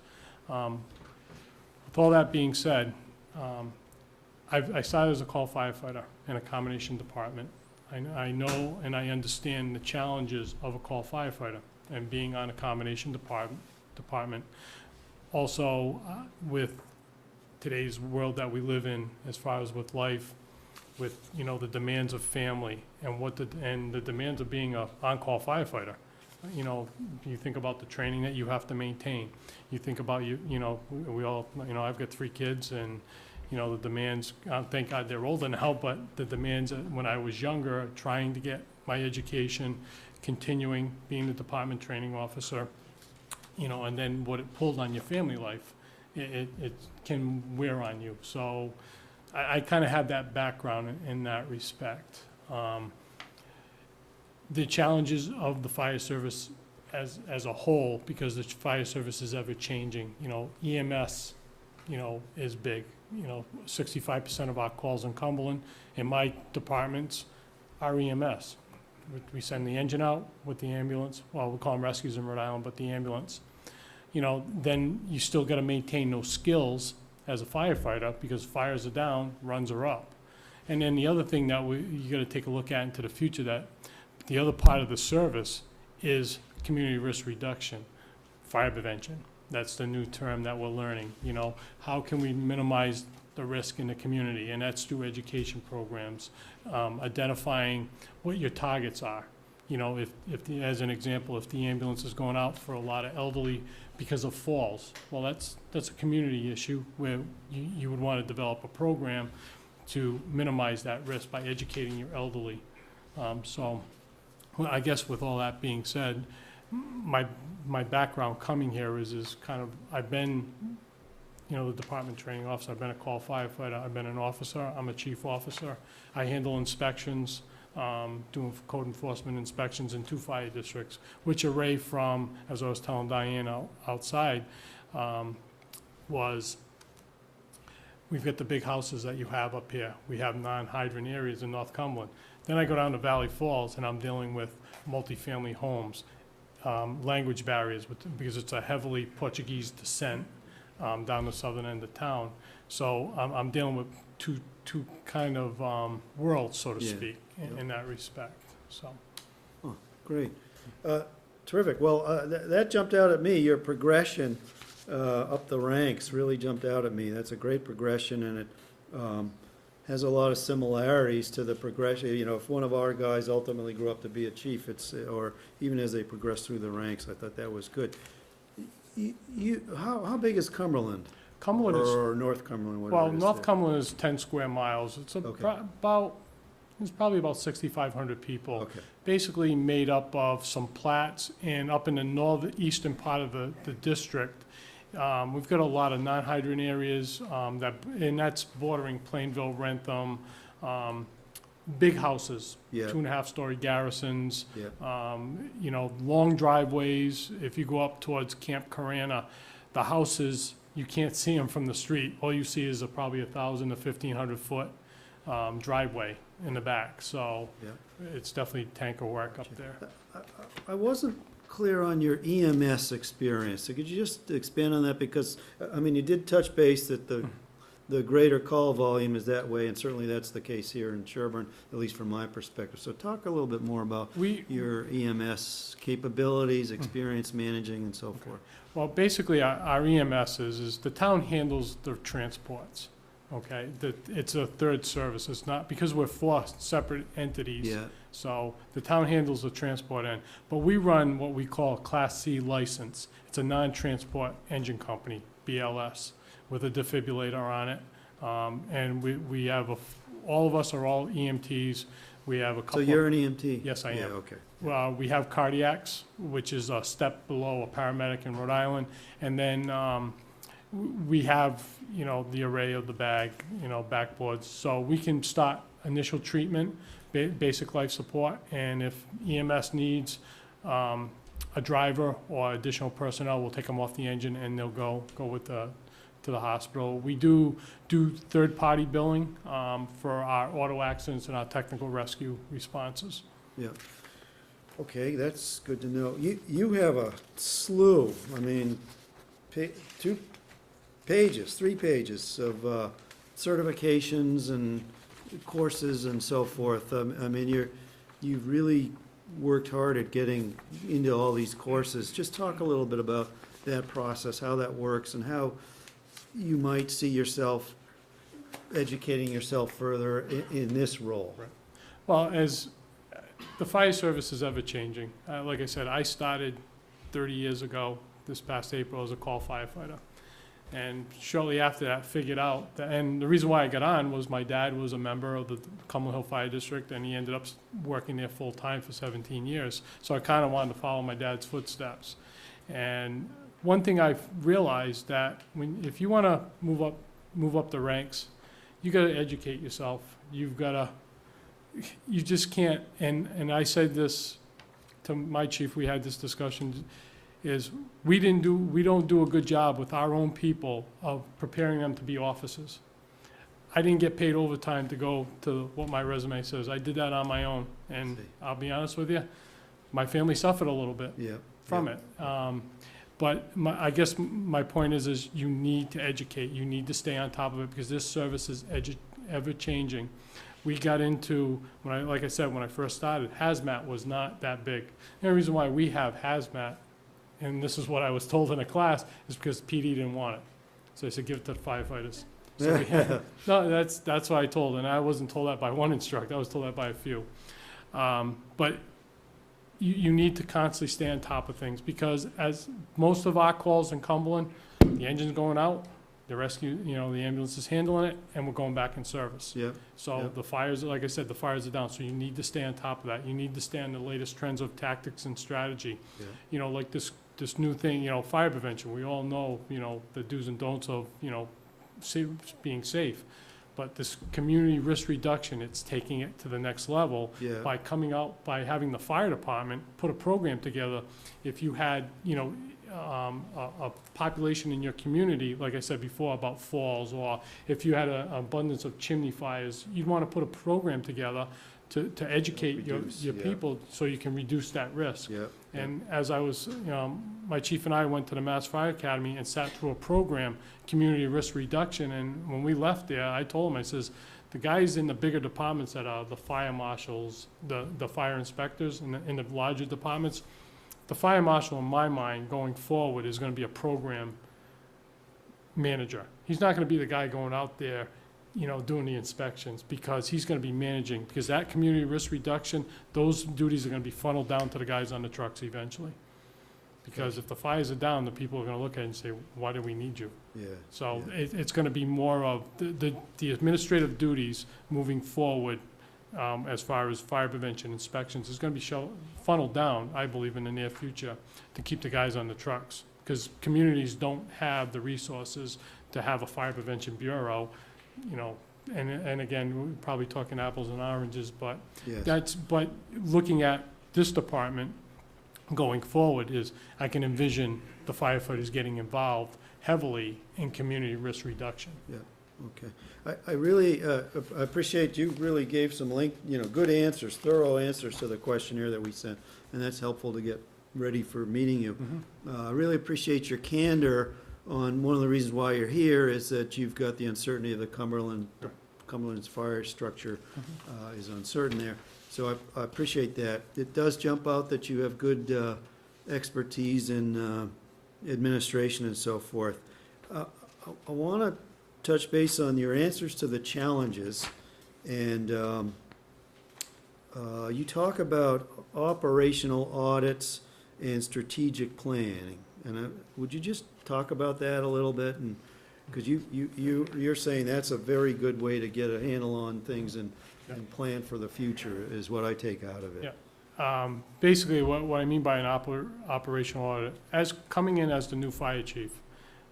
With all that being said, I started as a call firefighter in a combination department. I know and I understand the challenges of a call firefighter and being on a combination department. Also, with today's world that we live in, as far as with life, with the demands of family and the demands of being a on-call firefighter. You think about the training that you have to maintain. You think about we all, I've got 3 kids, and You know, the demands, thank God they're older now, but the demands when I was younger, trying to get my education, continuing being the department training officer, you know, and then what it pulled on your family life, it can wear on you. So I kind of have that background in that respect. The challenges of the fire service as a whole, because the fire service is ever changing, you know, EMS, you know, is big. You know, 65% of our calls in Cumberland, in my departments, are EMS. We send the engine out with the ambulance, well, we call them rescues in Rhode Island, but the ambulance. You know, then you still gotta maintain those skills as a firefighter, because fires are down, runs are up. And then the other thing that you gotta take a look at into the future, that the other part of the service is community risk reduction, fire prevention. That's the new term that we're learning, you know. How can we minimize the risk in the community? And that's through education programs, identifying what your targets are. You know, as an example, if the ambulance is going out for a lot of elderly because of falls, well, that's a community issue where you would want to develop a program to minimize that risk by educating your elderly. So, well, I guess with all that being said, my background coming here is kind of, I've been, you know, the department training officer, I've been a call firefighter, I've been an officer, I'm a chief officer. I handle inspections, doing code enforcement inspections in 2 fire districts, which array from, as I was telling Diane outside, was, we've got the big houses that you have up here. We have non-hydrant areas in North Cumberland. Then I go down to Valley Falls and I'm dealing with multifamily homes. Language barriers, because it's a heavily Portuguese descent down the southern end of town. So I'm dealing with two kind of worlds, so to speak, in that respect. So. Oh, great. Terrific. Well, that jumped out at me. Your progression up the ranks really jumped out at me. That's a great progression, and it has a lot of similarities to the progression. You know, if one of our guys ultimately grew up to be a chief, or even as they progress through the ranks, I thought that was good. How big is Cumberland? Cumberland is, or North Cumberland, whatever well, it is North there. Cumberland is 10 square miles. It's Okay. It's probably about 6,500 people. Okay. Basically made up of some plats, and up in the northeastern part of the district, we've got a lot of non-hydrant areas, and that's bordering Plainville, Rentham, big houses, Yeah. 2.5-story garrisons, Yeah. you know, long driveways. If you go up towards Camp Carana, the houses, you can't see them from the street. All you see is probably 1,000 to 1,500 foot driveway in the back. So Yeah. it's definitely tanker work up there. I wasn't clear on your EMS experience. So could you just expand on that? Because, I mean, you did touch base that the greater call volume is that way, and certainly that's the case here in Sherborn, at least from my perspective. So talk a little bit more about your EMS capabilities, experience managing, and so forth. Well, basically, our EMS is the town handles the transports, okay? It's a third service. It's not, because we're 4 separate entities. Yeah. So the town handles the transport end. But we run what we call a Class C license. It's a non-transport engine company, BLS, with a defibrillator on it. And we have all of us are all EMTs. We have a couple. So you're an EMT? Yes, I am. Yeah, okay. We have cardiacs, which is a step below a paramedic in Rhode Island. And then we have, you know, the array of the backboards. So we can start initial treatment, basic life support, and if EMS needs a driver or additional personnel, we'll take them off the engine and they'll go to the hospital. We do third-party billing for our auto accidents and our technical rescue responses. Yeah. Okay, that's good to know. You have a slew, I mean, 3 pages of certifications and courses and so forth. I mean, you've really worked hard at getting into all these courses. Just talk a little bit about that process, how that works, and how you might see yourself educating yourself further in this role. Right. Well, as the fire service is ever changing. Like I said, I started 30 years ago, this past April, as a call firefighter. And shortly after that, figured out, and the reason why I got on was my dad was a member of the Cumberland Hill Fire District, and he ended up working there full-time for 17 years. So I kind of wanted to follow my dad's footsteps. And one thing I've realized that if you want to move up the ranks, you got to educate yourself. You just can't, and I said this to my chief, we had this discussion, is we don't do a good job with our own people of preparing them to be officers. I didn't get paid overtime to go to what my resume says. I did that on my own, and I'll be honest with you, my family suffered a little bit from it. But I guess my point is you need to educate, you need to stay on top of it, because this service is ever-changing. We got into, like I said, when I first started, hazmat was not that big. The only reason why we have hazmat, and this is what I was told in a class, is because PD didn't want it. So they said, give it to the firefighters. So no, that's what I told, and I wasn't told that by one instructor, I was told that by a few. But you need to constantly stay on top of things, because as most of our calls in Cumberland, the engine's going out, the rescue, the ambulance is handling it, and we're going back in service. So the fires, like I said, the fires are down, so you need to stay on top of that. You need to stay on the latest trends of tactics and strategy. Like this new thing, fire prevention, we all know, the do's and don'ts of, being safe. But this community risk reduction, it's taking it to the next level by coming out, by having the fire department put a program together. If you had, a population in your community, like I said before, about falls, or if you had an abundance of chimney fires, you'd want to put a program together to educate your people so you can reduce that risk. And as I was, my chief and I went to the Mass Fire Academy and sat through a program, community risk reduction, and when we left there, I told him, I says, the guys in the bigger departments that are the fire marshals, the fire inspectors in the larger departments, the fire marshal, in my mind, going forward, is going to be a program manager. He's not going to be the guy going out there, doing the inspections, because he's going to be managing, because that community risk reduction, those duties are going to be funneled down to the guys on the trucks eventually. Because if the fires are down, the people are going to look at it and say, why do we need you? So it's going to be more of the administrative duties moving forward. As far as fire prevention inspections, is going to be funneled down, I believe, in the near future to keep the guys on the trucks, because communities don't have the resources to have a fire prevention bureau, and again, we're probably talking apples and oranges, but but looking at this department going forward, is I can envision the firefighters getting involved heavily in community risk reduction. Okay. I really appreciate you really gave some good answers, thorough answers to the questionnaire that we sent, and that's helpful to get ready for meeting you. I really appreciate your candor on one of the reasons why you're here is that you've got the uncertainty of the Cumberland's fire structure is uncertain there. So I appreciate that. It does jump out that you have good expertise in administration and so forth. I want to touch base on your answers to the challenges, and you talk about operational audits and strategic planning, and would you just talk about that a little bit? And because you're saying that's a very good way to get a handle on things and plan for the future, is what I take out of it. Basically, what I mean by an operational audit, as coming in as the new fire chief,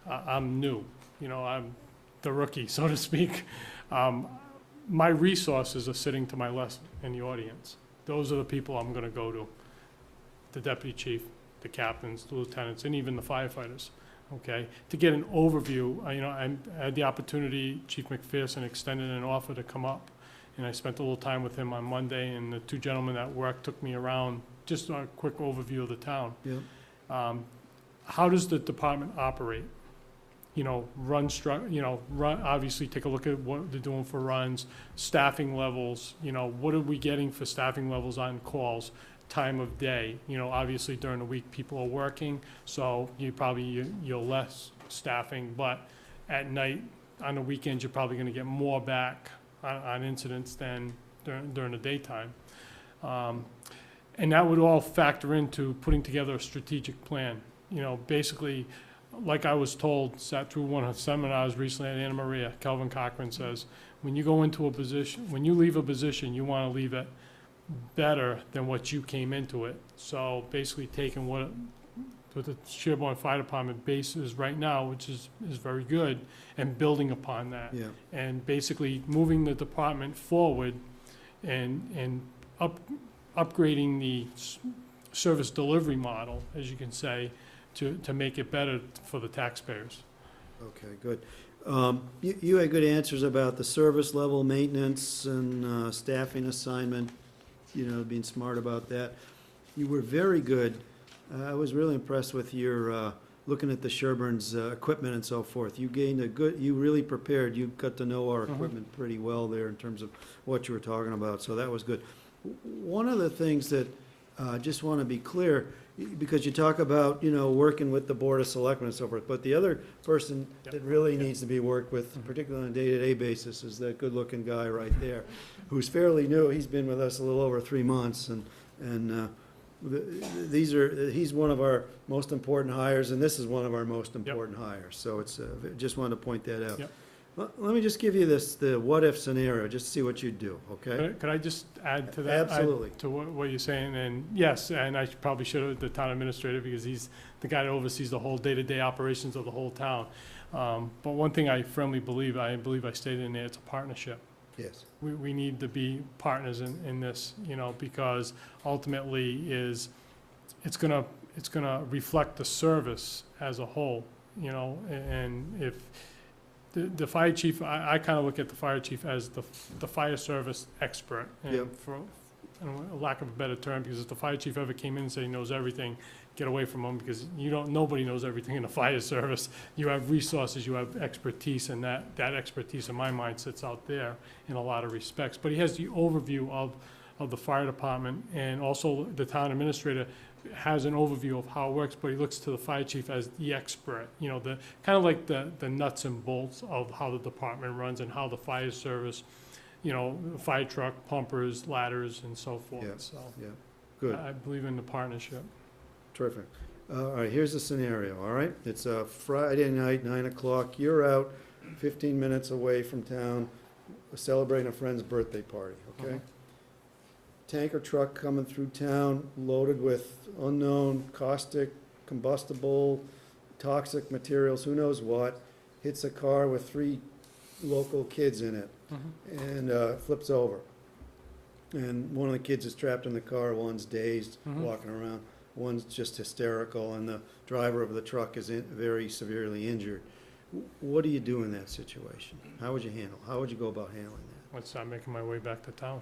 I'm new. I'm the rookie, so to speak. My resources are sitting to my left in the audience. Those are the people I'm going to go to: the deputy chief, the captains, the lieutenants, and even the firefighters. Okay, to get an overview. I had the opportunity. Chief McPherson extended an offer to come up, and I spent a little time with him on Monday. And the two gentlemen at work took me around, just a quick overview of the town. How does the department operate? Obviously take a look at what they're doing for runs, staffing levels, what are we getting for staffing levels on calls, time of day. Obviously during the week people are working, so you're less staffing, but at night, on the weekends, you're probably gonna get more back on incidents than during the daytime. And that would all factor into putting together a strategic plan. Basically, like I was told, sat through one of the seminars recently at Anna Maria, Kelvin Cochran says, when you go into a position, when you leave a position, you want to leave it better than what you came into it. So basically taking what the Sherborn Fire Department base is right now, which is very good, and building upon that. Yeah, And basically moving the department forward and upgrading the service delivery model, as you can say, to make it better for the taxpayers. okay, good. You had good answers about the service level maintenance and staffing assignment, you know, being smart about that. You were very good. I was really impressed with your looking at the Sherborn's equipment and so forth. You gained you really prepared. You got to know our equipment pretty well there in terms of what you were talking about, so that was good. One of the things that I just want to be clear, because you talk about, you know, working with the Board of Selectmen and so forth, but the other person that really needs to be worked with, particularly on a day-to-day basis, is that good-looking guy right there, who's fairly new. He's been with us a little over 3 months, and he's one of our most important hires, and this is one of our most important hires. So it's, just wanted to point that out. Yep. Let me just give you the what-if scenario, just to see what you'd do, okay? Could I just add to that? Absolutely. To what you're saying, and yes, and I probably should have, the town administrator, because he's the guy that oversees the whole day-to-day operations of the whole town. But one thing I firmly believe, I stated in there, it's a partnership. Yes. We need to be partners in this, you know, because ultimately it's gonna reflect the service as a whole, you know, and if the fire chief, I kind of look at the fire chief as the fire service expert. And Yep. for lack of a better term, because if the fire chief ever came in and said he knows everything, get away from him, because nobody knows everything in the fire service. You have resources, you have expertise, and that expertise in my mind sits out there in a lot of respects. But he has the overview of the fire department, and also the town administrator has an overview of how it works, but he looks to the fire chief as the expert, you know, the kind of like the nuts and bolts of how the department runs and how the fire service, you know, fire truck, pumpers, ladders, and so forth. Yeah. So Yeah, good. I believe in the partnership. Terrific. All right, here's the scenario, all right? It's a Friday night, 9 o'clock. You're out 15 minutes away from town celebrating a friend's birthday party, okay? Tanker truck coming through town loaded with unknown caustic, combustible, toxic materials, who knows what, hits a car with 3 local kids in it and flips over. And one of the kids is trapped in the car, one's dazed, walking around. One's just hysterical, and the driver of the truck is very severely injured. What do you do in that situation? How would you go about handling that? I'd start making my way back to town.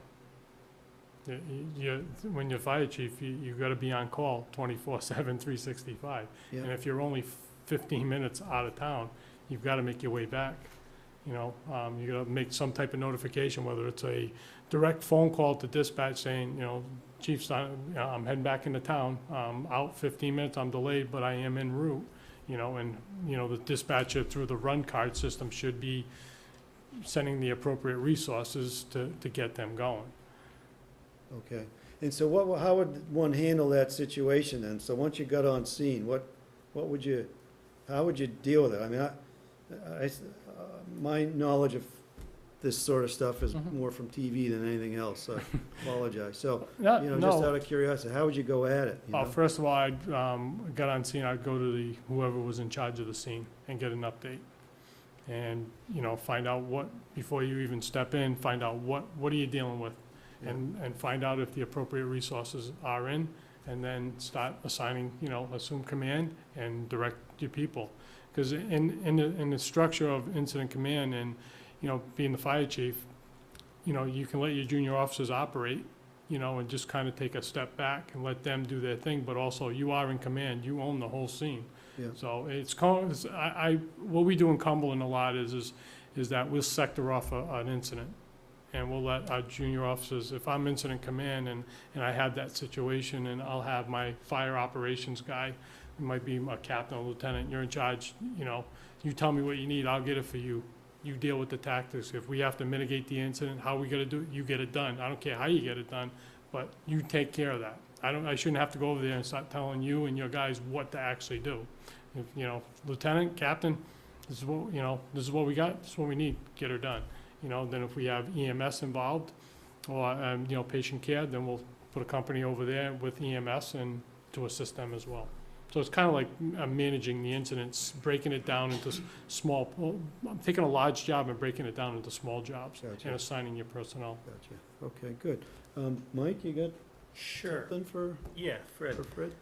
When you're fire chief, you gotta be on call 24/7, 365. Yeah. And if you're only 15 minutes out of town, you've gotta make your way back. You know, you gotta make some type of notification, whether it's a direct phone call to dispatch saying, you know, Chief's, I'm heading back into town, out 15 minutes, I'm delayed, but I am en route, you know, and, you know, the dispatcher through the run card system should be sending the appropriate resources to get them going. Okay. And so how would one handle that situation then? So once you got on scene, how would you deal with it? I mean, my knowledge of this sort of stuff is more from TV than anything else, so I apologize. So, you know, just out of curiosity, how would you go at it? You know? First of all, I'd got on scene, I'd go to whoever was in charge of the scene and get an update. And, you know, find out before you even step in, find out what are you dealing with? And find out if the appropriate resources are in, and then start assigning, you know, assume command and direct your people. Because in the structure of incident command and, you know, being the fire chief, you know, you can let your junior officers operate, you know, and just kind of take a step back and let them do their thing, but also you are in command, you own the whole scene. Yeah. So what we do in Cumberland a lot is that we'll sector off an incident, and we'll let our junior officers, if I'm incident command and I have that situation, and I'll have my fire operations guy, it might be a captain or lieutenant, you're in charge, you know, you tell me what you need, I'll get it for you. You deal with the tactics. If we have to mitigate the incident, how we gotta do it, you get it done. I don't care how you get it done, but you take care of that. I shouldn't have to go over there and start telling you and your guys what to actually do. If, you know, lieutenant, captain, this is what, you know, this is what we got, this is what we need, get her done. You know, then if we have EMS involved, or, you know, patient care, then we'll put a company over there with EMS and to assist them as well. So it's kind of like managing the incidents, breaking it down into small, I'm taking a large job and breaking it down into small jobs Gotcha. and assigning your personnel. Gotcha. Okay, good. Mike, you got Sure. something for Yeah, Fred. Fred?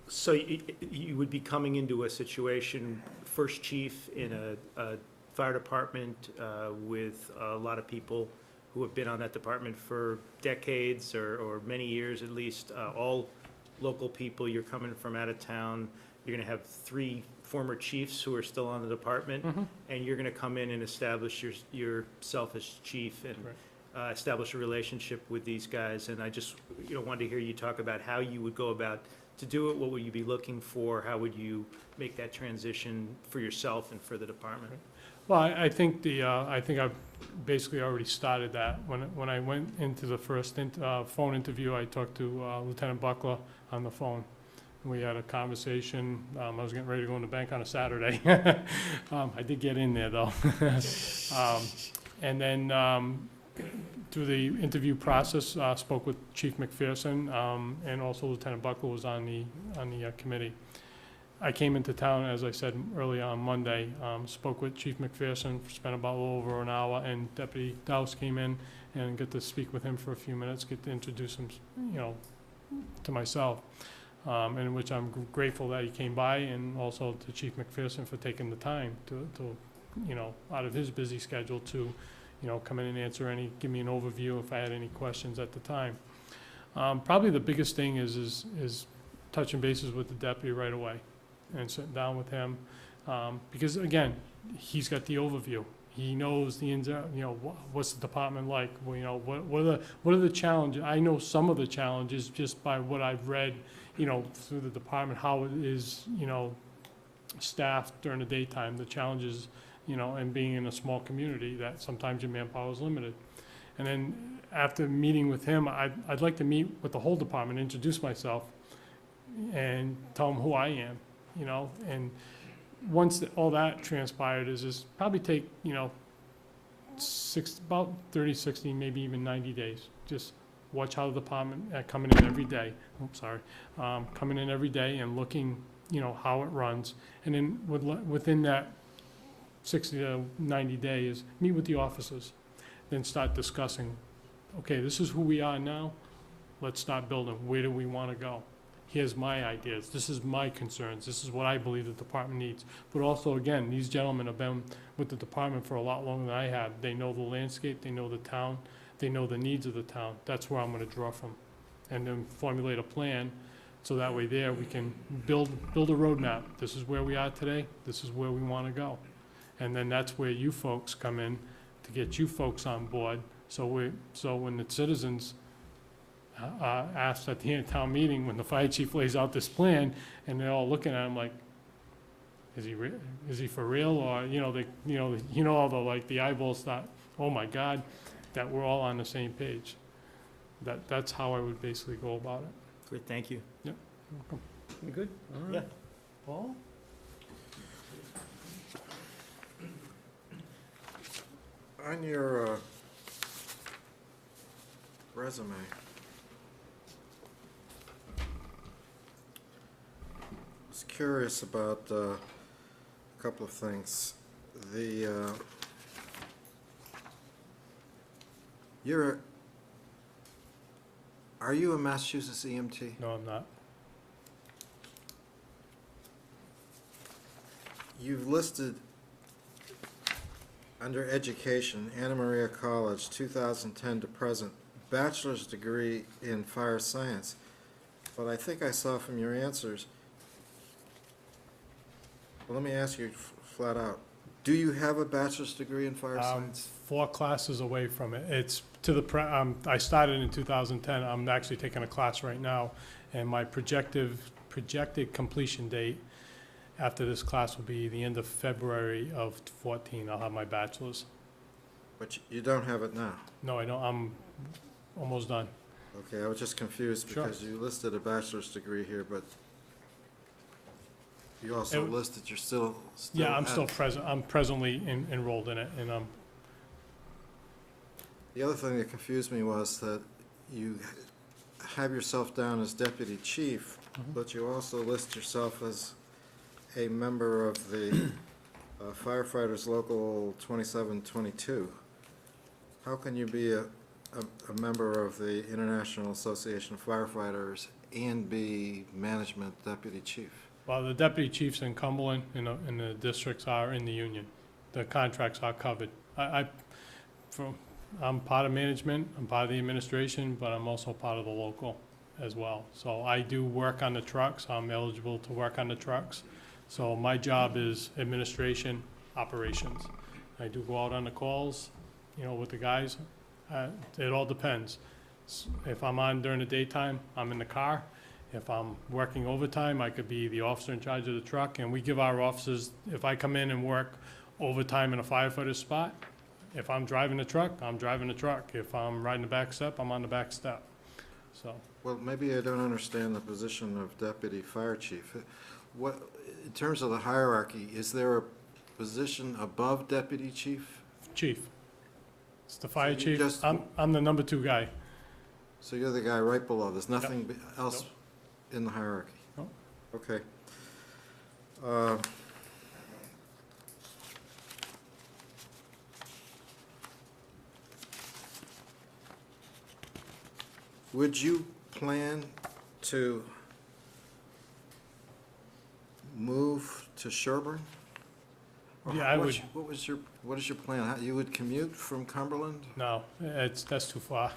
So you would be coming into a situation, first chief in a fire department with a lot of people who have been on that department for decades or many years at least, all local people. You're coming from out of town. You're going to have 3 former chiefs who are still on the department, and you're going to come in and establish yourself as chief and establish a relationship with these guys. And I just wanted to hear you talk about how you would go about to do it. What would you be looking for? How would you make that transition for yourself and for the department? Well, I think I think I've basically already started that. When I went into the first phone interview, I talked to Lieutenant Buckler on the phone. We had a conversation. I was getting ready to go in the bank on a Saturday. I did get in there, though. And then through the interview process, spoke with Chief McPherson, and also Lieutenant Buckler was on the committee. I came into town, as I said earlier on Monday, spoke with Chief McPherson, spent about a little over an hour, and Deputy Douse came in and got to speak with him for a few minutes, get to introduce him, to myself, in which I'm grateful that he came by, and also to Chief McPherson for taking the time to out of his busy schedule to, come in and answer give me an overview if I had any questions at the time. Probably the biggest thing is touching bases with the deputy right away and sitting down with him, because again, he's got the overview. He knows the ins, what's the department like? Well, what are the challenges? I know some of the challenges just by what I've read, through the department, how it is, staffed during the daytime, the challenges, and being in a small community that sometimes your manpower is limited. And then after meeting with him, I'd like to meet with the whole department, introduce myself, and tell them who I am, and once all that transpired is probably take, about 30, 60, maybe even 90 days. Just watch how the department coming in every day. Coming in every day and looking, how it runs. And then within that 60 to 90 days, meet with the officers. Then start discussing, okay, this is who we are now. Let's start building. Where do we want to go? Here's my ideas. This is my concerns. This is what I believe the department needs. But also, again, these gentlemen have been with the department for a lot longer than I have. They know the landscape. They know the town. They know the needs of the town. That's where I'm going to draw from. And then formulate a plan so that way there we can build a roadmap. This is where we are today. This is where we want to go. And then that's where you folks come in to get you folks on board. So when the citizens asked at the town meeting, when the fire chief lays out this plan, and they're all looking at him like, is he for real? Or, all the eyeballs thought, oh my God, that we're all on the same page. That's how I would basically go about it. Great, thank you. Yep. Welcome. You good? All right. Yeah. Paul? On your resume, I was curious about a couple of things. Are you a Massachusetts EMT? No, I'm not. You've listed under education, Anna Maria College, 2010 to present, bachelor's degree in fire science. But I think I saw from your answers, well, let me ask you flat out, do you have a bachelor's degree in fire science? 4 classes away from it. It's to the I started in 2010. I'm actually taking a class right now, and my projected completion date after this class will be the end of February of 14. I'll have my bachelor's. But you don't have it now? No, I don't. I'm almost done. Okay, I was just confused Sure. because you listed a bachelor's degree here, but You also It- listed you're still Yeah, I'm at- still present, I'm presently enrolled in it, and The other thing that confused me was that you have yourself down as deputy chief, but you also list yourself as a member of the firefighters local 2722. How can you be a member of the International Association of Firefighters and be management deputy chief? well, the deputy chiefs in Cumberland and the districts are in the union. The contracts are covered. I'm part of management, I'm part of the administration, but I'm also part of the local as well. So I do work on the trucks, I'm eligible to work on the trucks. So my job is administration, operations. I do go out on the calls, with the guys. It all depends. If I'm on during the daytime, I'm in the car. If I'm working overtime, I could be the officer in charge of the truck, and we give our officers, if I come in and work overtime in a firefighter's spot, if I'm driving the truck, I'm driving the truck. If I'm riding the back step, I'm on the back step. So, Well, maybe I don't understand the position of deputy fire chief. What, in terms of the hierarchy, is there a position above deputy chief? chief. It's the fire you chief. just- I'm the number 2 guy. So you're the guy right below, there's nothing else in the hierarchy? Nope. Okay. Would you plan to move to Sherborn? Or Yeah, I what- would. What is your plan? You would commute from Cumberland? No, that's too far.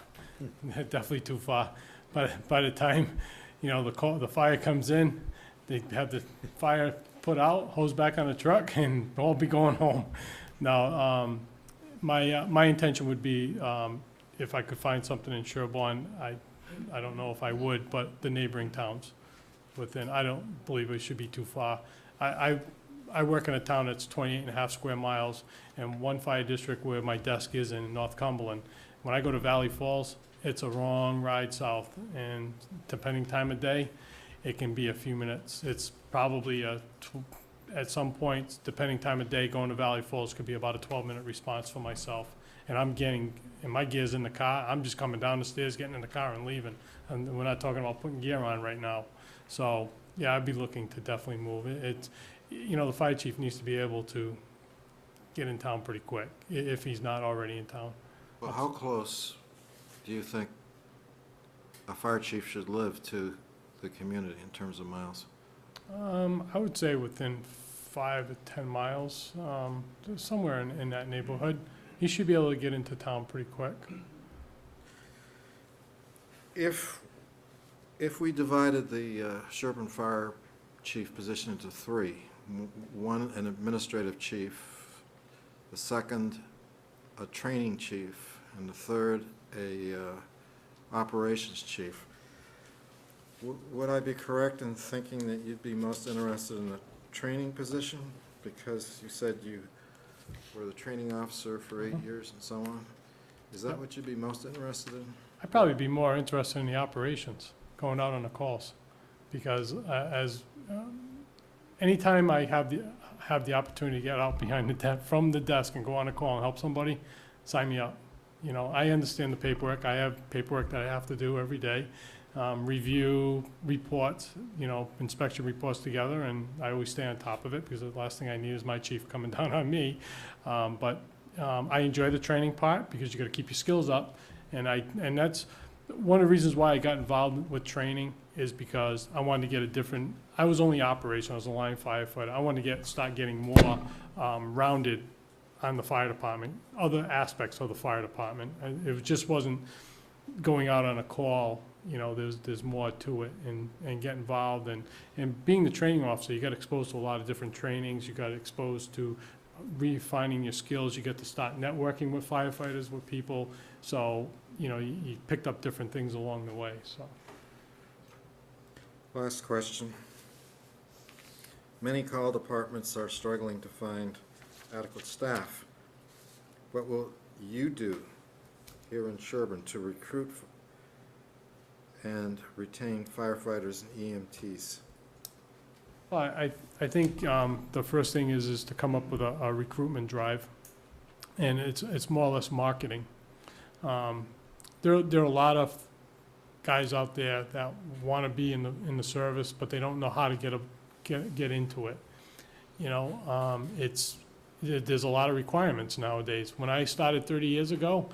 Definitely too far. But by the time, the fire comes in, they have the fire put out, hose back on the truck, and all be going home. Now, my intention would be, if I could find something in Sherborn, I don't know if I would, but the neighboring towns within, I don't believe it should be too far. I work in a town that's 28 and a half square miles, and one fire district where my desk is in North Cumberland. When I go to Valley Falls, it's a long ride south, and depending time of day, it can be a few minutes. It's probably at some points, depending time of day, going to Valley Falls could be about a 12-minute response for myself. And and my gear's in the car, I'm just coming down the stairs, getting in the car and leaving. And we're not talking about putting gear on right now. So, yeah, I'd be looking to definitely move. The fire chief needs to be able to get in town pretty quick, if he's not already in town. Well, how close do you think a fire chief should live to the community in terms of miles? I would say within 5 to 10 miles, somewhere in that neighborhood. He should be able to get into town pretty quick. If we divided the Sherborn Fire Chief position into 3, one an administrative chief, the second a training chief, and the third a operations chief, would I be correct in thinking that you'd be most interested in the training position? Because you said you were the training officer for 8 years and so on. Is that what you'd be most interested in? I'd probably be more interested in the operations, going out on the calls, because anytime I have the opportunity to get out behind from the desk and go on a call and help somebody, sign me up. I understand the paperwork. I have paperwork that I have to do every day, review reports, inspection reports together, and I always stay on top of it because the last thing I need is my chief coming down on me. But I enjoy the training part because you got to keep your skills up, and that's one of the reasons why I got involved with training is because I wanted to get I was only operational, I was a line firefighter. I wanted to start getting more rounded on the fire department, other aspects of the fire department. It just wasn't going out on a call, there's more to it, and get involved. And being the training officer, you got exposed to a lot of different trainings, you got exposed to refining your skills, you get to start networking with firefighters, with people, so, you picked up different things along the way, so. Last question. Many call departments are struggling to find adequate staff. What will you do here in Sherborn to recruit and retain firefighters and EMTs? Well, I think the first thing is to come up with a recruitment drive, and it's more or less marketing. There are a lot of guys out there that want to be in the service, but they don't know how to get into it. You know, there's a lot of requirements nowadays. When I started 30 years ago,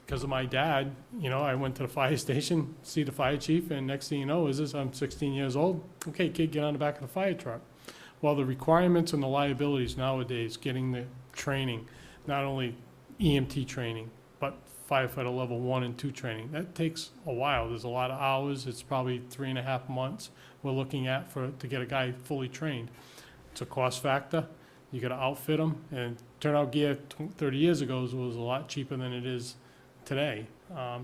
because of my dad, you know, I went to the fire station, see the fire chief, and next thing you know I'm 16 years old. Okay, kid, get on the back of the fire truck. Well, the requirements and the liabilities nowadays, getting the training, not only EMT training, but firefighter level 1 and 2 training, that takes a while. There's a lot of hours. It's probably 3.5 months we're looking at to get a guy fully trained. It's a cost factor. You got to outfit them, and turnout gear 30 years ago was a lot cheaper than it is today.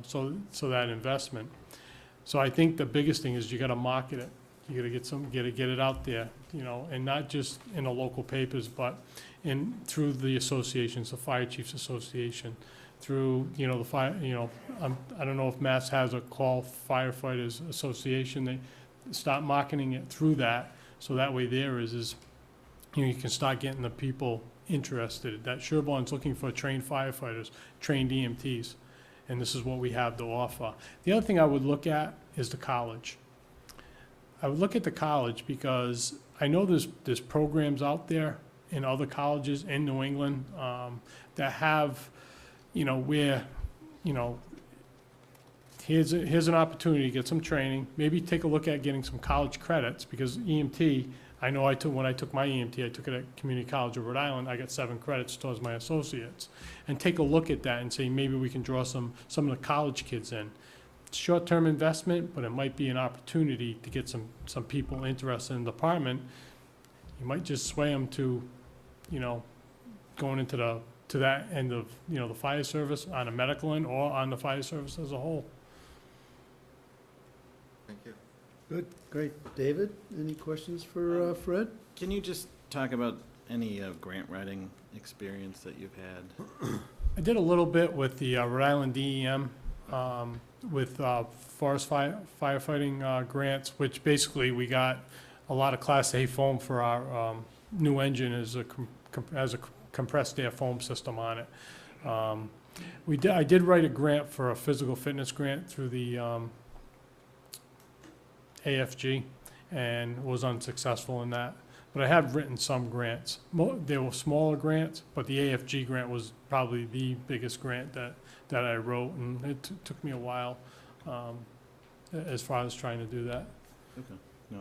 So that investment. So I think the biggest thing is you got to market it. You got to get it out there, you know, and not just in the local papers, but through the associations, the Fire Chiefs Association, through, you know, the fire, you know, I don't know if Mass has a call firefighters association. They start marketing it through that, so that way you know, you can start getting the people interested. That Sherborn's looking for trained firefighters, trained EMTs, and this is what we have to offer. The other thing I would look at is the college. I would look at the college because I know there's programs out there in other colleges in New England that have, you know, where, you know, here's an opportunity to get some training, maybe take a look at getting some college credits, because EMT, I know when I took my EMT, I took it at Community College of Rhode Island, I got 7 credits towards my associates. And take a look at that and say, maybe we can draw some of the college kids in. Short-term investment, but it might be an opportunity to get some people interested in the department. You might just sway them to, you know, going into to that end of, you know, the fire service on a medical end or on the fire service as a whole. Thank you. Good, great. David, any questions for Fred? Can you just talk about any grant writing experience that you've had? I did a little bit with the Rhode Island DEM, with forest firefighting grants, which basically we got a lot of Class A foam for our new engine as a compressed air foam system on it. I did write a grant for a physical fitness grant through the AFG, and was unsuccessful in that. But I have written some grants. They were smaller grants, but the AFG grant was probably the biggest grant that I wrote, and it took me a while as far as trying to do that. Okay. No,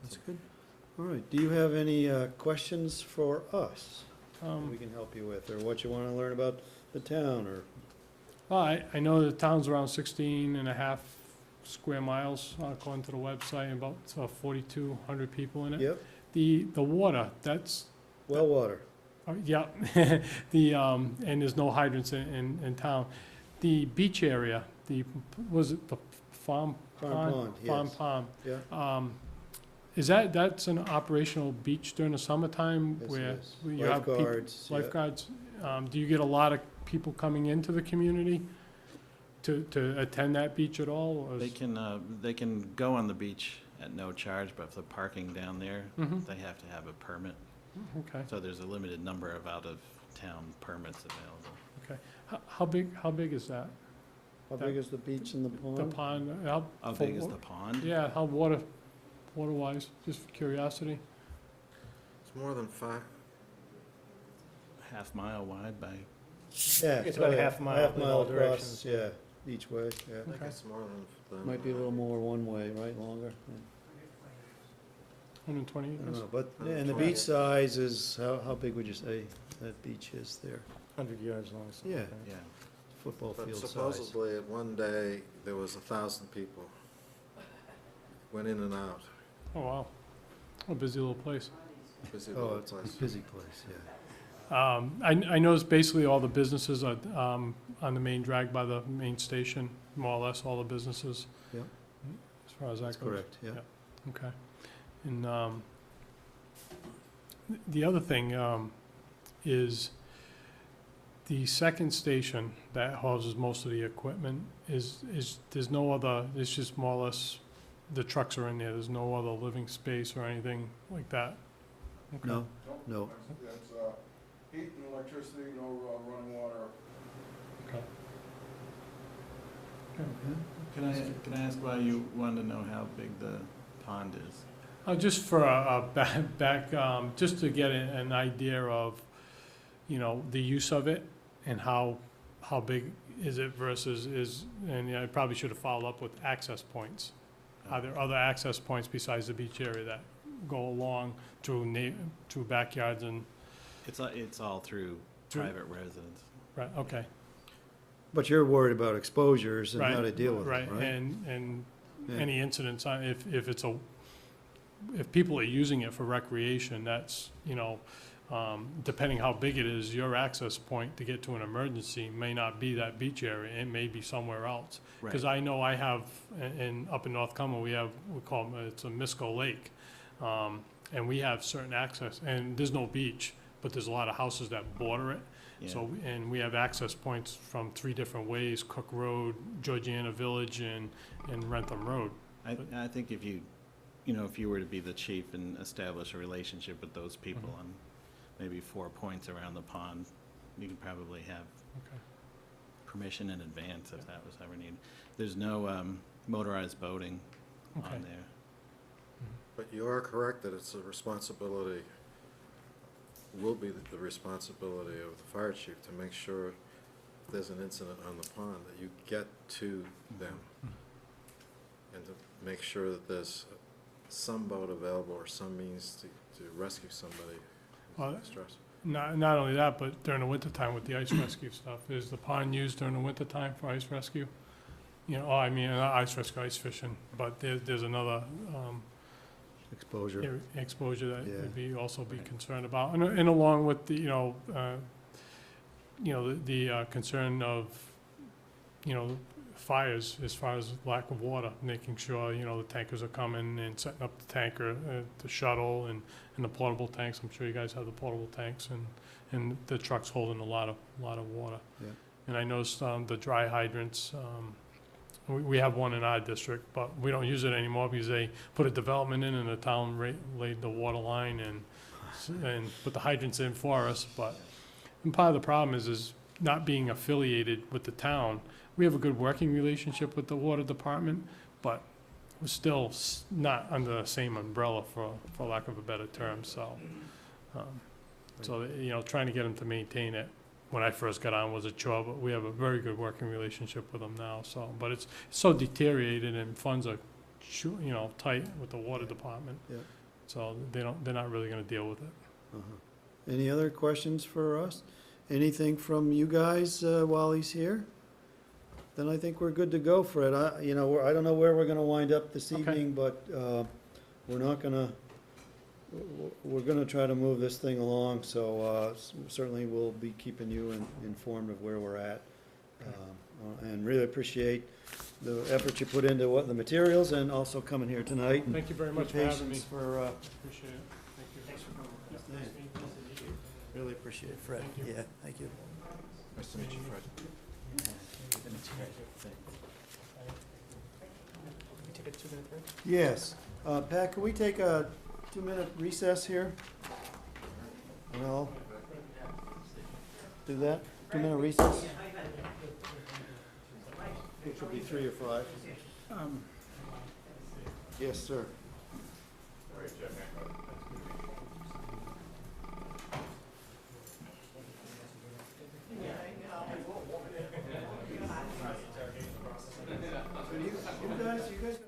That's good. All right, do you have any questions for us that we can help you with, or what you want to learn about the town, or? Well, I know the town's around 16.5 square miles, according to the website, and about 4,200 people in it. Yep, The water, that's, well water. yeah, and there's no hydrants in town. The beach area, was it the farm pond? Farm yes. pond. Yeah, Is that's an operational beach during the summertime yes, where it is. you have people, Lifeguards, yeah. lifeguards? Do you get a lot of people coming into the community to attend that beach at all? Or they can go on the beach at no charge, but if they're parking down there, Mhm. they have to have a permit. Okay, So there's a limited number of out-of-town permits available. okay. How big is that? How big is the beach and the pond? The pond? How big is the pond? Yeah, how water-wise, just for curiosity? It's more than 5. Half-mile wide by, Yeah. It's about a yeah, half mile Half in mile all across, directions. yeah, each way, yeah. I think Okay. it's more than. Might be a little more one way, right, longer? Yeah. 120 I don't acres? know, but, yeah, and the beach size is, how big would you say that beach is there? 100 yards long. something Yeah. like that. yeah. Football But field size. supposedly, at one day, there was 1,000 people. Went in and out. Oh, wow. A busy little place. Busy Oh, little it's a place. busy place, yeah. I noticed basically all the businesses are on the main drag by the main station, more or less all the businesses. Yep. As far as that That's goes. correct, yeah. Yeah. Okay. And the other thing is the second station that houses most of the equipment is there's no other, it's just more or less the trucks are in there, there's no other living space or anything like that? Okay. No, no. It's heat and electricity, no running water. Okay. Can I ask why you wanted to know how big the pond is? Just for a back, just to get an idea of, you know, the use of it and how big is it versus and yeah, I probably should have followed up with access points. Are there other access points besides the beach area that go along through backyards and, It's all through private residence. right, okay. But you're worried about exposures and how Right, to deal with it, right? And Yeah. any incidents, if people are using it for recreation, that's, you know, depending how big it is, your access point to get to an emergency may not be that beach area, it may be somewhere else. Because I know I have, up in North Cumberland, we call them, it's a Misco Lake. And we have certain access, and there's no beach, but there's a lot of houses that border it. Yeah. So, and we have access points from 3 different ways: Cook Road, Georgiana Village, and Rentham Road. I think if you were to be the chief and establish a relationship with those people on maybe 4 points around the pond, you could probably have Okay. permission in advance if that was ever needed. There's no motorized boating Okay. on there. But you are correct that it's a responsibility, will be the responsibility of the fire chief to make sure if there's an incident on the pond, that you get to them. And to make sure that there's some boat available or some means to rescue somebody Well, who's in distress. Not only that, but during the wintertime with the ice rescue stuff, is the pond used during the wintertime for ice rescue? You know, I mean, not ice rescue, ice fishing, but there's another Exposure. exposure that Yeah. would also be Right. concerned about. And along with the, the concern of, fires as far as lack of water, making sure, the tankers are coming and setting up the tanker, the shuttle and the portable tanks. I'm sure you guys have the portable tanks and the truck's holding a lot of water. Yeah. And I noticed the dry hydrants, we have one in our district, but we don't use it anymore because they put a development in and the town laid the water line and put the hydrants in for us. And part of the problem is not being affiliated with the town. We have a good working relationship with the water department, but we're still not under the same umbrella, for lack of a better term, so. Trying to get them to maintain it when I first got on was a chore, but we have a very good working relationship with them now, so. But it's so deteriorated and funds are, tight with the water department. Yeah. So they're not really gonna deal with it. Uh-huh. Any other questions for us? Anything from you guys while he's here? Then I think we're good to go, Fred. I don't know where we're gonna wind up this Okay. evening, but we're gonna try to move this thing along, so certainly we'll be keeping you informed of where we're at. And really appreciate the effort you put into the materials and also coming here tonight. And Thank you very your much for having me. patience for, Appreciate it. Thank you. Thanks for coming. really appreciate it, Fred. Thank you. Yeah, thank you. Nice to meet you, Fred. Take a 2-minute break? Yes. Pat, can we take a 2-minute recess here? Well, do that? 2-minute recess? Which will be 3 or 5. Yes, sir. You guys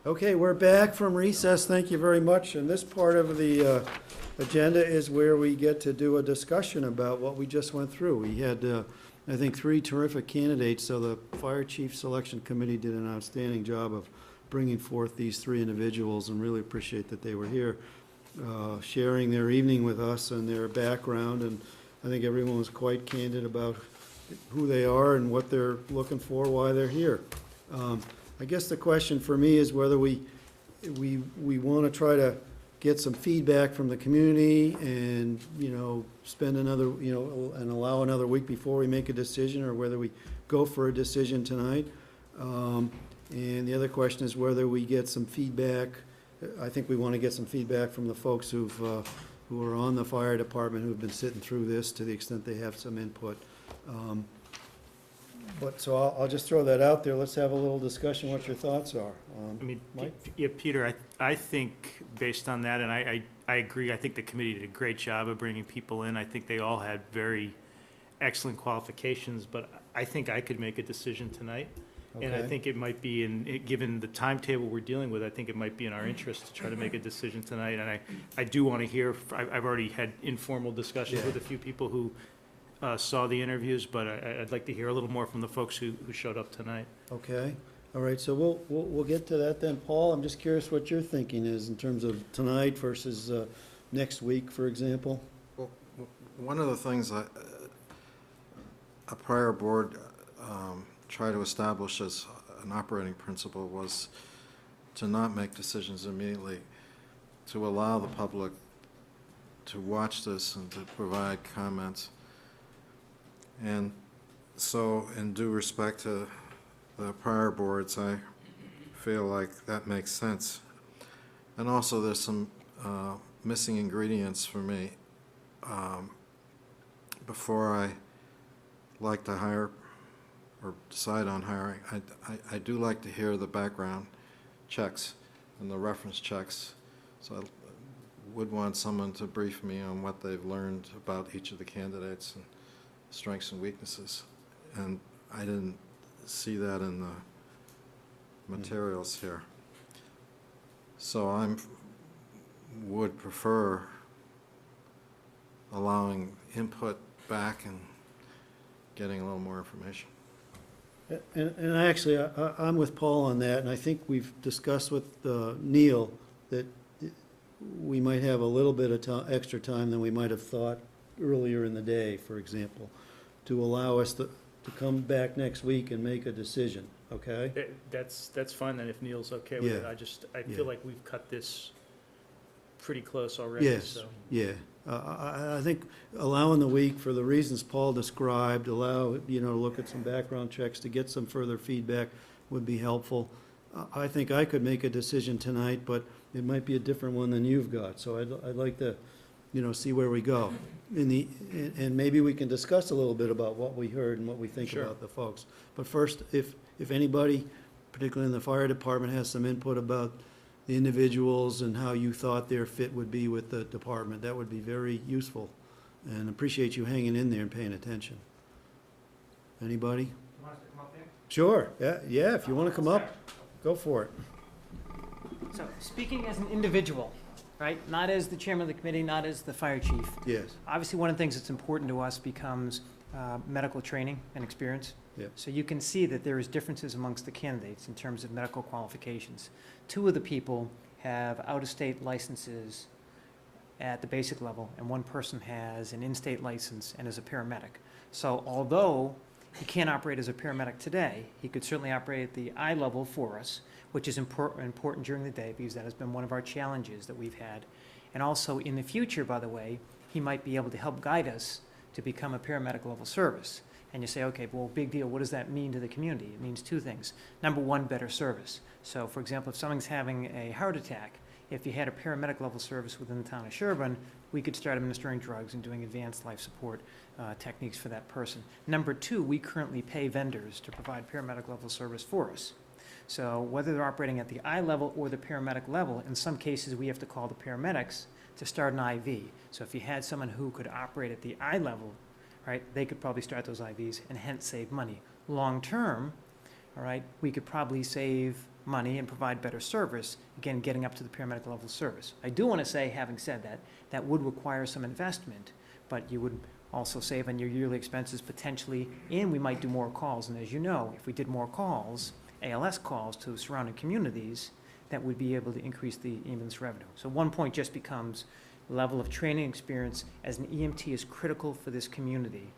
Okay, we're back from recess. Thank you very much. And this part of the agenda is where we get to do a discussion about what we just went through. We had, I think, 3 terrific candidates, so the Fire Chief Selection Committee did an outstanding job of bringing forth these 3 individuals, and really appreciate that they were here, sharing their evening with us and their background. And I think everyone was quite candid about who they are and what they're looking for, why they're here. I guess the question for me is whether we want to try to get some feedback from the community and, spend another, and allow another week before we make a decision, or whether we go for a decision tonight. And the other question is whether we get some feedback. I think we want to get some feedback from the folks who are on the fire department, who've been sitting through this, to the extent they have some input. So I'll just throw that out there. Let's have a little discussion, what your thoughts are. I mean, Mike? yeah, Peter, I think based on that, and I agree, I think the committee did a great job of bringing people in. I think they all had very excellent qualifications, but I think I could make a decision tonight. And I Okay. think it might be given the timetable we're dealing with, I think it might be in our interest to try to make a decision tonight. And I do want to hear, I've already had informal discussions with a few people who saw the interviews, but I'd like to hear a little more from the folks who showed up tonight. Okay, all right, so we'll get to that then. Paul, I'm just curious what your thinking is in terms of tonight versus next week, for example? Well, one of the things a prior board tried to establish as an operating principle was to not make decisions immediately, to allow the public to watch this and to provide comments. And so, in due respect to the prior boards, I feel like that makes sense. And also, there's some missing ingredients for me. Before I like to hire or decide on hiring, I do like to hear the background checks and the reference checks. So I would want someone to brief me on what they've learned about each of the candidates and strengths and weaknesses. And I didn't see that in the materials here. So I would prefer allowing input back and getting a little more information. And actually, I'm with Paul on that, and I think we've discussed with Neil that we might have a little bit of extra time than we might have thought earlier in the day, for example, to allow us to come back next week and make a decision, okay? That's fine then, if Neil's okay with it. Yeah. I feel like we've cut this pretty close already, Yes, so. yeah. I think allowing the week for the reasons Paul described, look at some background checks to get some further feedback would be helpful. I think I could make a decision tonight, but it might be a different one than you've got, so I'd like to, see where we go. And maybe we can discuss a little bit about what we heard and what we think Sure. about the folks. But first, if anybody, particularly in the fire department, has some input about the individuals and how you thought their fit would be with the department, that would be very useful. And appreciate you hanging in there and paying attention. Anybody? You want us to come up there? Sure, yeah, if you want to come up, go for it. So, speaking as an individual, right, not as the chairman of the committee, not as the fire chief, Yes, obviously one of the things that's important to us becomes medical training and experience. yeah, So you can see that there is differences amongst the candidates in terms of medical qualifications. 2 of the people have out-of-state licenses at the basic level, and 1 person has an in-state license and is a paramedic. So although he can't operate as a paramedic today, he could certainly operate at the eye level for us, which is important during the day, because that has been one of our challenges that we've had. And also in the future, by the way, he might be able to help guide us to become a paramedic level service. And you say, okay, well, big deal, what does that mean to the community? It means 2 things. Number 1, better service. So, for example, if someone's having a heart attack, if you had a paramedic level service within the town of Sherborn, we could start administering drugs and doing advanced life support techniques for that person. Number 2, we currently pay vendors to provide paramedic level service for us. So whether they're operating at the eye level or the paramedic level, in some cases we have to call the paramedics to start an IV. So if you had someone who could operate at the eye level, right, they could probably start those IVs and hence save money. Long term, all right, we could probably save money and provide better service, again, getting up to the paramedic level of service. I do want to say, having said that, that would require some investment, but you would also save on your yearly expenses potentially, and we might do more calls. And as you know, if we did more calls, ALS calls to surrounding communities, that would be able to increase the ambulance revenue. So one point just becomes level of training experience as an EMT is critical for this community,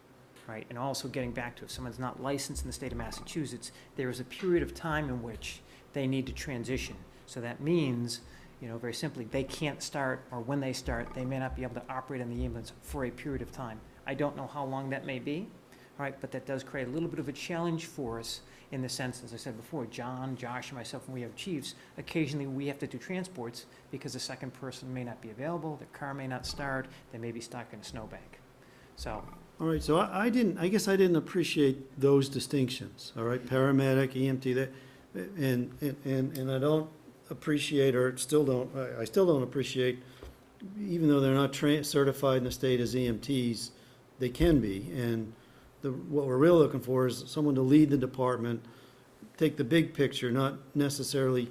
right? And also getting back to if someone's not licensed in the state of Massachusetts, there is a period of time in which they need to transition. So that means, you know, very simply, they can't start, or when they start, they may not be able to operate on the ambulance for a period of time. I don't know how long that may be, right? But that does create a little bit of a challenge for us in the sense, as I said before, John, Josh, and myself, when we have chiefs, occasionally we have to do transports because the second person may not be available, their car may not start, they may be stuck in a snowbank. So, All right, so I guess I didn't appreciate those distinctions, all right? Paramedic, EMT, that, and I don't appreciate, or still don't, I still don't appreciate, even though they're not certified in the state as EMTs, they can be. And what we're really looking for is someone to lead the department, take the big picture, not necessarily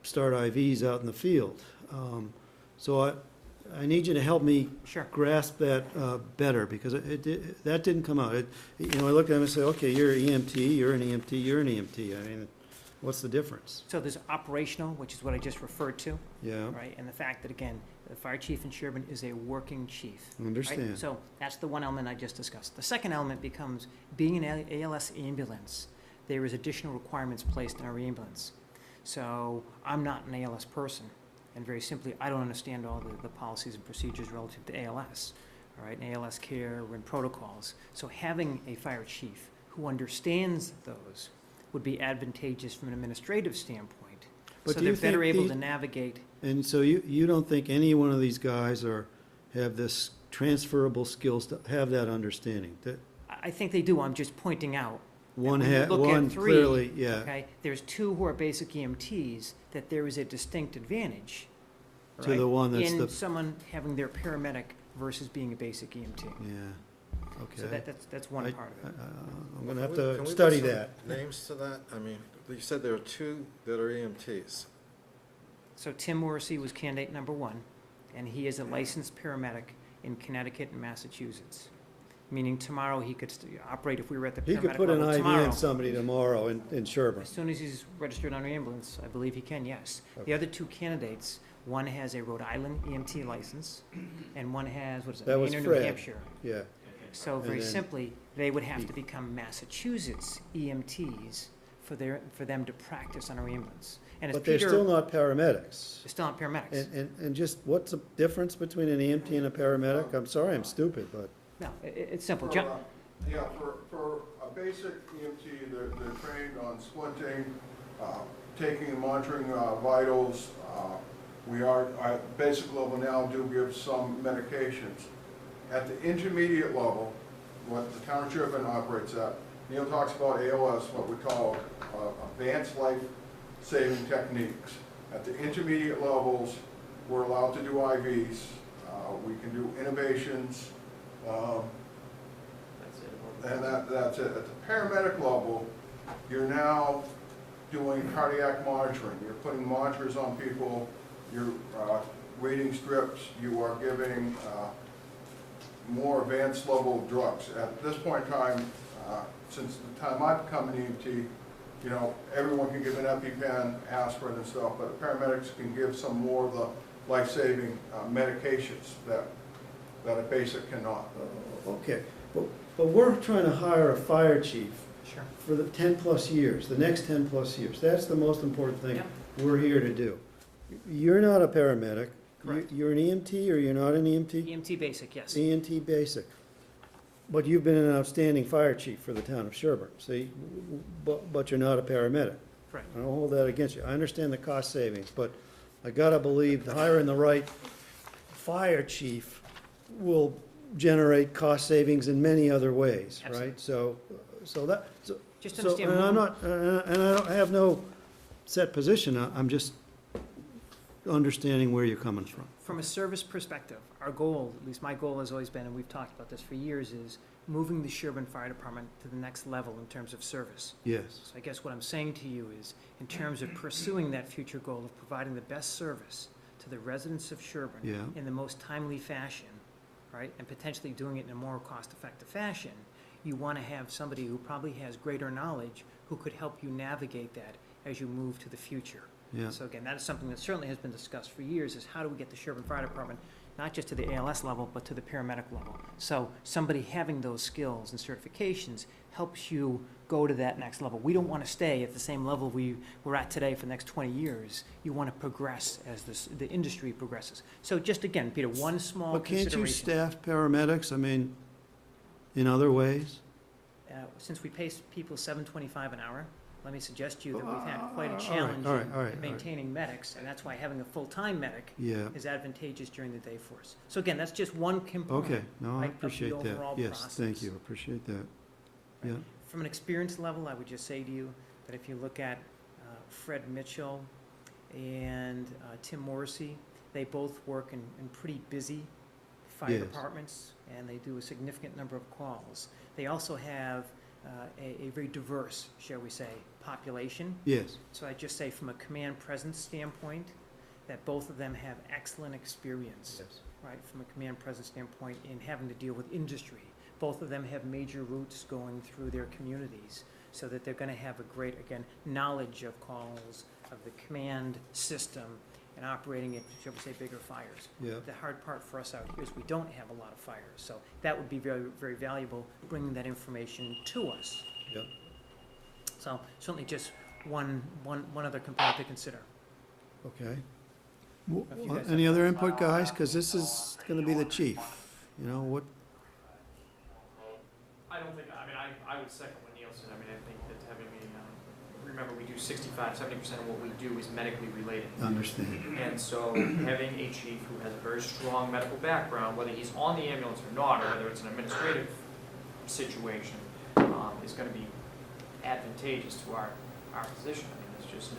start IVs out in the field. So I need you to help me sure. grasp that better, because that didn't come out. You know, I looked at him and said, okay, you're an EMT, you're an EMT, you're an EMT. I mean, what's the difference? So there's operational, which is what I just referred to, Yeah, right? And the fact that, again, the fire chief in Sherborn is a working chief. I Right? understand. So that's the one element I just discussed. The second element becomes being an ALS ambulance, there is additional requirements placed in our ambulance. So I'm not an ALS person, and very simply, I don't understand all the policies and procedures relative to ALS, all right, and ALS care and protocols. So having a fire chief who understands those would be advantageous from an administrative standpoint. But So do you they're better think able these- to navigate. And so you don't think any one of these guys have this transferable skills to have that understanding? That I think they do, I'm just pointing out. that one when you look at one three, clearly, yeah. Okay, there's two who are basic EMTs, that there is a distinct advantage. To right, the one that's in the- someone having their paramedic versus being a basic EMT. Yeah, So okay. that's one part of it. I'm gonna have Can to we study put some that. names to that? I mean, you said there are two that are EMTs. So Tim Morrissey was candidate number one, and he is a licensed paramedic in Connecticut and Massachusetts. Meaning tomorrow he could operate if we were at the He could paramedic put an level IV tomorrow. in somebody tomorrow in Sherborn. As soon as he's registered on our ambulance, I believe he can, yes. The Okay. other two candidates, one has a Rhode Island EMT license, and one has, what is it, That was Maine or New Fred. Hampshire. Yeah, So And very then simply, they would have he- to become Massachusetts EMTs for them to practice on our ambulance. And as but they're still Peter, not paramedics. they're still not paramedics. And just, what's the difference between an EMT and a paramedic? I'm sorry, I'm stupid, but, No, it's simple. For, John, yeah, for a basic EMT, they're trained on splinting, taking and monitoring vitals. We are, at basic level now, do give some medications. At the intermediate level, what the town of Sherborn operates at, Neil talks about ALS, what we call advanced life-saving techniques. At the intermediate levels, we're allowed to do IVs. We can do innovations. And that's it. At the paramedic level, you're now doing cardiac monitoring. You're putting monitors on people, you're reading strips, you are giving more advanced level drugs. At this point in time, since the time I've become an EMT, you know, everyone can give an EpiPen, aspirin and stuff, but paramedics can give some more of the life-saving medications that a basic cannot. okay. But we're trying to hire a fire chief sure. for the 10-plus years, the next 10-plus years. That's the most important thing Yep. we're here to do. You're not a paramedic. Correct. You're an EMT, or you're not an EMT? EMT basic, yes. EMT basic. But you've been an outstanding fire chief for the town of Sherborn, see? But you're not a paramedic. Correct. I don't hold that against you. I understand the cost savings, but I gotta believe hiring the right fire chief will generate cost savings in many other ways, Absolutely. right? So Just so, understand. and I'm not, I have no set position. I'm just understanding where you're coming from. From a service perspective, our goal, at least my goal has always been, and we've talked about this for years, is moving the Sherborn Fire Department to the next level in terms of service. Yes, So I guess what I'm saying to you is, in terms of pursuing that future goal of providing the best service to the residents of Sherborn yeah, in the most timely fashion, right, and potentially doing it in a more cost-effective fashion, you want to have somebody who probably has greater knowledge who could help you navigate that as you move to the future. yeah. So again, that is something that certainly has been discussed for years, is how do we get the Sherborn Fire Department not just to the ALS level, but to the paramedic level? So somebody having those skills and certifications helps you go to that next level. We don't want to stay at the same level we're at today for the next 20 years. You want to progress as the industry progresses. So just again, Peter, one small But can't you consideration. staff paramedics, I mean, in other ways? Since we pay people $7.25 an hour, let me suggest to you that we've had quite all a right, challenge all right, all right, all in right. maintaining medics, and that's why having a full-time medic Yeah, is advantageous during the day for us. So again, that's just one component. okay, no, I right, of the appreciate that. overall Yes, thank process. you, appreciate that. Yeah, From an experience level, I would just say to you that if you look at Fred Mitchell and Tim Morrissey, they both work in pretty busy fire Yes. departments, and they do a significant number of calls. They also have a very diverse, shall we say, population. yes, So I just say from a command presence standpoint, that both of them have excellent experience, right, from a command presence standpoint in having to deal with industry. Both of them have major routes going through their communities, so that they're gonna have a great, again, knowledge of calls, of the command system, and operating at, shall we say, bigger fires. yeah. The hard part for us out here is we don't have a lot of fires, so that would be very, very valuable, bringing that information to us. Yep. So certainly just one other component to consider. Okay. If you guys Any have other thoughts. input, guys? Because this is gonna be the chief, you know, what, I don't think, I mean, I would second what Neil said. I mean, I think that having remember, we do 65–70% of what we do is medically related. understand? And so having a chief who has a very strong medical background, whether he's on the ambulance or not, or whether it's an administrative situation, is gonna be advantageous to our position. I mean, there's just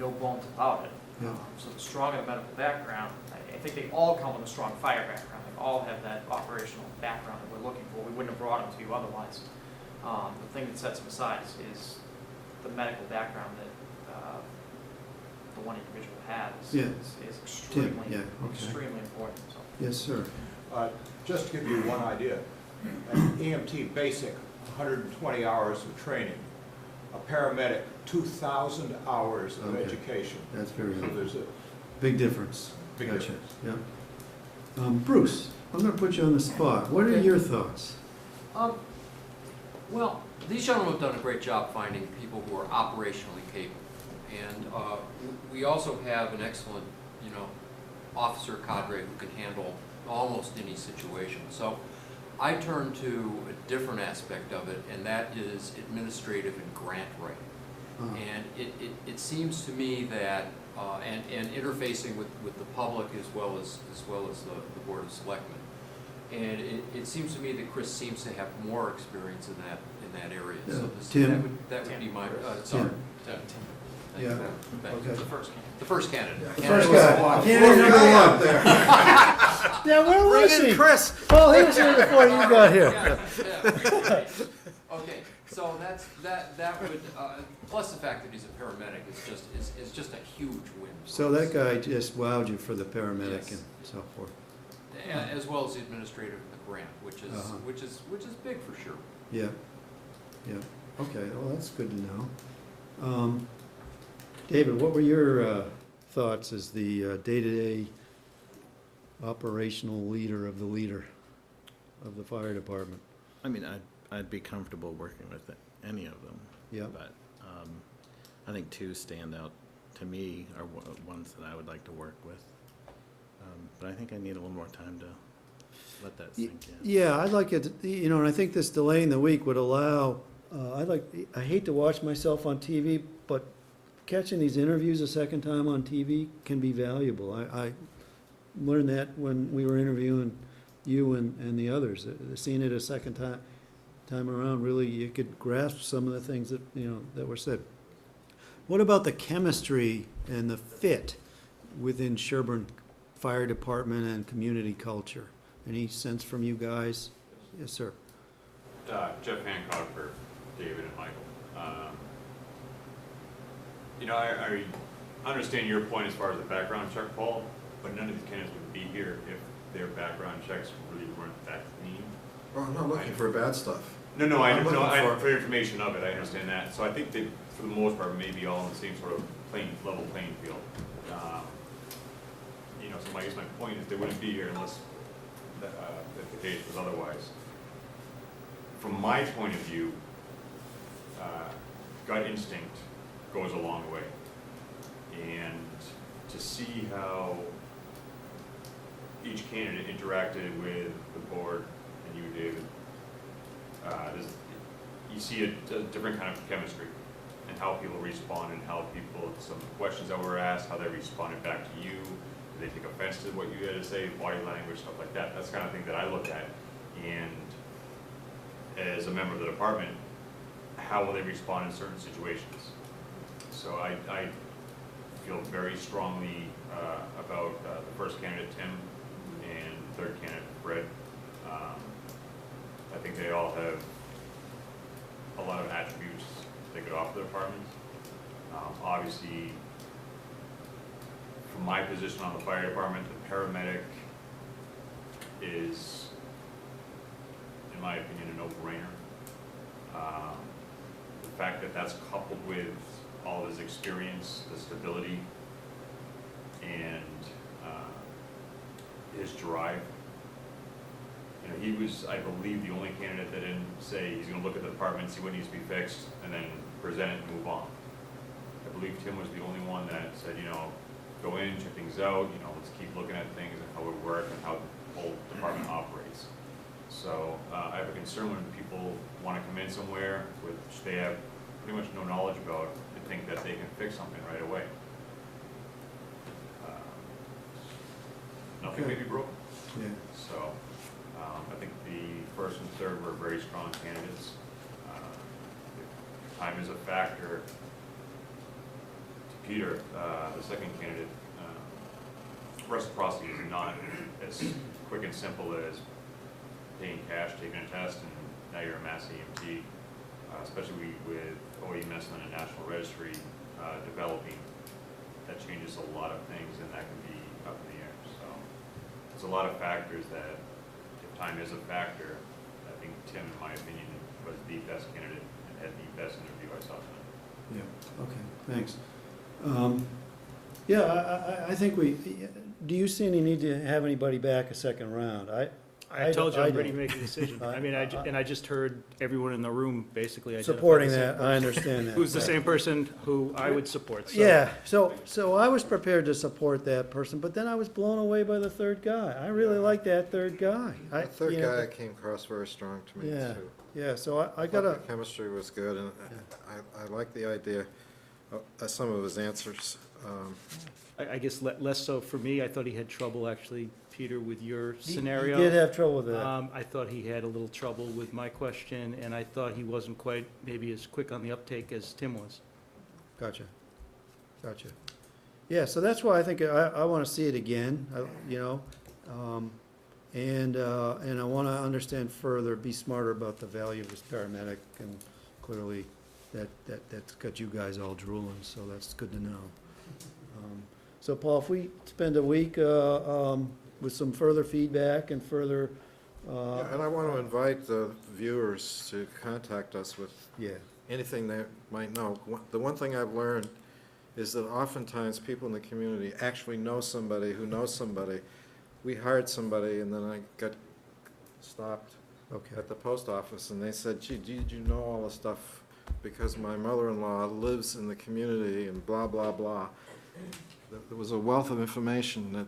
no bones about it. Yeah. So the stronger the medical background, I think they all come with a strong fire background. They all have that operational background that we're looking for. We wouldn't have brought them to you otherwise. The thing that sets them aside is the medical background that the one individual has Yeah. is extremely, yeah, okay. extremely important. So. Yes, sir. Just to give you one idea, an EMT basic, 120 hours of training. A paramedic, 2,000 hours of Okay. education. That's very So helpful. there's a Big difference. big Gotcha. difference. Yeah. Bruce, I'm gonna put you on the spot. What are Okay. your thoughts? Well, these gentlemen have done a great job finding people who are operationally capable. And we also have an excellent, officer cadre who can handle almost any situation. So I turn to a different aspect of it, and that is administrative and grant writing. And it seems to me that, and interfacing with the public as well as the Board of Selectmen. And it seems to me that Chris seems to have more experience in that area. Yeah. So Tim? that would be my, Tim. Tim. Yeah. Thank you. Okay. The first candidate. First guy. Candidate number one. Yeah, where was he? Chris. Oh, he was here before you got here. Yeah. Okay, so that would, plus the fact that he's a paramedic is just a huge win. for So us. that guy just wowed you for the paramedic Yes. and so forth. As well as the administrative and the grant, which is Uh-huh. which is big for sure. Yeah, yeah. Okay, well, that's good to know. David, what were your thoughts as the day-to-day operational leader of the fire department? I mean, I'd be comfortable working with any of them. Yeah. But I think two stand out to me are ones that I would like to work with. But I think I need a little more time to let that sink in. Yeah, I'd like it, and I think this delay in the week would allow, I hate to watch myself on TV, but catching these interviews a second time on TV can be valuable. I learned that when we were interviewing you and the others. Seeing it a second time around, really, you could grasp some of the things that were said. What about the chemistry and the fit within Sherborn Fire Department and community culture? Any sense from you guys? Yes, sir. Jeff Hancock for David and Michael. You know, I understand your point as far as the background check, Paul, but none of these candidates would be here if their background checks really weren't that clean. Well, I'm not looking for bad stuff. No, I'm looking for information of it, I understand that. So I think that for the most part, maybe all in the same sort of level playing field. You know, so I guess my point is they wouldn't be here unless if the case was otherwise. From my point of view, gut instinct goes a long way. And to see how each candidate interacted with the board and you, David, you see a different kind of chemistry and how people respond and how people, some questions that were asked, how they responded back to you. Did they take offense to what you had to say, body language, stuff like that. That's the kind of thing that I look at. And as a member of the department, how will they respond in certain situations? So I feel very strongly about the first candidate, Tim, and the third candidate, Fred. I think they all have a lot of attributes they could offer the department. Obviously, from my position on the fire department, the paramedic is, in my opinion, a no-brainer. The fact that that's coupled with all of his experience, the stability, and his drive. You know, he was, I believe, the only candidate that didn't say he's going to look at the department, see what needs to be fixed, and then present it and move on. I believe Tim was the only one that said, you know, go in, check things out, you know, let's keep looking at things and how it works and how the whole department operates. So I have a concern when people want to come in somewhere which they have pretty much no knowledge about and think that they can fix something right away. Nothing may be broken. Yeah. So I think the first and third were very strong candidates. If time is a factor. To Peter, the second candidate, reciprocity is not as quick and simple as paying cash, taking a test, and now you're a mass EMT, especially with OE Messman and National Registry developing. That changes a lot of things, and that can be up in the air. So there's a lot of factors that, if time is a factor, I think Tim, in my opinion, was the best candidate and had the best interview I saw tonight. Yeah, okay, thanks. Yeah, I think do you see any need to have anybody back a second round? I told you I'm ready to don't. make a decision. I mean, I just heard everyone in the room basically identify Supporting the same that, I understand that. Who's the same person who I would support, so. Yeah, so I was prepared to support that person, but then I was blown away by the third guy. I really like that third guy. The third guy came across very strong to me, Yeah, too. yeah, so I thought gotta, the chemistry was good, and I like the idea of some of his answers. I guess less so for me. I thought he had trouble actually, Peter, with your scenario. He did have trouble with that. I thought he had a little trouble with my question, and I thought he wasn't quite maybe as quick on the uptake as Tim was. Gotcha. Yeah, so that's why I think I want to see it again, you know, and I want to understand further, be smarter about the value of this paramedic, and clearly that's got you guys all drooling, so that's good to know. So Paul, if we spend a week with some further feedback and further. Yeah, and I want to invite the viewers to contact us with anything they might know. The one thing I've learned is that oftentimes people in the community actually know somebody who knows somebody. We hired somebody, and then I got stopped at the post office, and they said, gee, did you know all this stuff? Because my mother-in-law lives in the community, and blah, blah, blah. There was a wealth of information that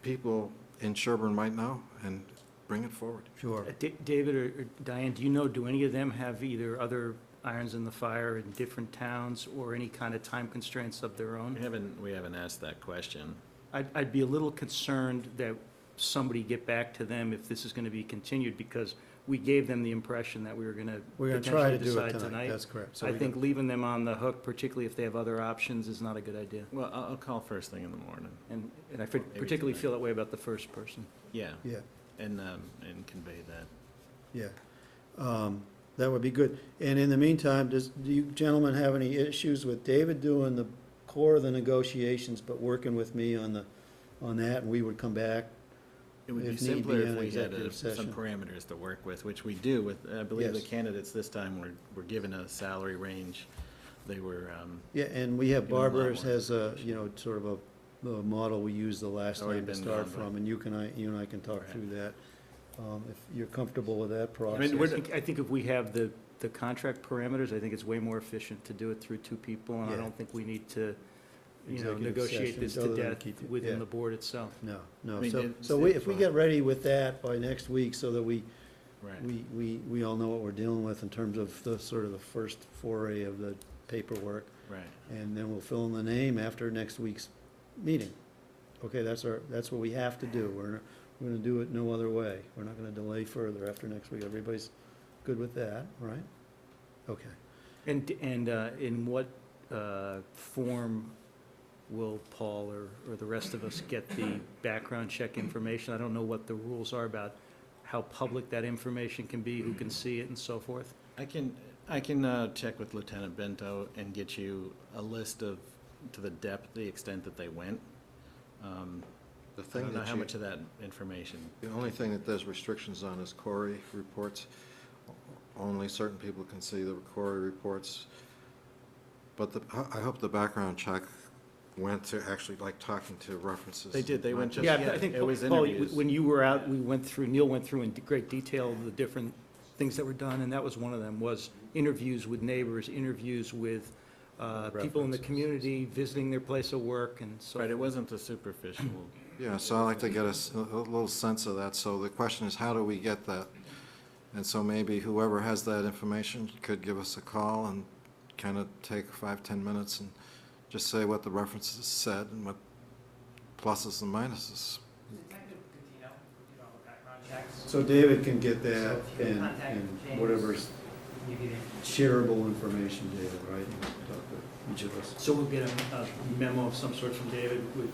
people in Sherborn might know, and bring it forward. Sure. David or Diane, do any of them have either other irons in the fire in different towns or any kind of time constraints of their own? We haven't asked that question. I'd be a little concerned that somebody get back to them if this is going to be continued, because we gave them the impression that we were going to try to potentially do it decide tonight. tonight. That's correct. So I think leaving them on the hook, particularly if they have other options, is not a good idea. Well, I'll call first thing in the morning. And I particularly feel that way about the first person. Yeah. Yeah, and convey that. Yeah. That would be good. And in the meantime, do you gentlemen have any issues with David doing the core of the negotiations, but working with me on that, and we would come back? It would be If need simpler be, if an we had executive some session. parameters to work with, which we do with, I believe the Yes. candidates this time were given a salary range. They were, Yeah, and we have Give them a lot Barbara's more has a, sort of a model we used the last Already time to been start gone by. from, and you and I can talk Right. through that. If you're comfortable with that I process. mean, I think if we have the contract parameters, I think it's way more efficient to do it through two people, and I Yeah. don't think we need to, Executive negotiate sessions, this other to than death keep it- within yeah. the board itself. No, no, I mean, so, it's- so if we get ready with that by next week, so that we right. we all know what we're dealing with in terms of the sort of the first foray of the paperwork, Right. and then we'll fill in the name after next week's meeting. Okay, that's what we have to do. We're gonna do it no other way. We're not gonna delay further after next week. Everybody's good with that, right? Okay. And in what form will Paul or the rest of us get the background check information? I don't know what the rules are about how public that information can be, who can see it, and so forth. I can check with Lieutenant Bento and get you a list of, to the depth, the extent that they went. The I thing don't know that how you- much of that information. The only thing that there's restrictions on is Corey reports. Only certain people can see the Corey reports. But I hope the background check went to actually like talking to references. They did, they went just, Yeah, yeah, I think, it was Paul, interviews. when you were out, Neil went through in great detail the different things that were done, and that was one of them, was interviews with neighbors, interviews with people in the community, visiting their place of work, and so. Right, it wasn't a superficial, Yeah, so I'd like to get a little sense of that. So the question is, how do we get that? And so maybe whoever has that information could give us a call and kind of take 5-10 minutes and just say what the references said and what pluses and minuses. So David can get that So if you and contact James, whatever's Give you the shareable information, David, right? You can talk to each of us. So we'll get a memo of some sort from David with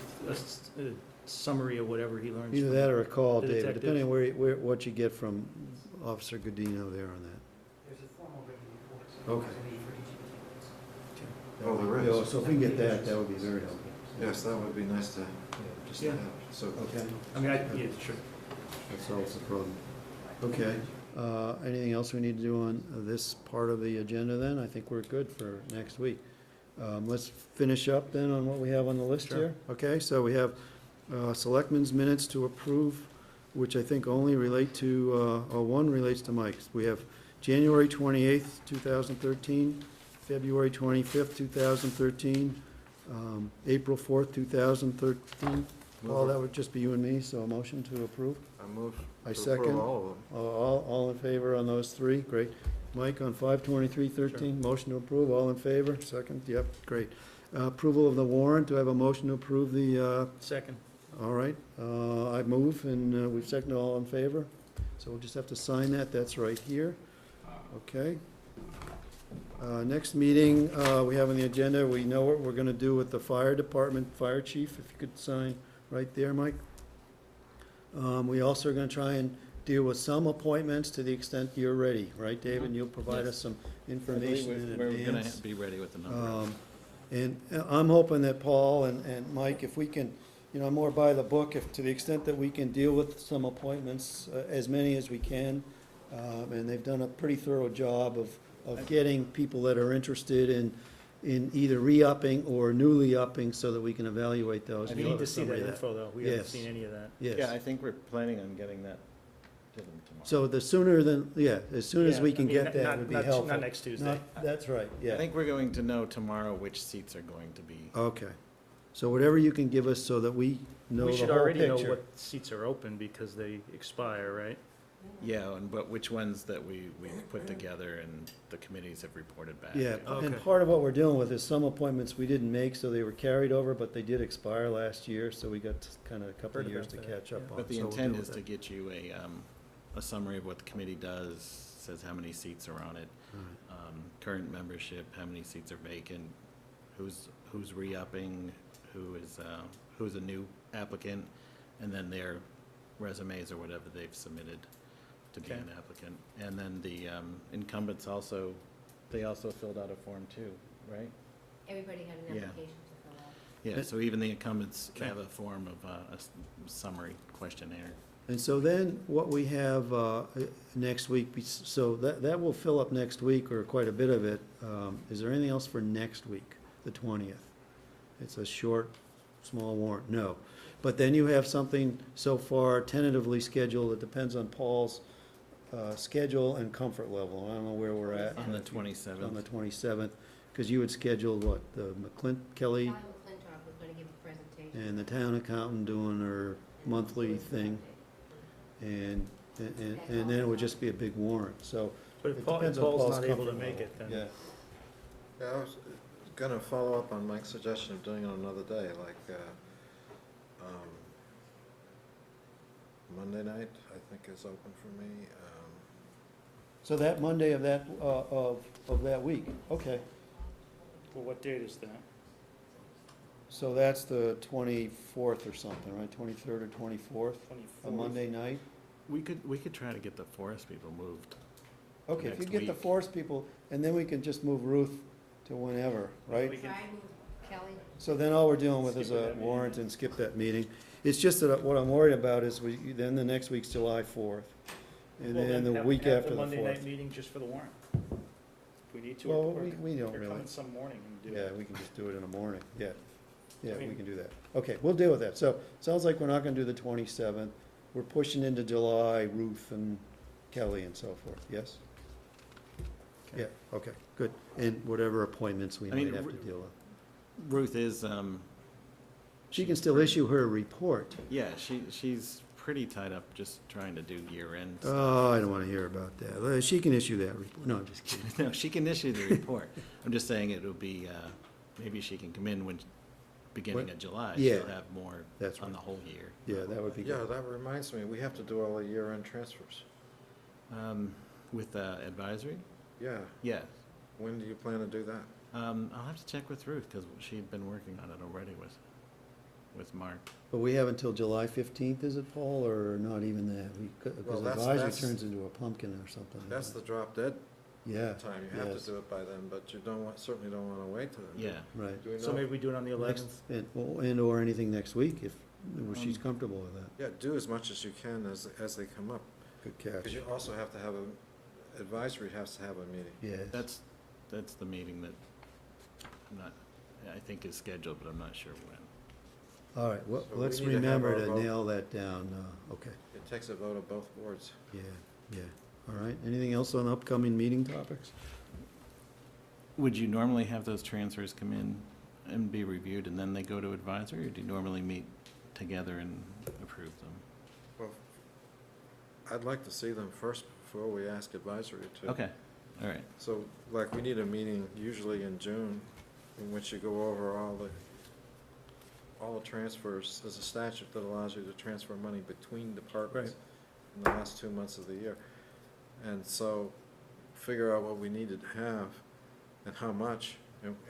a summary of whatever he learns. Either from that or a call, the David, detective. depending what you get from Officer Godino there on that. There's a formal written report. Okay. for each of the Oh, there is. Yeah, so if we can get that, that would be very helpful. Yes, that would be nice to, just to Yeah. have. So Okay, I mean, yeah, sure. that solves the problem. Okay, anything else we need to do on this part of the agenda then? I think we're good for next week. Let's finish up then on what we have on the list Sure. here. Okay, so we have Selectmen's minutes to approve, which I think only relate to, or one relates to Mike's. We have January 28th, 2013, February 25th, 2013, April 4th, 2013. Paul, that would just be you and me, so a motion to approve? I move I to second. approve all of them. All in favor on those three? Great. Mike, on 5/23/13, motion to approve, all in favor? Second, yep, great. Approval of the warrant, do I have a motion to approve the, Second. all right, I move, and we've seconded, all in favor? So we'll just have to sign that, that's right here. Okay. Next meeting, we have on the agenda, we know what we're gonna do with the fire department, fire chief, if you could sign right there, Mike. We also are gonna try and deal with some appointments to the extent you're ready, right, David? You'll provide us some information in we're gonna advance. be ready with the number. And I'm hoping that Paul and Mike, if we can, more by the book, if, to the extent that we can deal with some appointments, as many as we can. And they've done a pretty thorough job of getting people that are interested in either re-upping or newly upping so that we can evaluate those. We need to see that info, though. We haven't Yes. seen any of that. Yes. Yeah, I think we're planning on getting that to them tomorrow. So the sooner than, as soon as Yeah, we can I mean, get that not- would be not- helpful. not next Tuesday. That's right, I yeah. think we're going to know tomorrow which seats are going to be. Okay. So whatever you can give us so that we know We the should whole already know picture. what seats are open because they expire, right? Yeah, but which ones that we've put together and the committees have reported back. Yeah, Okay. and part of what we're dealing with is some appointments we didn't make, so they were carried over, but they did expire last year, so we got kind of a couple of Heard years to about that, catch up yeah. on. But the so we'll intent deal is with to that. get you a summary of what the committee does, says how many seats are on it, All right. current membership, how many seats are vacant, who's re-upping, who's a new applicant, and then their resumes or whatever they've submitted to be Okay. an applicant. And then the incumbents also, they also filled out a form too, right? Everybody had an Yeah. application to fill out. Yeah, so even the incumbents Okay. have a form of a summary questionnaire. And so then what we have next week, so that will fill up next week, or quite a bit of it. Is there anything else for next week, the 20th? It's a short, small warrant, no. But then you have something so far tentatively scheduled, it depends on Paul's schedule and comfort level. I don't know where we're at. On the On the 27th. 27th, because you had scheduled what, the Kelly Kyle McClintock was gonna give a presentation. and the town accountant doing her monthly thing, and then it would just be a big warrant, so. But it if Paul- depends if on Paul's not able comfort to make level. it, then- Yeah, Yeah, I was gonna follow up on Mike's suggestion of doing it on another day, like, Monday night, I think is open for me. so that Monday of that week, okay. Well, what date is that? So that's the 24th or something, right, 23rd or 24th, a Monday night? We could try to get the forest people moved. Okay, if you Next get the week. forest people, and then we can just move Ruth to whenever, right? Try and move Kelly. So then all we're dealing with is Skip a that meeting. warrant and skip that meeting. It's just that what I'm worried about is then the next week's July 4th, and Well, then the have- week have after the Monday night 4th. meeting just for the warrant. We need to, Well, or we don't or really. come in some morning and do Yeah, it. we can just do it in the morning, yeah. Yeah, I we mean- can do that. Okay, we'll deal with that. So, sounds like we're not gonna do the 27th. We're pushing into July, Ruth and Kelly and so forth, yes? Okay. Yeah, okay, good. And whatever appointments we I mean, might have to deal with. Ruth is, She can still issue her report. yeah, she's pretty tied up just trying to do year-end stuff. Oh, I don't wanna hear about that. She can issue that report. No, I'm just kidding. No, she can issue the report. I'm just saying it'll be, maybe she can come in beginning of July. Yeah. She'll have more That's on right. the whole year. Yeah, that would be Yeah, good. that reminds me, we have to do all the year-end transfers. With advisory? Yeah, Yes. when do you plan to do that? I'll have to check with Ruth, because she'd been working on it already with Mark. But we have until July 15th, is it, Paul, or not even that? Well, Because that's- advisory that's- turns into a pumpkin or something. That's the drop dead Yeah, time, you have yes. to do it by then, but you certainly don't wanna wait till then. Yeah. right. Do we So know? maybe we do it on the Next, 11th? and/or anything next week, if she's comfortable with that. Yeah, do as much as you can as they come up, Good because catch. you also have to have advisory has to have a meeting. Yes. That's the meeting that I think is scheduled, but I'm not sure when. All right, well, So we let's need to have remember our to vote. nail that down. Okay, It takes a vote of both boards. yeah, yeah. All right, anything else on upcoming meeting topics? Would you normally have those transfers come in and be reviewed, and then they go to advisory, or do you normally meet together and approve them? Well, I'd like to see them first before we ask advisory to. Okay, all right. So, like, we need a meeting usually in June, in which you go over all the transfers. There's a statute that allows you to transfer money between departments in the last 2 months of the year. And so, figure out what we needed to have, and how much,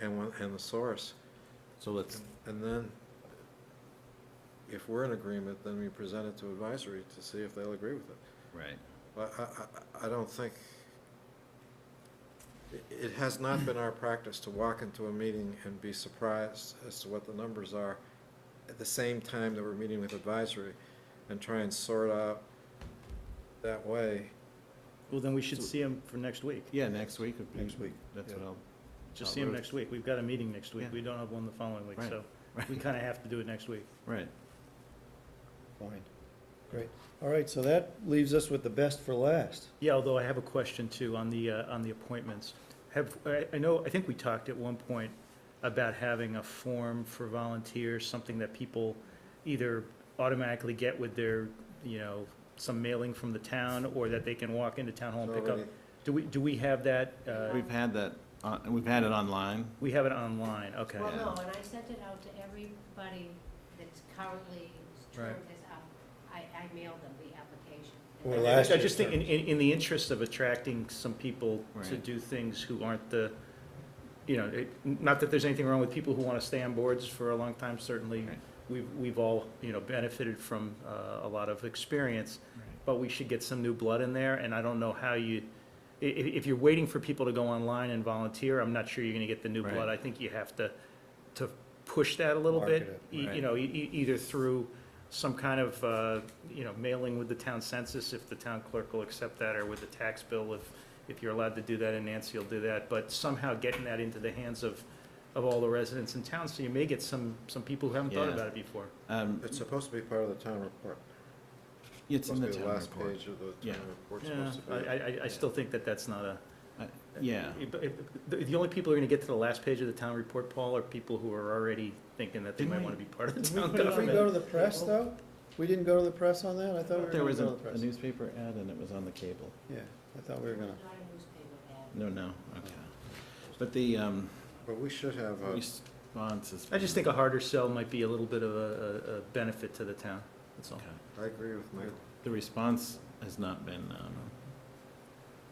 and the source. So let's, And then, if we're in agreement, then we present it to advisory to see if they'll agree with it. right. But I don't think, it has not been our practice to walk into a meeting and be surprised as to what the numbers are at the same time that we're meeting with advisory, and try and sort out that way. Well, then we should see them for next week. Yeah, next week would be. Next week, That's yeah. what I'll. Just see them next week. We've got a meeting next week. Yeah. We don't have one the following week, Right. so Right. we kind of have to do it next week. Right. Fine, great. All right, so that leaves us with the best for last. Yeah, although I have a question too on the appointments. I think we talked at one point about having a form for volunteers, something that people either automatically get with their, some mailing from the town, or that they can walk into town hall and pick up. Already- Do we have that? We've had that, we've had it online. We have it online, okay. Well, Yeah. no, and I sent it out to everybody that's currently term Right. is up. I mailed them the application. Or I last I year's just think term. in the interest of attracting some people to Right. do things who aren't not that there's anything wrong with people who want to stay on boards for a long time, certainly Right. we've all, you know, benefited from a lot of experience, but we should get some new blood in there, and I don't know how you, if you're waiting for people to go online and volunteer, I'm not sure you're gonna get the new Right. blood. I think you have to push that a little bit, Market it, right. you know, either through some kind of, you know, mailing with the town census, if the town clerk will accept that, or with the tax bill, if you're allowed to do that, and Nancy will do that, but somehow getting that into the hands of all the residents in town, so you may get some people who haven't thought Yeah. about it before. It's supposed to be part of the town report. It's in the Supposed to be town last report. page of the Yeah. town report. Yeah, Supposed to be. I still think that that's not a. Yeah. The only people who are gonna get to the last page of the town report, Paul, are people who are already thinking that they might wanna be part of the town Did we go government. to the press, though? We didn't go to the press on that? I thought we were There gonna was go a to the press. newspaper ad and it was on the cable. Yeah, I thought we were gonna. No, okay. But the But we should have a, response is. I just think a harder sell might be a little bit of a benefit to the town, that's all. Okay. I agree with Michael. The response has not been,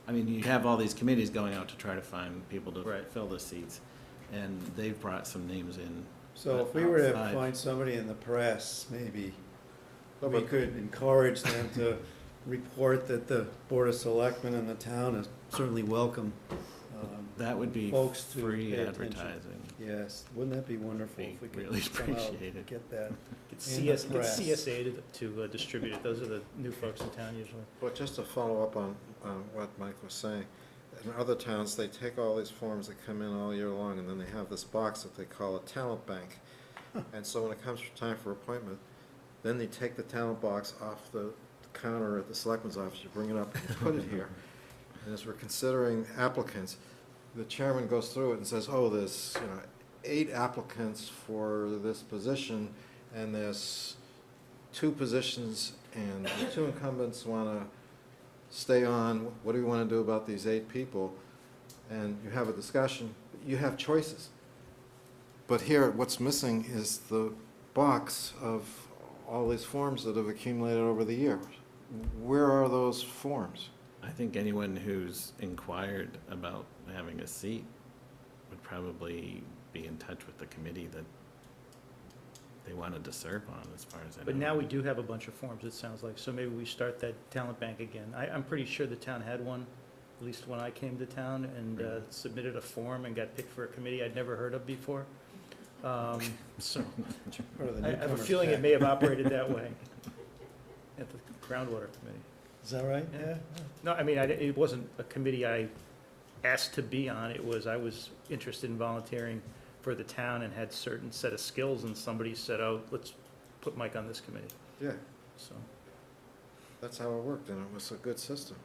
I mean, you have all these committees going out to try to find people to Right. fill the seats, and they've brought some names in. So if we were to outside. find somebody in the press, maybe No, we but- could encourage them to report that the Board of Selectmen and the town is certainly welcome. That would be Folks to free pay attention. advertising. Yes, wouldn't that be wonderful Be if we could really somehow appreciated. get that? Get In the Get press. CSA to distribute it, those are the new folks in town usually. But just to follow up on what Mike was saying, in other towns, they take all these forms that come in all year long, and then they have this box that they call a talent bank. And so when it comes time for appointment, then they take the talent box off the counter at the selectman's office, you bring it up and put it here. And as we're considering applicants, the chairman goes through it and says, oh, there's, 8 applicants for this position, and there's 2 positions, and the 2 incumbents want to stay on. What do we want to do about these 8 people? And you have a discussion. You have choices. But here, what's missing is the box of all these forms that have accumulated over the years. Where are those forms? I think anyone who's inquired about having a seat would probably be in touch with the committee that they wanted to serve on, as far as I know. But now we do have a bunch of forms, it sounds like, so maybe we start that talent bank again. I'm pretty sure the town had one, at least when I came to town, and submitted a form and got picked for a committee I'd never heard of before. So, Part of the I have a newcomers feeling it pack. may have operated that way at the groundwater committee. Is that right? Yeah. No, I mean, it wasn't a committee I asked to be on, I was interested in volunteering for the town and had certain set of skills, and somebody said, oh, let's put Mike on this committee, Yeah, so. that's how it worked, and it was a good system.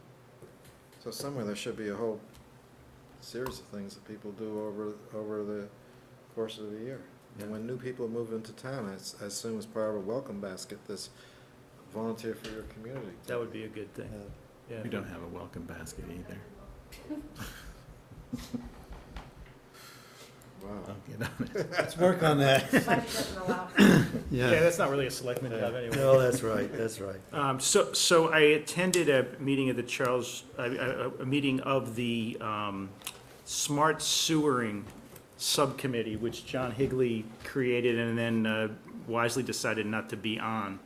So somewhere there should be a whole series of things that people do over the course of the year. And when new people move into town, I assume as part of a welcome basket, this volunteer for your community. That would be a good thing, yeah. We don't have a welcome basket either. Wow. I'll get on it. Let's work on that. Budget doesn't allow. Yeah, that's not really a selectman job anyway. No, that's right, that's right. So I attended a meeting of the a meeting of the Smart Sewering Subcommittee, which John Higley created and then wisely decided not to be on.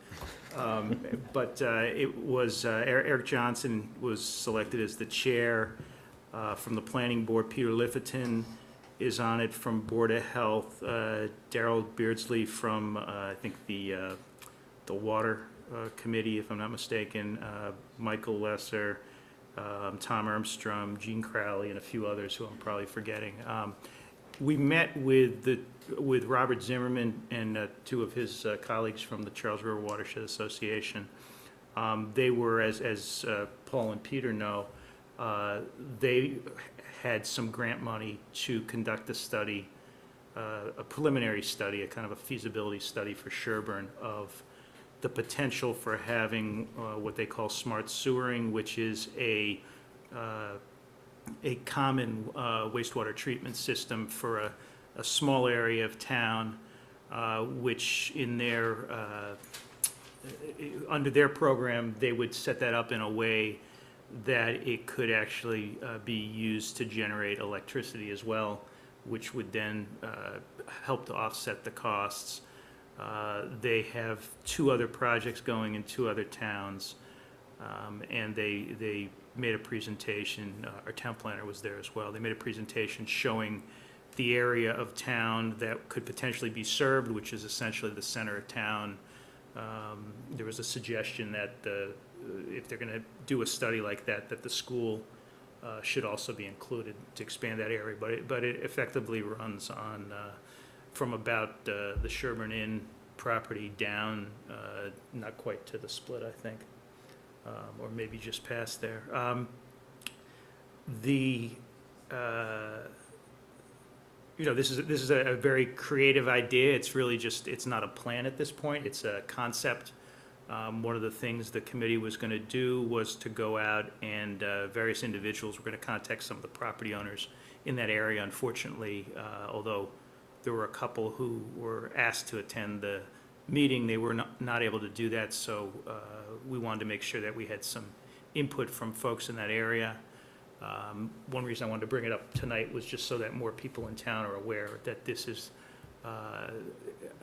But it was, Eric Johnson was selected as the chair. From the planning board, Peter Lifferton is on it from Board of Health. Darrell Beardsley from, I think, the Water Committee, if I'm not mistaken. Michael Lesser, Tom Ermstrom, Gene Crowley, and a few others who I'm probably forgetting. We met with Robert Zimmerman and 2 of his colleagues from the Charles River Watershed Association. They were, as Paul and Peter know, they had some grant money to conduct a study, a preliminary study, a kind of a feasibility study for Sherborn of the potential for having what they call smart sewering, which is a common wastewater treatment system for a small area of town, which in their, under their program, they would set that up in a way that it could actually be used to generate electricity as well, which would then help to offset the costs. They have 2 other projects going in 2 other towns, and they made a presentation, our town planner was there as well. They made a presentation showing the area of town that could potentially be served, which is essentially the center of town. There was a suggestion that if they're going to do a study like that, that the school should also be included to expand that area. But it effectively runs on from about the Sherborn Inn property down, not quite to the split, I think, or maybe just past there. This is a very creative idea. It's really just, it's not a plan at this point. It's a concept. One of the things the committee was going to do was to go out and various individuals were going to contact some of the property owners in that area. Unfortunately, although there were a couple who were asked to attend the meeting, they were not able to do that. So we wanted to make sure that we had some input from folks in that area. One reason I wanted to bring it up tonight was just so that more people in town are aware that this is, I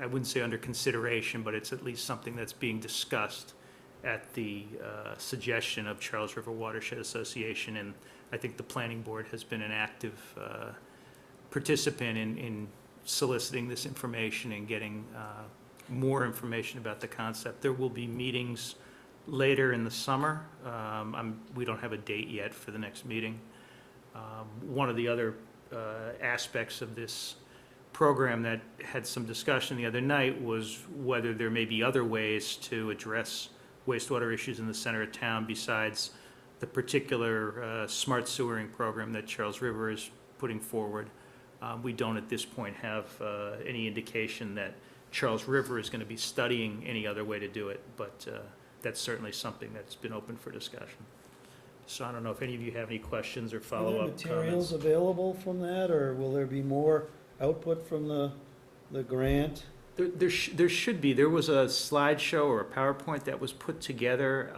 wouldn't say under consideration, but it's at least something that's being discussed at the suggestion of Charles River Watershed Association. And I think the planning board has been an active participant in soliciting this information and getting more information about the concept. There will be meetings later in the summer. We don't have a date yet for the next meeting. One of the other aspects of this program that had some discussion the other night was whether there may be other ways to address wastewater issues in the center of town besides the particular smart sewering program that Charles River is putting forward. We don't at this point have any indication that Charles River is going to be studying any other way to do it, but that's certainly something that's been open for discussion. So I don't know if any of you have any questions or follow-up comments. Are there materials available from that, or will there be more output from the grant? There should be. There was a slideshow or a PowerPoint that was put together.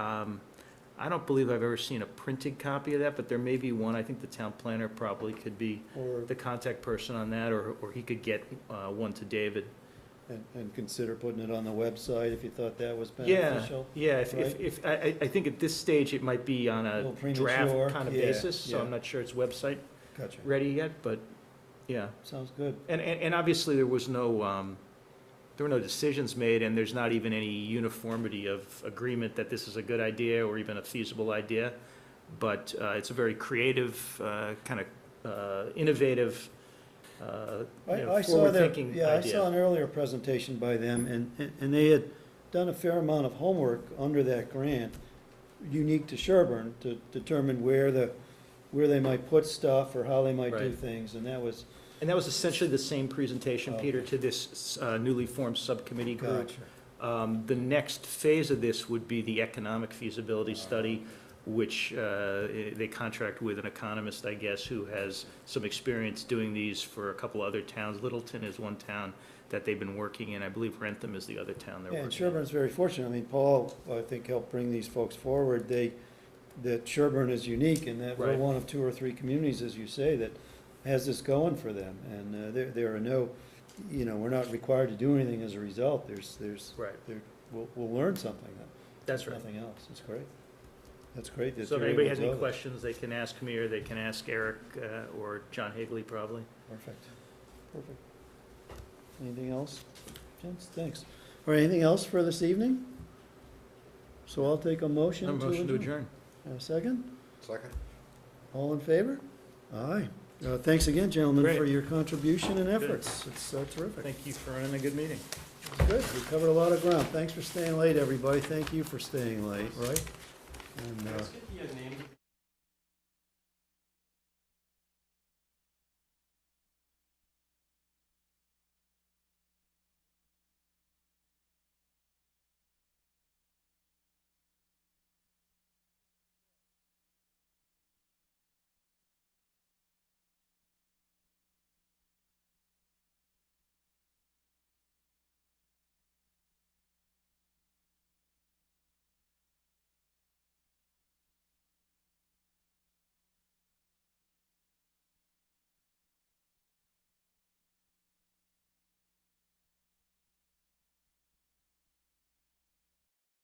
I don't believe I've ever seen a printed copy of that, but there may be one. I think the town planner probably could be the contact person on that, or he could get one to David. And consider putting it on the website if you thought that was beneficial? Yeah, I think at this stage it might be on a draft kind of basis, so I'm not sure it's website ready yet, but yeah. Sounds good. And obviously there was no, there were no decisions made, and there's not even any uniformity of agreement that this is a good idea or even a feasible idea, but it's a very creative, kind of innovative, forward-thinking idea. I saw an earlier presentation by them, and they had done a fair amount of homework under that grant, unique to Sherborn, to determine where they might put stuff or how they might do things, and that was essentially the same presentation, Peter, to this newly formed subcommittee group. Gotcha. The next phase of this would be the economic feasibility study, which they contract with an economist, I guess, who has some experience doing these for a couple other towns. Littleton is one town that they've been working in. I believe Rentham is the other town they're working in. And Sherborn's very fortunate. I mean, Paul, I think, helped bring these folks forward. That Sherborn is unique in that we're one of 2 or 3 communities, as you say, that has this going for them. And there are no, we're not required to do anything as a result. We'll learn something. That's right. Nothing else. It's great. That's great. So if anybody has any questions, they can ask me, or they can ask Eric or John Higley, probably. Perfect. Anything else? Gents, thanks. All right, anything else for this evening? So I'll take a motion to adjourn. A second? Second. All in favor? Aye. Thanks again, gentlemen, Great. for your contribution and efforts. It's terrific. Thank you for running a good meeting. Good. We covered a lot of ground. Thanks for staying late, everybody. Thank you for staying late, right? And, Let's get the name